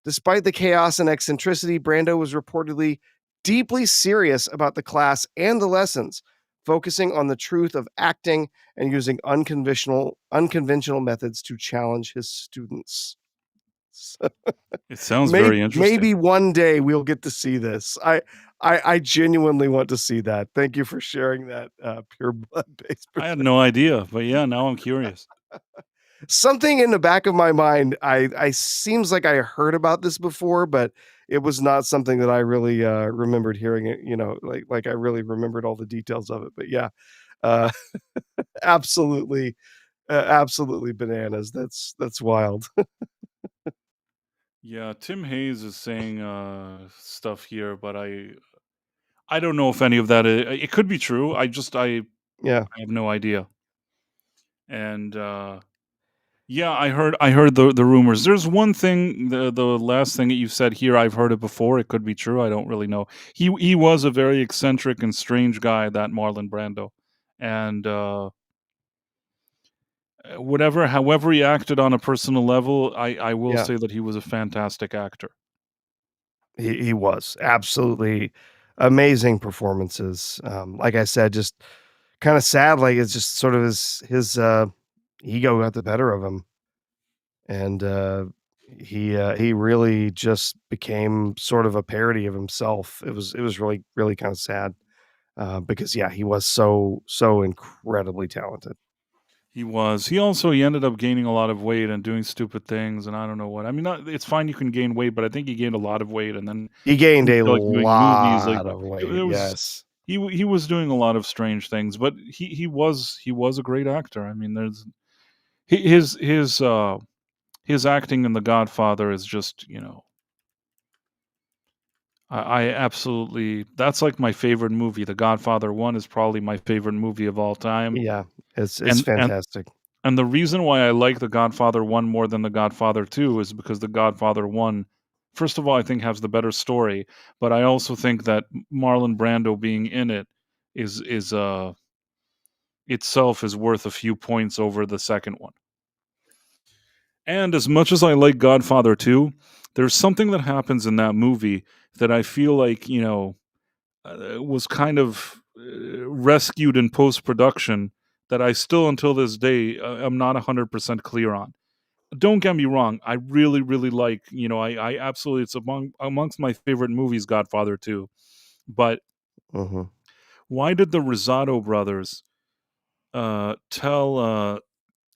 Speaker 2: Despite the chaos and eccentricity, Brando was reportedly deeply serious about the class and the lessons, focusing on the truth of acting and using unconventional methods to challenge his students. So
Speaker 1: It sounds very interesting.
Speaker 2: maybe one day we'll get to see this. I genuinely want to see that. Thank you for sharing that pure blood based
Speaker 1: I had
Speaker 2: perspective.
Speaker 1: no idea, but yeah, now I'm curious.
Speaker 2: Something in the back of my mind, I seems like I heard about this before, but it was not something that I really remembered hearing it. You know, like I really remembered all the details of it. But yeah, uh, absolutely, absolutely bananas. That's wild.
Speaker 1: Yeah, Tim Hayes is saying stuff here, but I don't know if any of that it could be true.
Speaker 2: Yeah.
Speaker 1: I have no idea. And yeah, I heard the rumors. There's one thing the last thing that you said here. I've heard it before. It could be true. I don't really know. He was a very eccentric and strange guy, that Marlon Brando, and Whatever however he acted on a personal level, I will
Speaker 2: Yeah,
Speaker 1: say that he was a fantastic actor.
Speaker 2: he was absolutely amazing performances. Like I said, just kind of sad. Like it's just sort of his ego got the better of him, and he really just became sort of a parody of himself. It was really kind of sad because yeah, he was so incredibly talented.
Speaker 1: He was. He ended up gaining a lot of weight and doing stupid things, and I don't know what. I mean, not it's fine you can gain weight, but I think he gained a lot of weight, and then
Speaker 2: He gained
Speaker 1: he
Speaker 2: a
Speaker 1: started, like, doing movies, like,
Speaker 2: lot of weight.
Speaker 1: it was
Speaker 2: Yes.
Speaker 1: he was doing a lot of strange things, but he was a great actor. I mean, there's hi his acting in The Godfather is just, I absolutely that's, like, my favorite movie. The Godfather 1 is probably my favorite movie of all time,
Speaker 2: Yeah. It's
Speaker 1: and
Speaker 2: fantastic.
Speaker 1: the reason why I like The Godfather 1 more than The Godfather 2 is because The Godfather 1, first of all, I think has the better story, but I also think that Marlon Brando being in it is itself is worth a few points over the second one. And as much as I like Godfather 2, there's something that happens in that movie that I feel like, was kind of, rescued in post-production that I still, until this day, am not 100% clear on. Don't get me wrong, I really, really like, I absolutely it's amongst my favorite movies, Godfather 2, but
Speaker 2: Mhm.
Speaker 1: why did the Rosado brothers, tell,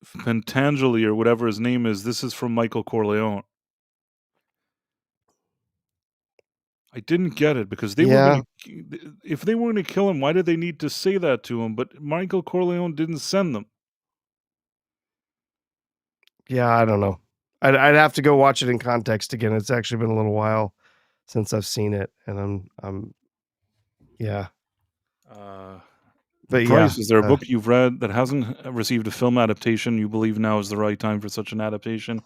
Speaker 1: Pentangeli or whatever his name is, "This is from Michael Corleone"? I didn't get it because they were
Speaker 2: Yeah.
Speaker 1: gonna if they were gonna kill him, why did they need to say that to him? But Michael Corleone didn't send them.
Speaker 2: Yeah, I don't know. I'd have to go watch it in context again. It's actually been a little while since I've seen it, and I'm yeah.
Speaker 1: Uh,
Speaker 2: But yeah,
Speaker 1: Bryce, is there a book you've read that hasn't received a film adaptation you believe now is the right time for such an adaptation?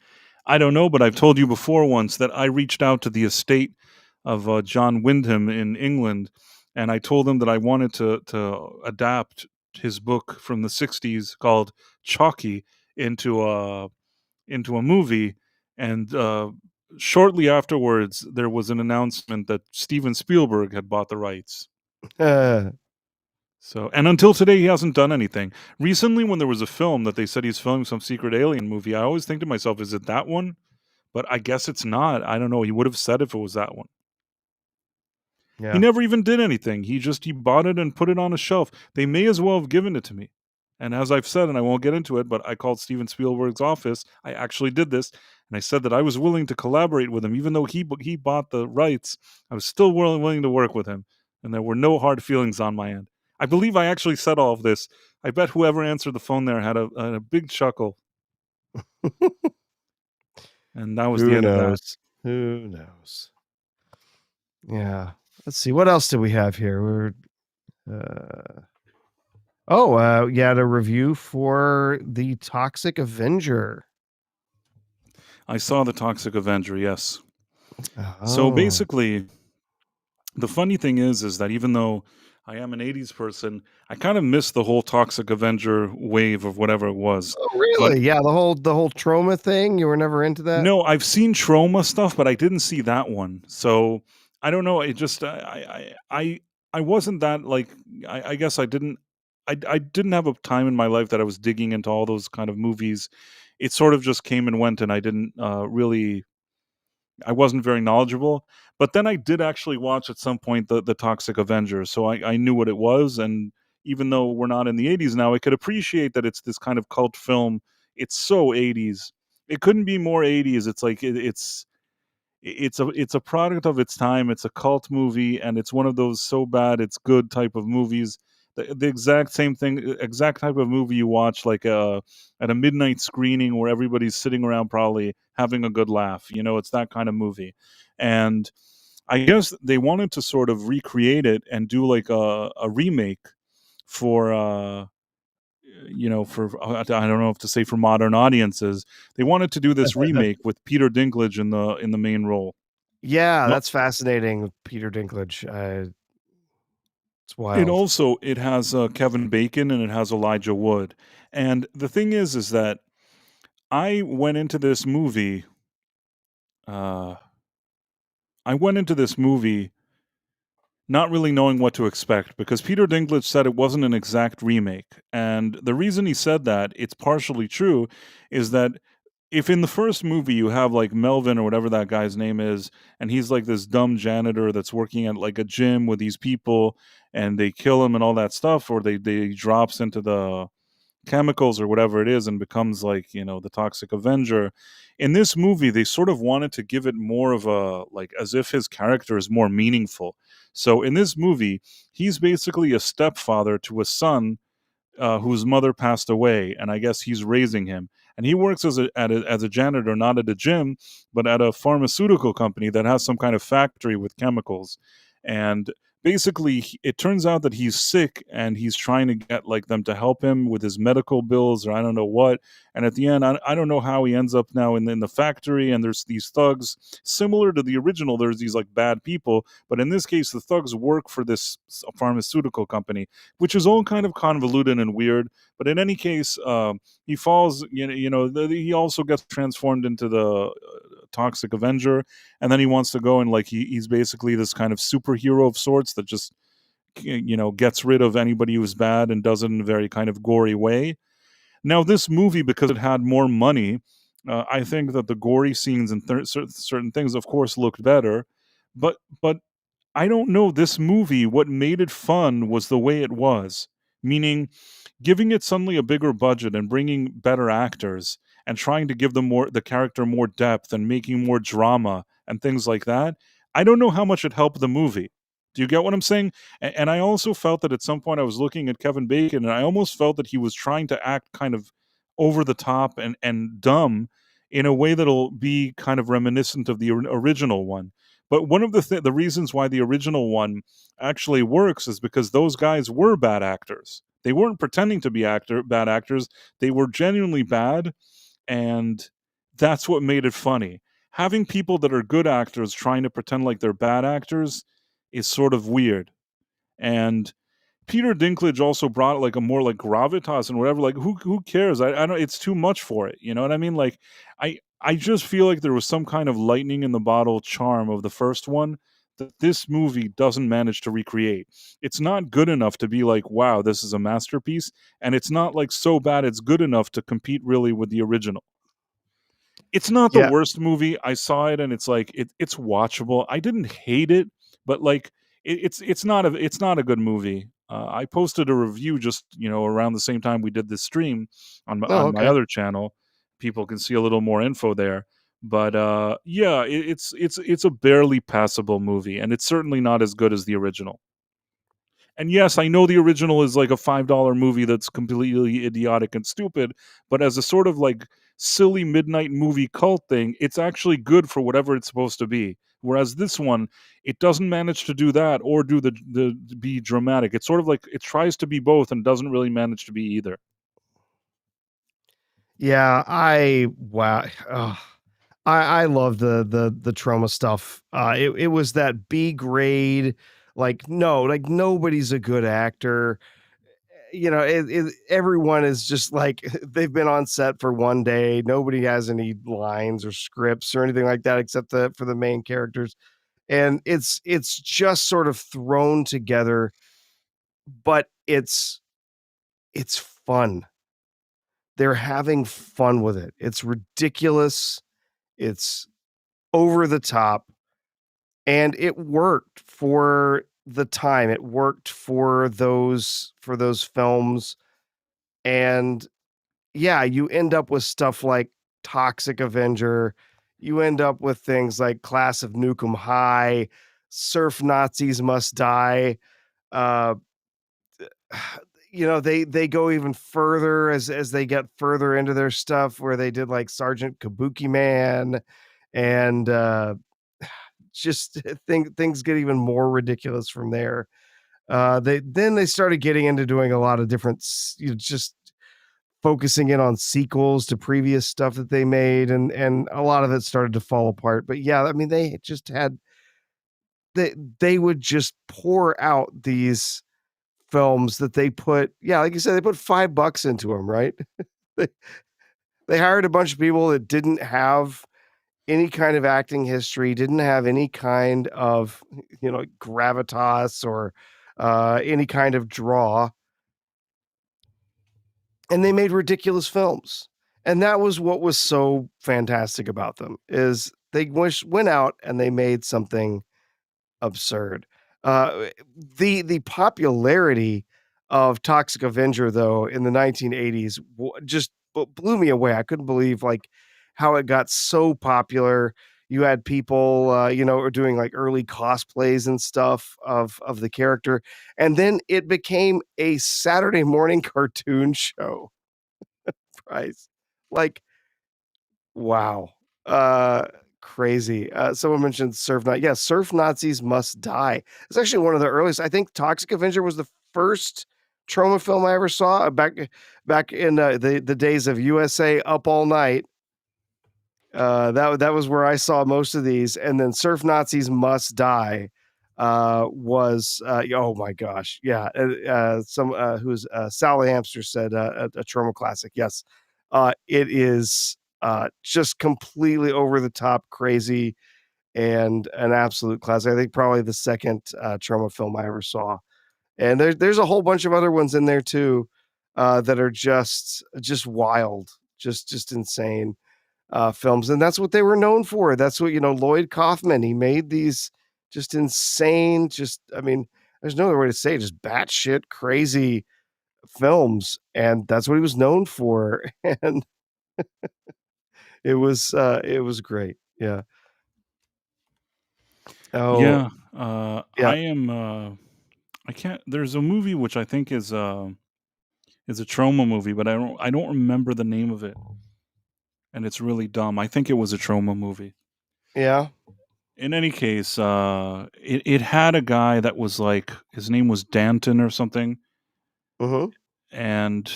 Speaker 1: I don't know, but I've told you before once that I reached out to the estate of John Wyndham in England, and I told them that I wanted to adapt his book from the '60s called Chalky into a movie, and shortly afterwards, there was an announcement that Steven Spielberg had bought the rights. So, and until today, he hasn't done anything. Recently, when there was a film that they said he's filming some secret alien movie, I always think to myself, is it that one? But I guess it's not. I don't know. He would have said if it was that one. He
Speaker 2: yeah.
Speaker 1: never even did anything. He bought it and put it on a shelf. They may as well have given it to me. And as I've said, and I won't get into it, but I called Steven Spielberg's office. I actually did this, and I said that I was willing to collaborate with him, even though he bought the rights. I was still willing to work with him, and there were no hard feelings on my end. I believe I actually said all of this. I bet whoever answered the phone there had a big chuckle, and that was the
Speaker 2: Who
Speaker 1: end of that.
Speaker 2: knows? Who knows? Yeah. Let's see, what else do we have here? Yeah, the review for The Toxic Avenger.
Speaker 1: I saw the Toxic Avenger. Yes. So
Speaker 2: Oh.
Speaker 1: basically, the funny thing is that even though I am an '80s person, I kind of missed the whole Toxic Avenger wave of whatever it was.
Speaker 2: Oh,
Speaker 1: But
Speaker 2: really? Yeah, the whole trauma thing, you were never into that?
Speaker 1: no, I've seen Trauma stuff, but I didn't see that one. So I don't know. It just I wasn't that like I guess I didn't have a time in my life that I was digging into all those kind of movies. It sort of just came and went, and I didn't really I wasn't very knowledgeable, but then I did actually watch at some point the Toxic Avenger, so I knew what it was, and even though we're not in the '80s now, I could appreciate that it's this kind of cult film. It's so '80s. It couldn't be more '80s. It's like it's a product of its time. It's a cult movie, and it's one of those so bad it's good type of movies. The exact same thing, exact type of movie you watch like at a midnight screening where everybody's sitting around probably having a good laugh. It's that kind of movie, and I guess they wanted to sort of recreate it and do like a remake for I don't know if to say for modern audiences. They wanted to do this remake with Peter Dinklage in the main role.
Speaker 2: Yeah,
Speaker 1: No,
Speaker 2: that's fascinating with Peter Dinklage. It's wild.
Speaker 1: It has, Kevin Bacon and it has Elijah Wood, and the thing is that I went into this movie, uh I went into this movie not really knowing what to expect because Peter Dinklage said it wasn't an exact remake, and the reason he said that, it's partially true, is that if in the first movie you have, like, Melvin or whatever that guy's name is, and he's, like, this dumb janitor that's working at, like, a gym with these people, and they kill him and all that stuff, or they drops into the chemicals or whatever it is and becomes like, the toxic Avenger. In this movie, they sort of wanted to give it more of a like as if his character is more meaningful. So in this movie, he's basically a stepfather to a son whose mother passed away, and I guess he's raising him. And he works as a janitor, not at a gym, but at a pharmaceutical company that has some kind of factory with chemicals. And basically, it turns out that he's sick, and he's trying to get like them to help him with his medical bills, or I don't know what. And at the end, I don't know how he ends up now in the factory. And there's these thugs, similar to the original. There's these like bad people, but in this case, the thugs work for this pharmaceutical company, which is all kind of convoluted and weird. But in any case, he falls. He also gets transformed into the toxic Avenger, and then he wants to go and like he's basically this kind of superhero of sorts that just gets rid of anybody who's bad and does it in a very kind of gory way. Now, this movie, because it had more money, I think that the gory scenes and certain things, of course, looked better. But I don't know, this movie, what made it fun was the way it was. Meaning, giving it suddenly a bigger budget and bringing better actors and trying to give the character more depth and making more drama and things like that. I don't know how much it helped the movie. Do you get what I'm saying? And I also felt that at some point I was looking at Kevin Bacon and I almost felt that he was trying to act kind of over the top and dumb in a way that'll be kind of reminiscent of the original one. But one of the reasons why the original one actually works is because those guys were bad actors. They weren't pretending to be bad actors. They were genuinely bad, and that's what made it funny. Having people that are good actors trying to pretend like they're bad actors is sort of weird. And Peter Dinklage also brought like a more like gravitas and whatever. Like who cares? I don't. It's too much for it. You know what I mean? Like I just feel like there was some kind of lightning in the bottle charm of the first one that this movie doesn't manage to recreate. It's not good enough to be like, wow, this is a masterpiece, and it's not like so bad it's good enough to compete really with the original. It's not the
Speaker 2: Yeah.
Speaker 1: worst movie. I saw it and it's like it's watchable. I didn't hate it, but like it's not a good movie. I posted a review just around the same time we did this stream
Speaker 2: Oh,
Speaker 1: on my
Speaker 2: okay.
Speaker 1: other channel. People can see a little more info there. But yeah, it's a barely passable movie, and it's certainly not as good as the original. And yes, I know the original is like a $5 movie that's completely idiotic and stupid, but as a sort of like silly midnight movie cult thing, it's actually good for whatever it's supposed to be. Whereas this one, it doesn't manage to do that or do the be dramatic. It's sort of like it tries to be both and doesn't really manage to be either.
Speaker 2: Yeah, wow. Ugh. I love the trauma stuff. It was that B grade, like, no, like, nobody's a good actor. Everyone is just like they've been on set for one day. Nobody has any lines or scripts or anything like that except for the main characters. And it's just sort of thrown together, but it's fun. They're having fun with it. It's ridiculous. It's over the top, and it worked for the time. It worked for those films, and yeah, you end up with stuff like Toxic Avenger. You end up with things like Class of Nukem High, Surf Nazis Must Die. Uh, they go even further as they get further into their stuff, where they did like Sergeant Kabuki Man, and just things get even more ridiculous from there. They started getting into doing a lot of different, just focusing in on sequels to previous stuff that they made, and a lot of it started to fall apart. But yeah, I mean, they just had they would just pour out these. films that they put, yeah, like you said, they put $5 into them, right? They they hired a bunch of people that didn't have any kind of acting history, didn't have any kind of, gravitas or, any kind of draw, and they made ridiculous films. And that was what was so fantastic about them, is they went out and they made something absurd. The popularity of Toxic Avenger, though, in the 1980s just blew me away. I couldn't believe, like, how it got so popular. You had people, were doing, like, early cosplays and stuff of the character, and then it became a Saturday morning cartoon show. Price. Like, wow. Uh, Crazy. Someone mentioned Surf Nazi. Yeah, Surf Nazis Must Die. It's actually one of the earliest. I think Toxic Avenger was the first trauma film I ever saw, back in, the days of USA Up All Night. That was where I saw most of these, and then Surf Nazis Must Die, was, oh my gosh, yeah, some, who's, Sally Hamster said, a trauma classic, yes. It is, just completely over the top crazy and an absolute classic. I think probably the second, trauma film I ever saw, and there's a whole bunch of other ones in there too, that are just wild, just insane films, and that's what they were known for. That's what, Lloyd Kaufman, he made these just insane, I mean, there's no other way to say it, just batshit crazy films, and that's what he was known for, and it was great. Yeah. Oh,
Speaker 1: Yeah,
Speaker 2: yeah.
Speaker 1: I am, I can't there's a movie which I think is a trauma movie, but I don't remember the name of it, and it's really dumb. I think it was a trauma movie.
Speaker 2: Yeah.
Speaker 1: In any case, it had a guy that was like his name was Danton or something,
Speaker 2: Mhm.
Speaker 1: and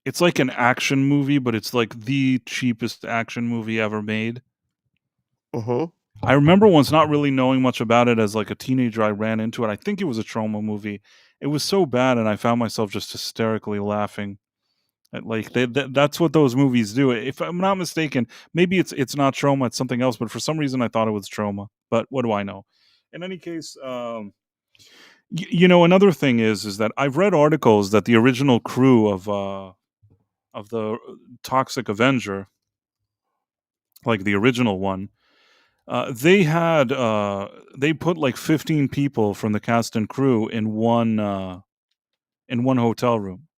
Speaker 1: it's like an action movie, but it's like the cheapest action movie ever made.
Speaker 2: Mhm.
Speaker 1: I remember once not really knowing much about it as like a teenager, I ran into it. I think it was a trauma movie. It was so bad, and I found myself just hysterically laughing. Like that's what those movies do. If I'm not mistaken, maybe it's not trauma, it's something else. But for some reason, I thought it was trauma. But what do I know? In any case, another thing is that I've read articles that the original crew of the Toxic Avenger, like the original one, they put like 15 people from the cast and crew in one hotel room,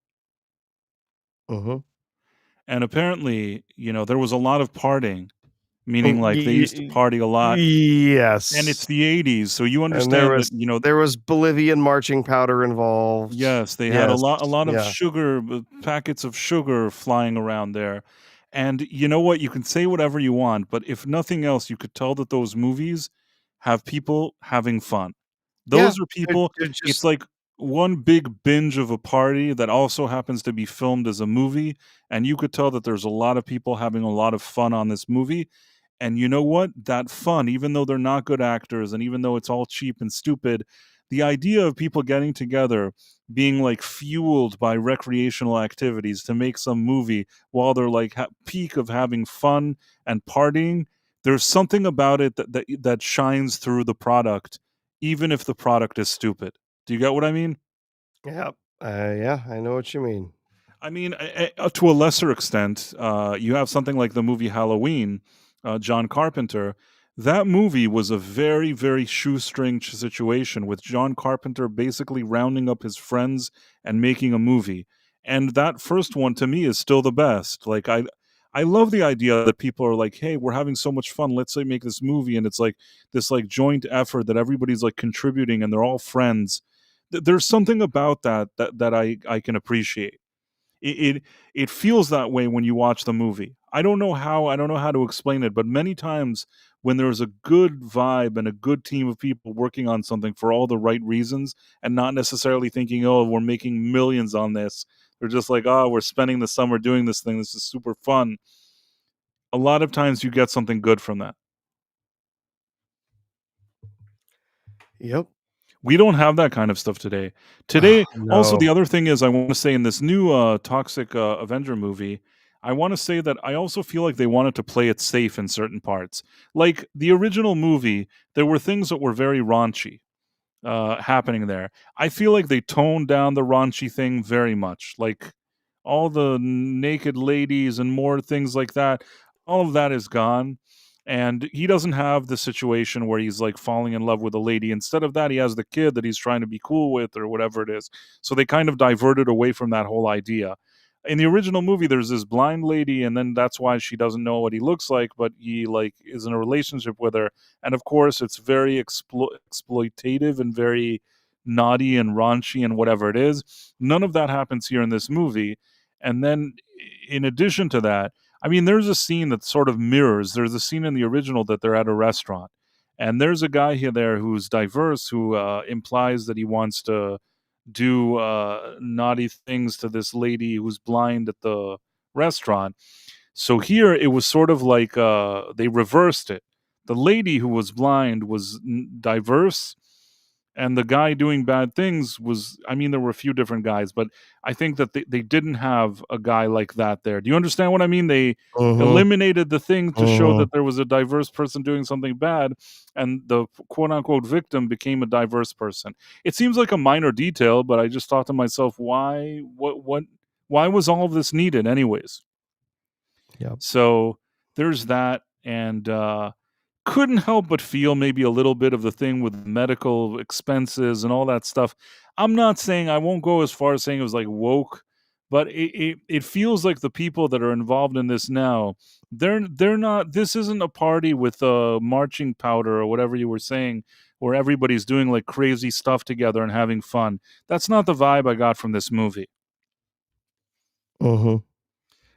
Speaker 2: Mhm.
Speaker 1: and apparently, there was a lot of partying, meaning
Speaker 2: Mm,
Speaker 1: like they used to party a lot, and it's
Speaker 2: yes.
Speaker 1: the 80s, so you
Speaker 2: And there
Speaker 1: understand that
Speaker 2: was there was Bolivian marching powder involved.
Speaker 1: yes, they had
Speaker 2: Yes.
Speaker 1: a lot of
Speaker 2: Yeah.
Speaker 1: sugar, packets of sugar flying around there. And you know what? You can say whatever you want, but if nothing else, you could tell that those movies have people having fun.
Speaker 2: Yeah.
Speaker 1: Those are
Speaker 2: They're
Speaker 1: people,
Speaker 2: they're
Speaker 1: it's
Speaker 2: just
Speaker 1: like one big binge of a party that also happens to be filmed as a movie, and you could tell that there's a lot of people having a lot of fun on this movie. And you know what? That fun, even though they're not good actors and even though it's all cheap and stupid, the idea of people getting together, being like fueled by recreational activities to make some movie while they're like peak of having fun and partying, there's something about it that shines through the product, even if the product is stupid. Do you get what I mean?
Speaker 2: yeah. Yeah, I know what you mean.
Speaker 1: I mean, to a lesser extent, you have something like the movie Halloween, John Carpenter. That movie was a very, very shoestring situation with John Carpenter basically rounding up his friends and making a movie. And that first one to me is still the best. Like I love the idea that people are like, "Hey, we're having so much fun. Let's make this movie." And it's like this like joint effort that everybody's like contributing and they're all friends. There's something about that I can appreciate. It feels that way when you watch the movie. I don't know how to explain it, but many times when there's a good vibe and a good team of people working on something for all the right reasons and not necessarily thinking, "Oh, we're making millions on this." They're just like, "Oh, we're spending the summer doing this thing. This is super fun." A lot of times you get something good from that.
Speaker 2: Yep.
Speaker 1: We don't have that kind of stuff today.
Speaker 2: Oh,
Speaker 1: Today also, the
Speaker 2: no.
Speaker 1: other thing is I wanna say in this new, Toxic, Avenger movie, I wanna say that I also feel like they wanted to play it safe in certain parts. Like, the original movie, there were things that were very raunchy, happening there. I feel like they toned down the raunchy thing very much. Like all the naked ladies and more things like that, all of that is gone. And he doesn't have the situation where he's like falling in love with a lady. Instead of that, he has the kid that he's trying to be cool with or whatever it is. So they kind of diverted away from that whole idea. In the original movie, there's this blind lady, and then that's why she doesn't know what he looks like, but he like is in a relationship with her, and of course it's very exploitative and very naughty and raunchy and whatever it is. None of that happens here in this movie. And then in addition to that, I mean, there's a scene that sort of mirrors, there's a scene in the original that they're at a restaurant, and there's a guy here there who's diverse, who implies that he wants to do naughty things to this lady who's blind at the restaurant. So here it was sort of like they reversed it. The lady who was blind was diverse, and the guy doing bad things was, I mean, there were a few different guys, but I think that they didn't have a guy like that there. Do you understand what I mean? They
Speaker 2: Mhm,
Speaker 1: eliminated the thing to show
Speaker 2: mhm.
Speaker 1: that there was a diverse person doing something bad, and the quote unquote victim became a diverse person. It seems like a minor detail, but I just thought to myself, why, why was all of this needed, anyways?
Speaker 2: Yep.
Speaker 1: So there's that, and couldn't help but feel maybe a little bit of the thing with medical expenses and all that stuff. I'm not saying, I won't go as far as saying it was like woke, but it feels like the people that are involved in this now, they're not. This isn't a party with marching powder or whatever you were saying, where everybody's doing like crazy stuff together and having fun. That's not the vibe I got from this movie,
Speaker 2: Mhm.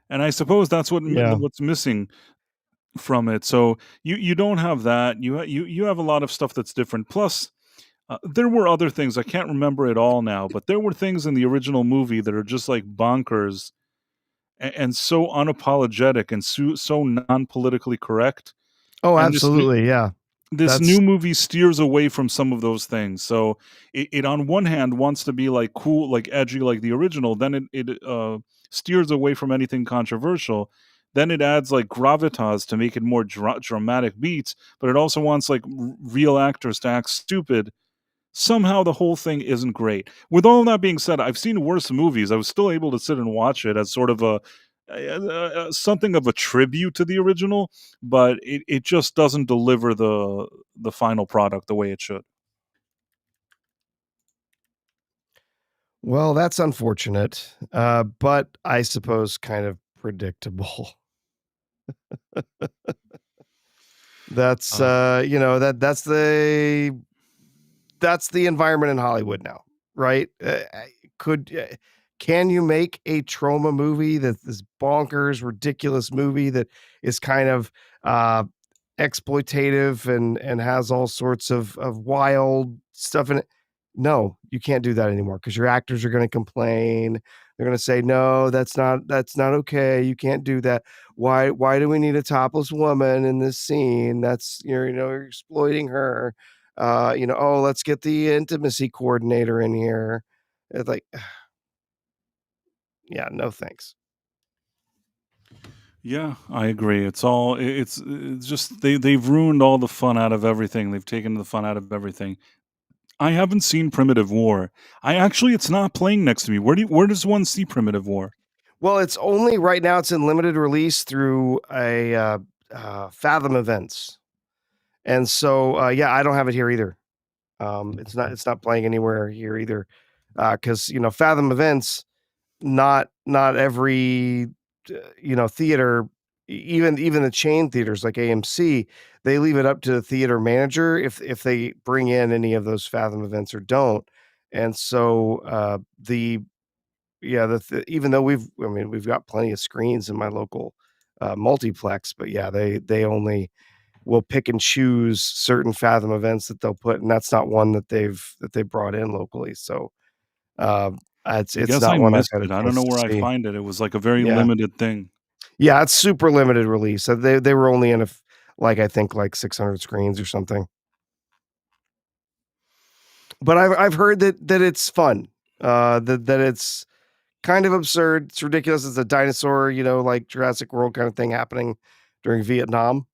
Speaker 1: and I suppose that's
Speaker 2: Yeah.
Speaker 1: what's missing from it. So you don't have that. You have a lot of stuff that's different. Plus, there were other things, I can't remember it all now, but there were things in the original movie that are just like bonkers and so unapologetic and so non-politically correct.
Speaker 2: Oh,
Speaker 1: And
Speaker 2: absolutely, yeah.
Speaker 1: this
Speaker 2: That's
Speaker 1: new movie steers away from some of those things. So it on one hand wants to be like cool, like edgy, like the original. Then it steers away from anything controversial. Then it adds like gravitas to make it more dramatic beats, but it also wants like real actors to act stupid. Somehow the whole thing isn't great. With all that being said, I've seen worse movies. I was still able to sit and watch it as sort of something of a tribute to the original, but it just doesn't deliver the final product the way it should.
Speaker 2: well, that's unfortunate, but I suppose kind of predictable. That's,
Speaker 1: Uh,
Speaker 2: that's the environment in Hollywood now, right? Could can you make a trauma movie that's this bonkers, ridiculous movie that is kind of uh, exploitative and has all sorts of wild stuff in it? No, you can't do that anymore because your actors are going to complain. They're going to say, "No, that's not okay. You can't do that. Why do we need a topless woman in this scene? That's you're exploiting her." Oh, let's get the intimacy coordinator in here. It's like, yeah, no thanks.
Speaker 1: yeah, I agree. It's just they've ruined all the fun out of everything. They've taken the fun out of everything. I haven't seen Primitive War. It's not playing next to me. Where does one see Primitive War?
Speaker 2: Well, it's only right now. It's in limited release through a Fathom Events, and so yeah, I don't have it here either. It's not playing anywhere here either, because Fathom Events, not every theater, even the chain theaters like AMC, they leave it up to the theater manager if they bring in any of those Fathom Events or don't. And so the yeah, even though we've got plenty of screens in my local multiplex, but yeah, they only will pick and choose certain Fathom events that they'll put, and that's not one that they brought in locally. So
Speaker 1: I
Speaker 2: it's
Speaker 1: guess I
Speaker 2: not one I've
Speaker 1: missed
Speaker 2: had a
Speaker 1: it. I don't
Speaker 2: chance
Speaker 1: know
Speaker 2: to
Speaker 1: where I
Speaker 2: see.
Speaker 1: find it. It was like a very
Speaker 2: Yeah,
Speaker 1: limited thing.
Speaker 2: yeah, it's super limited release. So they were only in like I think like 600 screens or something. But I've heard that it's fun, that it's kind of absurd, it's ridiculous, it's a dinosaur, like Jurassic World kind of thing happening during Vietnam,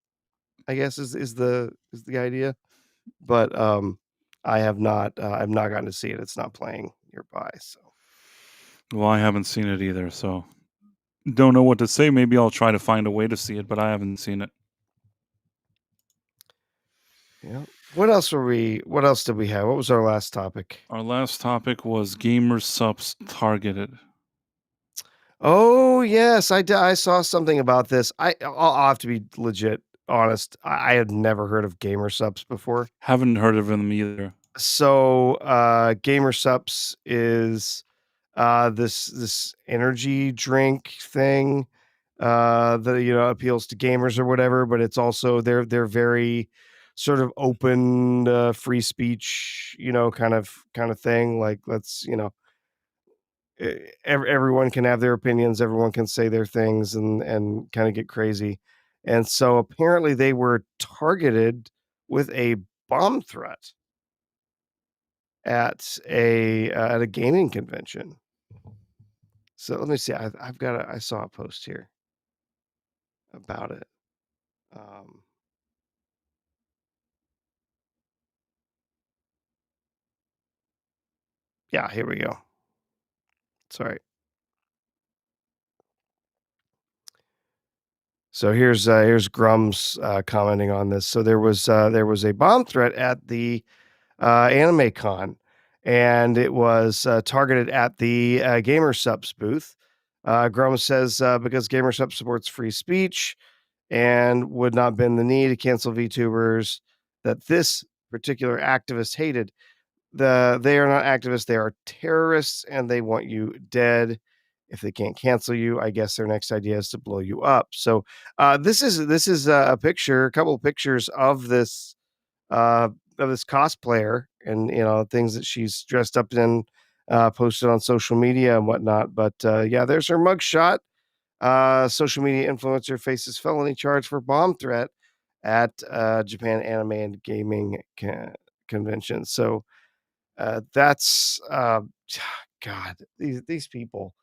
Speaker 2: I guess is the idea. But, I've not gotten to see it, it's not playing nearby, so
Speaker 1: Well, I haven't seen it either, so don't know what to say. Maybe I'll try to find a way to see it, but I haven't seen it.
Speaker 2: yeah. What else did we have? What was our last topic?
Speaker 1: Our last topic was gamer subs targeted.
Speaker 2: Oh, yes, I saw something about this. I'll have to be legit honest, I had never heard of gamer subs before.
Speaker 1: Haven't heard of them either.
Speaker 2: So, Gamer Supps is, this energy drink thing, that, appeals to gamers or whatever, but it's also they're very sort of open, free speech, kind of thing, like, let's, everyone can have their opinions, everyone can say their things and kinda get crazy, and so apparently they were targeted with a bomb threat at a gaming convention. So let me see. I saw a post here about it. Um, yeah, here we go. Sorry. So here's Grum's commenting on this. So there was a bomb threat at the Anime Con, and it was targeted at the Gamer Subs booth. Grum says because Gamer Subs supports free speech, and would not bend the knee to cancel VTubers that this particular activist hated. They are not activists, they are terrorists, and they want you dead. If they can't cancel you, I guess their next idea is to blow you up. So this is a picture, a couple of pictures uh, of this cosplayer, and things that she's dressed up in, posted on social media and whatnot. But yeah, there's her mugshot. Social media influencer faces felony charge for bomb threat at Japan Anime and Gaming Convention. So that's God, these people,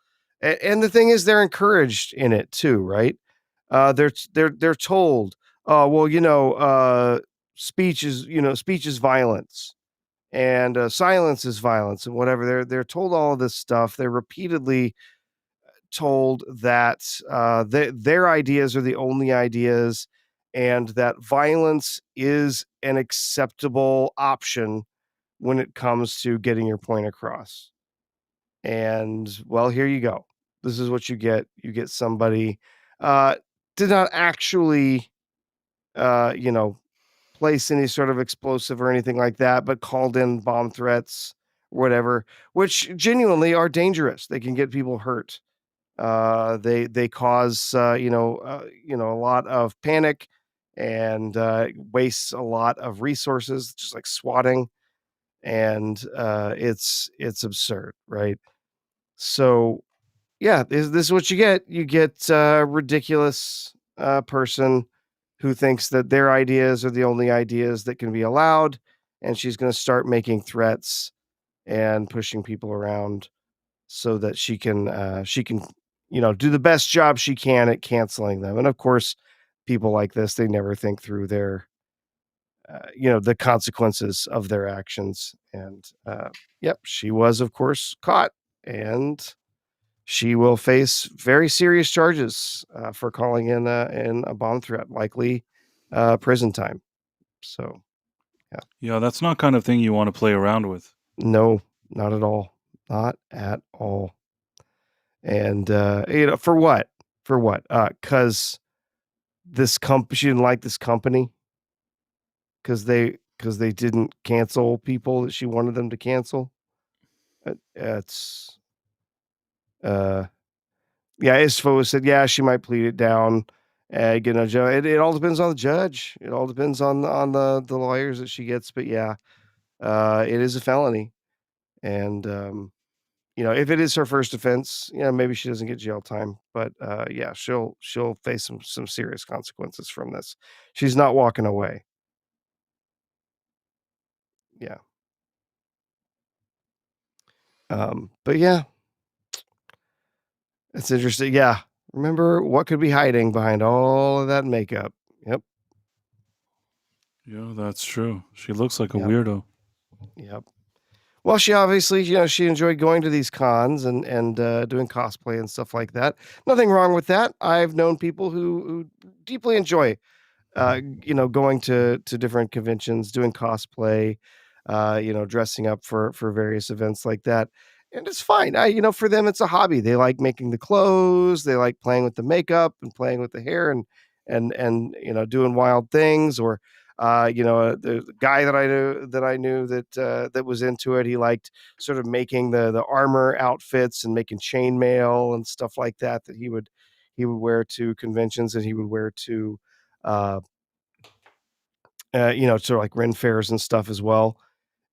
Speaker 2: and the thing is, they're encouraged in it too, right? They're told, well, speech is violence, and silence is violence, and whatever. They're told all of this stuff. They're repeatedly told that their ideas are the only ideas, and that violence is an acceptable option when it comes to getting your point across. And well, here you go. This is what you get. You get somebody uh, did not actually, uh, you know, place any sort of explosive or anything like that, but called in bomb threats, whatever, which genuinely are dangerous. They can get people hurt. They cause a lot of panic, and wastes a lot of resources, just like swatting, and it's absurd, right? So yeah, this is what you get. You get a ridiculous person who thinks that their ideas are the only ideas that can be allowed, and she's going to start making threats and pushing people around so that she can do the best job she can at canceling them. And of course, people like this, they never think through the consequences of their actions. And yep, she was of course caught, and she will face very serious charges for calling in a bomb threat, likely prison time. So yeah,
Speaker 1: Yeah, that's not kind of thing you want to play around with.
Speaker 2: no, not at all, not at all. And for what? For what? Because she didn't like this company, because they didn't cancel people that she wanted them to cancel. It's uh Yeah, Isfo said, yeah, she might plead it down. It all depends on the judge. It all depends on the lawyers that she gets. But yeah, it is a felony, and if it is her first offense, maybe she doesn't get jail time. But yeah, she'll face some serious consequences from this. She's not walking away. Yeah. But yeah, it's interesting. Yeah. Remember what could be hiding behind all of that makeup. Yep.
Speaker 1: Yeah, that's true. She looks like a
Speaker 2: Yep.
Speaker 1: weirdo.
Speaker 2: Yep. Well, she obviously, she enjoyed going to these cons and doing cosplay and stuff like that. Nothing wrong with that. I've known people who deeply enjoy going to different conventions, doing cosplay, dressing up for various events like that. And it's fine. For them, it's a hobby. They like making the clothes. They like playing with the makeup and playing with the hair and doing wild things. Or the guy that I knew that was into it. He liked sort of making the armor outfits and making chainmail and stuff like that that he would wear to conventions and he would wear to uh, sort of like Ren fairs and stuff as well.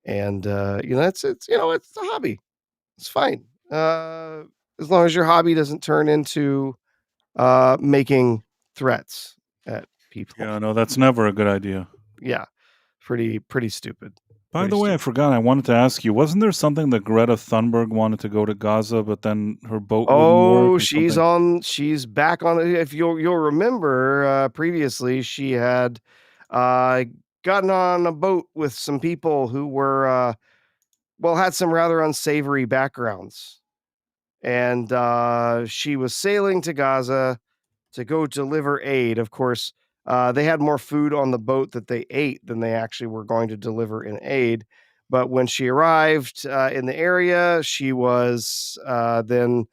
Speaker 2: And it's a hobby. It's fine. As long as your hobby doesn't turn into making threats at people.
Speaker 1: Yeah, no, that's never a good idea.
Speaker 2: Yeah, pretty stupid.
Speaker 1: By
Speaker 2: Pretty
Speaker 1: the way, I
Speaker 2: stupid.
Speaker 1: forgot. I wanted to ask you, wasn't there something that Greta Thunberg wanted to go to Gaza, but then her boat wouldn't work
Speaker 2: Oh,
Speaker 1: or something?
Speaker 2: she's back on it. If you'll remember, previously she had uh gotten on a boat with some people who were had some rather unsavory backgrounds. And she was sailing to Gaza to go deliver aid. Of course, they had more food on the boat that they ate than they actually were going to deliver in aid. But when she arrived in the area, she was then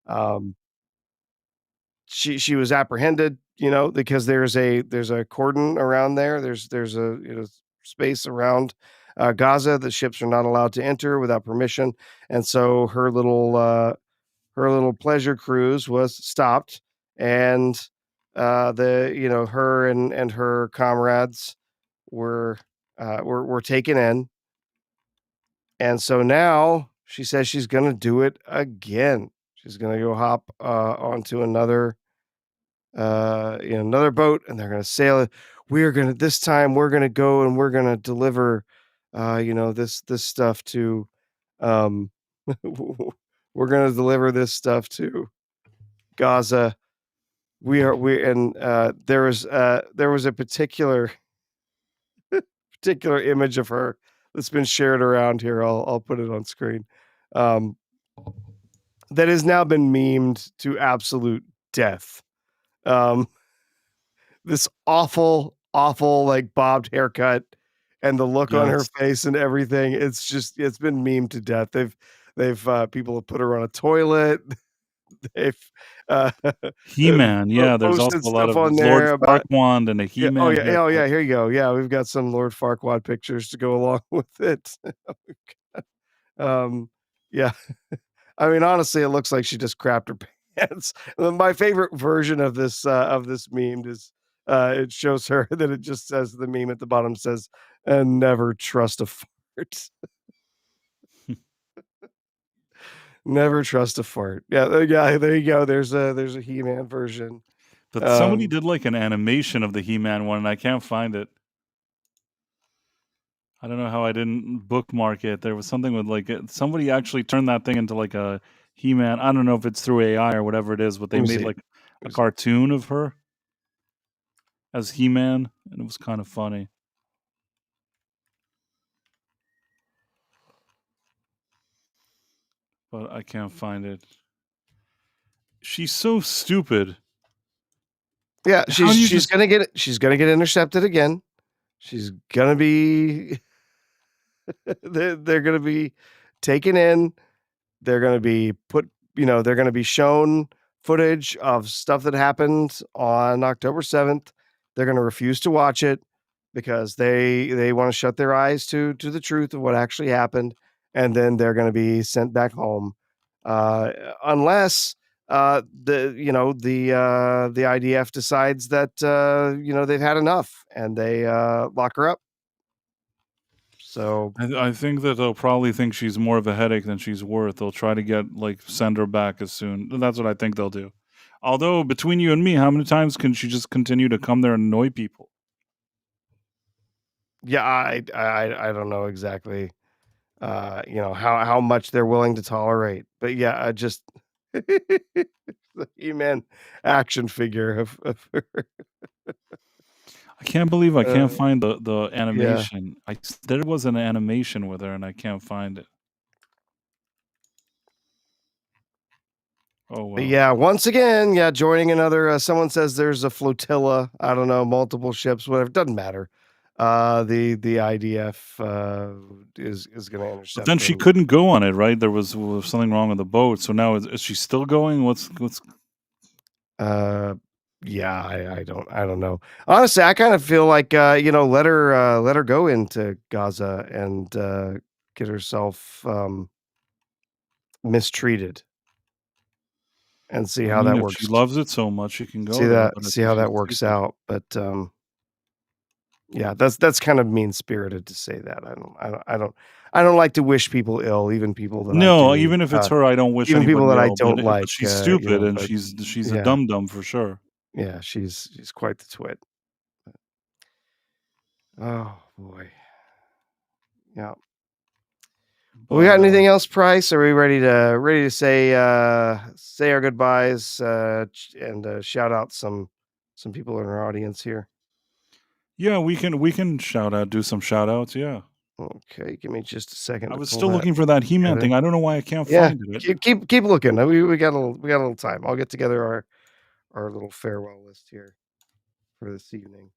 Speaker 2: um, she was apprehended. Because there's a cordon around there. There's a space around Gaza that ships are not allowed to enter without permission, and so her little pleasure cruise was stopped, and her and her comrades were taken in, and so now she says she's gonna do it again. She's gonna go hop onto another boat, and they're gonna sail it. We're gonna go and we're gonna deliver this stuff to um we're gonna deliver this stuff to Gaza. We and there was a particular image of her that's been shared around here. I'll put it on screen. Um, that has now been memed to absolute death. Um, this awful like bobbed haircut and the look on her
Speaker 1: Yes.
Speaker 2: face and everything. It's been memed to death. People have put her on a toilet. They've
Speaker 1: He-Man, yeah, there's also
Speaker 2: posted
Speaker 1: a lot
Speaker 2: stuff
Speaker 1: of
Speaker 2: on
Speaker 1: Lord
Speaker 2: there about.
Speaker 1: Farquaad and a
Speaker 2: Yeah. Oh,
Speaker 1: He-Man
Speaker 2: yeah. Oh,
Speaker 1: haircut.
Speaker 2: yeah. Here you go. Yeah, we've got some Lord Farquaad pictures to go along with it. Um, yeah. I mean, honestly, it looks like she just crapped her pants. My favorite version of this meme is it shows her that it just says the meme at the bottom says, "And never trust a fart." Never trust a fart. Yeah, yeah. There you go. There's a He-Man version.
Speaker 1: But somebody
Speaker 2: Um,
Speaker 1: did, like, an animation of the He-Man one, and I can't find it. I don't know how I didn't bookmark it. There was something with, like, somebody actually turned that thing into, like, a He-Man. I don't know if it's through AI or whatever it is, but
Speaker 2: let
Speaker 1: they
Speaker 2: me
Speaker 1: made,
Speaker 2: see.
Speaker 1: like, a cartoon of her as He-Man, and it was kinda funny. But I can't find it. She's so stupid.
Speaker 2: Yeah,
Speaker 1: How do you
Speaker 2: she's
Speaker 1: just
Speaker 2: gonna get intercepted again. She's gonna be they're gonna be taken in. They're gonna be they're gonna be shown footage of stuff that happened on October 7th. They're gonna refuse to watch it because they wanna shut their eyes to the truth of what actually happened, and then they're gonna be sent back home, unless, the IDF decides that, they've had enough and they, lock her up. So,
Speaker 1: I think that they'll probably think she's more of a headache than she's worth. They'll try to send her back as soon. That's what I think they'll do. Although between you and me, how many times can she just continue to come there and annoy people?
Speaker 2: yeah, I don't know exactly. how much they're willing to tolerate. But yeah, I just the He-Man action figure of
Speaker 1: I can't believe I
Speaker 2: uh,
Speaker 1: can't find the
Speaker 2: yeah.
Speaker 1: animation. There was an animation with her, and I can't find it. Oh,
Speaker 2: But
Speaker 1: well.
Speaker 2: yeah, once again, yeah, joining another. Someone says there's a flotilla. I don't know, multiple ships, whatever. Doesn't matter. The IDF is going to
Speaker 1: But
Speaker 2: intercept
Speaker 1: then she
Speaker 2: them.
Speaker 1: couldn't go on it, right? There was something wrong with the boat, so now is she still going? What's
Speaker 2: Uh, yeah, I don't know. Honestly, I kind of feel like let her go into Gaza and get herself mistreated and see
Speaker 1: I
Speaker 2: how
Speaker 1: mean,
Speaker 2: that
Speaker 1: if she
Speaker 2: works.
Speaker 1: loves it so much, she can go there, but I
Speaker 2: See
Speaker 1: think
Speaker 2: how
Speaker 1: she's
Speaker 2: that works
Speaker 1: sleeping.
Speaker 2: out. But yeah, that's kind of mean spirited to say that. I don't like to wish people ill, even people that I
Speaker 1: No,
Speaker 2: do.
Speaker 1: even if it's her, I don't wish
Speaker 2: Even people
Speaker 1: anybody
Speaker 2: that I
Speaker 1: ill,
Speaker 2: don't
Speaker 1: but
Speaker 2: like.
Speaker 1: she's stupid and
Speaker 2: But
Speaker 1: she's a
Speaker 2: yeah,
Speaker 1: dum-dum for sure.
Speaker 2: yeah, she's quite the twit. Oh boy, yeah. Well, we got
Speaker 1: But,
Speaker 2: anything else, Price? Are we ready to say our goodbyes and shout out some people in our audience here?
Speaker 1: yeah, we can do some shout outs, yeah.
Speaker 2: Okay, give me just a second
Speaker 1: I
Speaker 2: to
Speaker 1: was
Speaker 2: pull
Speaker 1: still
Speaker 2: that
Speaker 1: looking for that He-Man
Speaker 2: together.
Speaker 1: thing. I don't know why I can't
Speaker 2: Yeah,
Speaker 1: find it.
Speaker 2: keep looking. We got a little time. I'll get together our little farewell list here for this evening.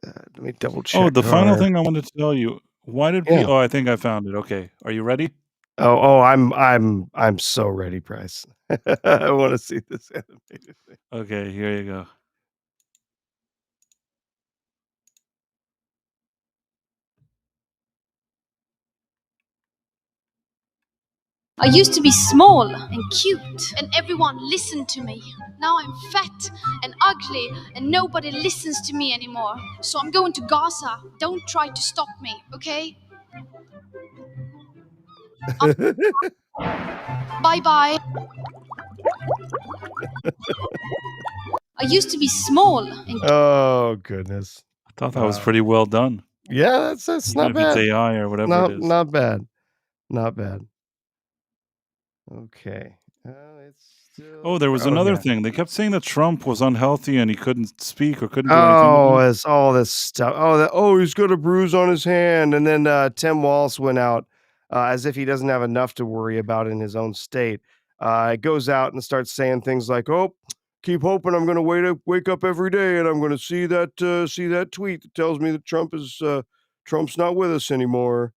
Speaker 2: Uh, Let me double
Speaker 1: Oh,
Speaker 2: check
Speaker 1: the final
Speaker 2: our
Speaker 1: thing I wanted to tell you, why did
Speaker 2: yeah.
Speaker 1: oh, I think I found it. Okay. Are you ready?
Speaker 2: I'm so ready, Price. I want to see this animated thing.
Speaker 1: Okay, here you go.
Speaker 4: I used to be small and cute, and everyone listened to me. Now I'm fat and ugly, and nobody listens to me anymore. So I'm going to Gaza. Don't try to stop me, okay? Bye bye. I used to be small and
Speaker 2: Oh goodness.
Speaker 1: I thought that was
Speaker 2: Uh,
Speaker 1: pretty well done,
Speaker 2: yeah, that's
Speaker 1: even
Speaker 2: not
Speaker 1: if it's
Speaker 2: bad.
Speaker 1: AI or whatever it
Speaker 2: Not
Speaker 1: is.
Speaker 2: not bad. Not bad. Okay. It's
Speaker 1: Oh,
Speaker 2: still
Speaker 1: there was
Speaker 2: oh
Speaker 1: another
Speaker 2: yeah.
Speaker 1: thing. They kept saying that Trump was unhealthy and he couldn't speak or couldn't do anything
Speaker 2: Oh,
Speaker 1: again.
Speaker 2: it's all this stuff. He's got a bruise on his hand. And then Tim Walz went out as if he doesn't have enough to worry about in his own state. Goes out and starts saying things like, "Oh, keep hoping I'm going to wake up every day and I'm going to see that tweet that tells me that Trump's not with us anymore."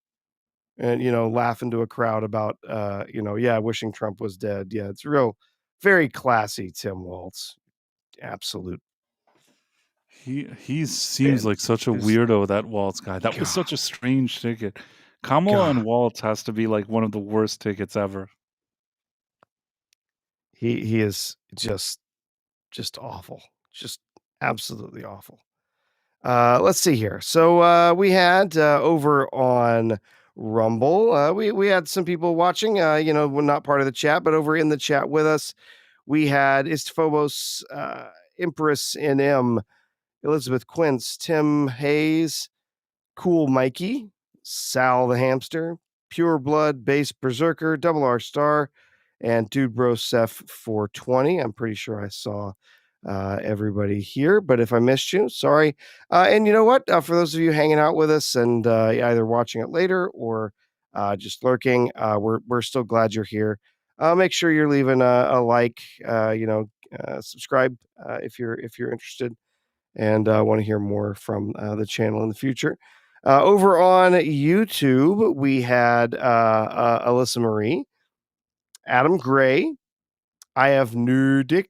Speaker 2: And laughing to a crowd about yeah, wishing Trump was dead. Yeah, it's real, very classy, Tim Walz. Absolute
Speaker 1: He seems
Speaker 2: fan.
Speaker 1: like such a
Speaker 2: Is
Speaker 1: weirdo, that Waltz guy. That was
Speaker 2: God,
Speaker 1: such a strange ticket. Kamala
Speaker 2: God.
Speaker 1: and Waltz has to be like one of the worst tickets ever.
Speaker 2: He is just awful. Just absolutely awful. Let's see here. So we had over on Rumble, we had some people watching. We're not part of the chat, but over in the chat with us, we had Istphobos, Empress NM, Elizabeth Quince, Tim Hayes, Cool Mikey, Sal the Hamster, Pure Blood, Base Berserker, Double R Star, and Dude Bro Seth 420. I'm pretty sure I saw everybody here, but if I missed you, sorry. And you know what? For those of you hanging out with us and either watching it later or just lurking, we're still glad you're here. Make sure you're leaving a like, subscribe if you're interested and want to hear more from the channel in the future. Over on YouTube, we had Alyssa Marie, Adam Gray, I have Nudick,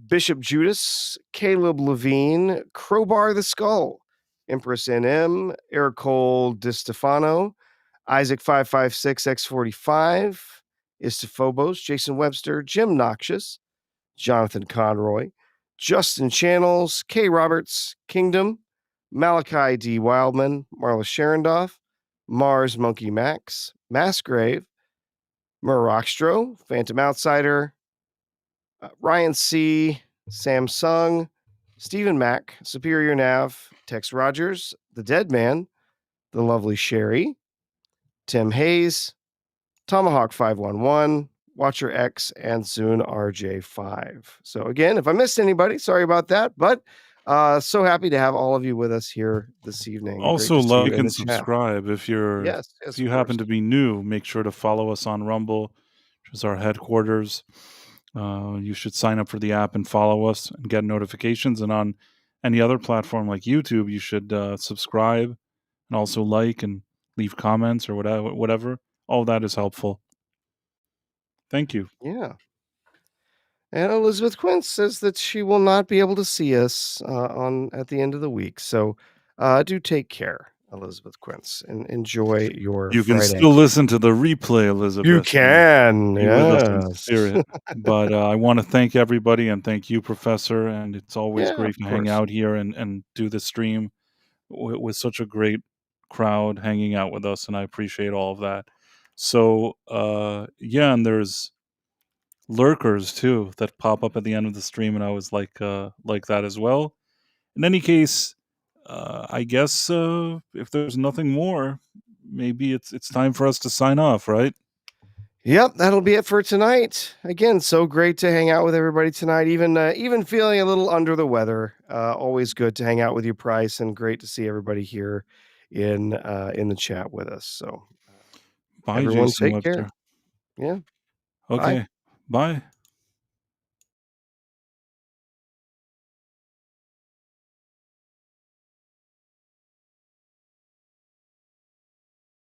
Speaker 2: Bishop Judas, Caleb Levine, Crowbar the Skull, Empress NM, Ericole DiStefano, Isaac556X45, Istophobos, Jason Webster, Jim Noxious, Jonathan Conroy, Justin Channels, Kay Roberts, Kingdom, Malachi D. Wildman, Marla Sharondoff, Mars Monkey Max, Massgrave, Murrockstro, Phantom Outsider, Ryan C, Samsung, Stephen Mack, Superior Nav, Tex Rogers, The Dead Man, The Lovely Sherry, Tim Hayes, Tomahawk 511, Watcher X, and soon RJ5. So again, if I missed anybody, sorry about that, but so happy to have all of you with us here this evening. Great
Speaker 1: Also,
Speaker 2: to see you
Speaker 1: like
Speaker 2: in
Speaker 1: and
Speaker 2: the chat.
Speaker 1: subscribe if
Speaker 2: Yes,
Speaker 1: you
Speaker 2: of
Speaker 1: happen
Speaker 2: course.
Speaker 1: to be new. Make sure to follow us on Rumble, which is our headquarters. You should sign up for the app and follow us and get notifications. And on any other platform like YouTube, you should subscribe and also like and leave comments or whatever. All that is helpful. Thank you.
Speaker 2: Yeah. And Elizabeth Quince says that she will not be able to see us at the end of the week. So do take care, Elizabeth Quince, and enjoy your
Speaker 1: You can
Speaker 2: Friday.
Speaker 1: still listen to the replay, Elizabeth.
Speaker 2: You
Speaker 1: and
Speaker 2: can,
Speaker 1: be with us in
Speaker 2: yes.
Speaker 1: spirit. But I want to thank everybody and thank you, Professor. And it's always
Speaker 2: Yeah,
Speaker 1: great
Speaker 2: of
Speaker 1: to hang
Speaker 2: course.
Speaker 1: out here and do the stream with such a great crowd hanging out with us. And I appreciate all of that. So, yeah, and there's lurkers too that pop up at the end of the stream. And I was like that as well. In any case, I guess if there's nothing more, maybe it's time for us to sign off, right?
Speaker 2: Yep, that'll be it for tonight. Again, so great to hang out with everybody tonight. Even feeling a little under the weather. Always good to hang out with you, Price, and great to see everybody here in the chat with us. So
Speaker 1: Bye,
Speaker 2: everyone
Speaker 1: Jason
Speaker 2: take care.
Speaker 1: Webster.
Speaker 2: Yeah. Bye.
Speaker 1: Okay. Bye.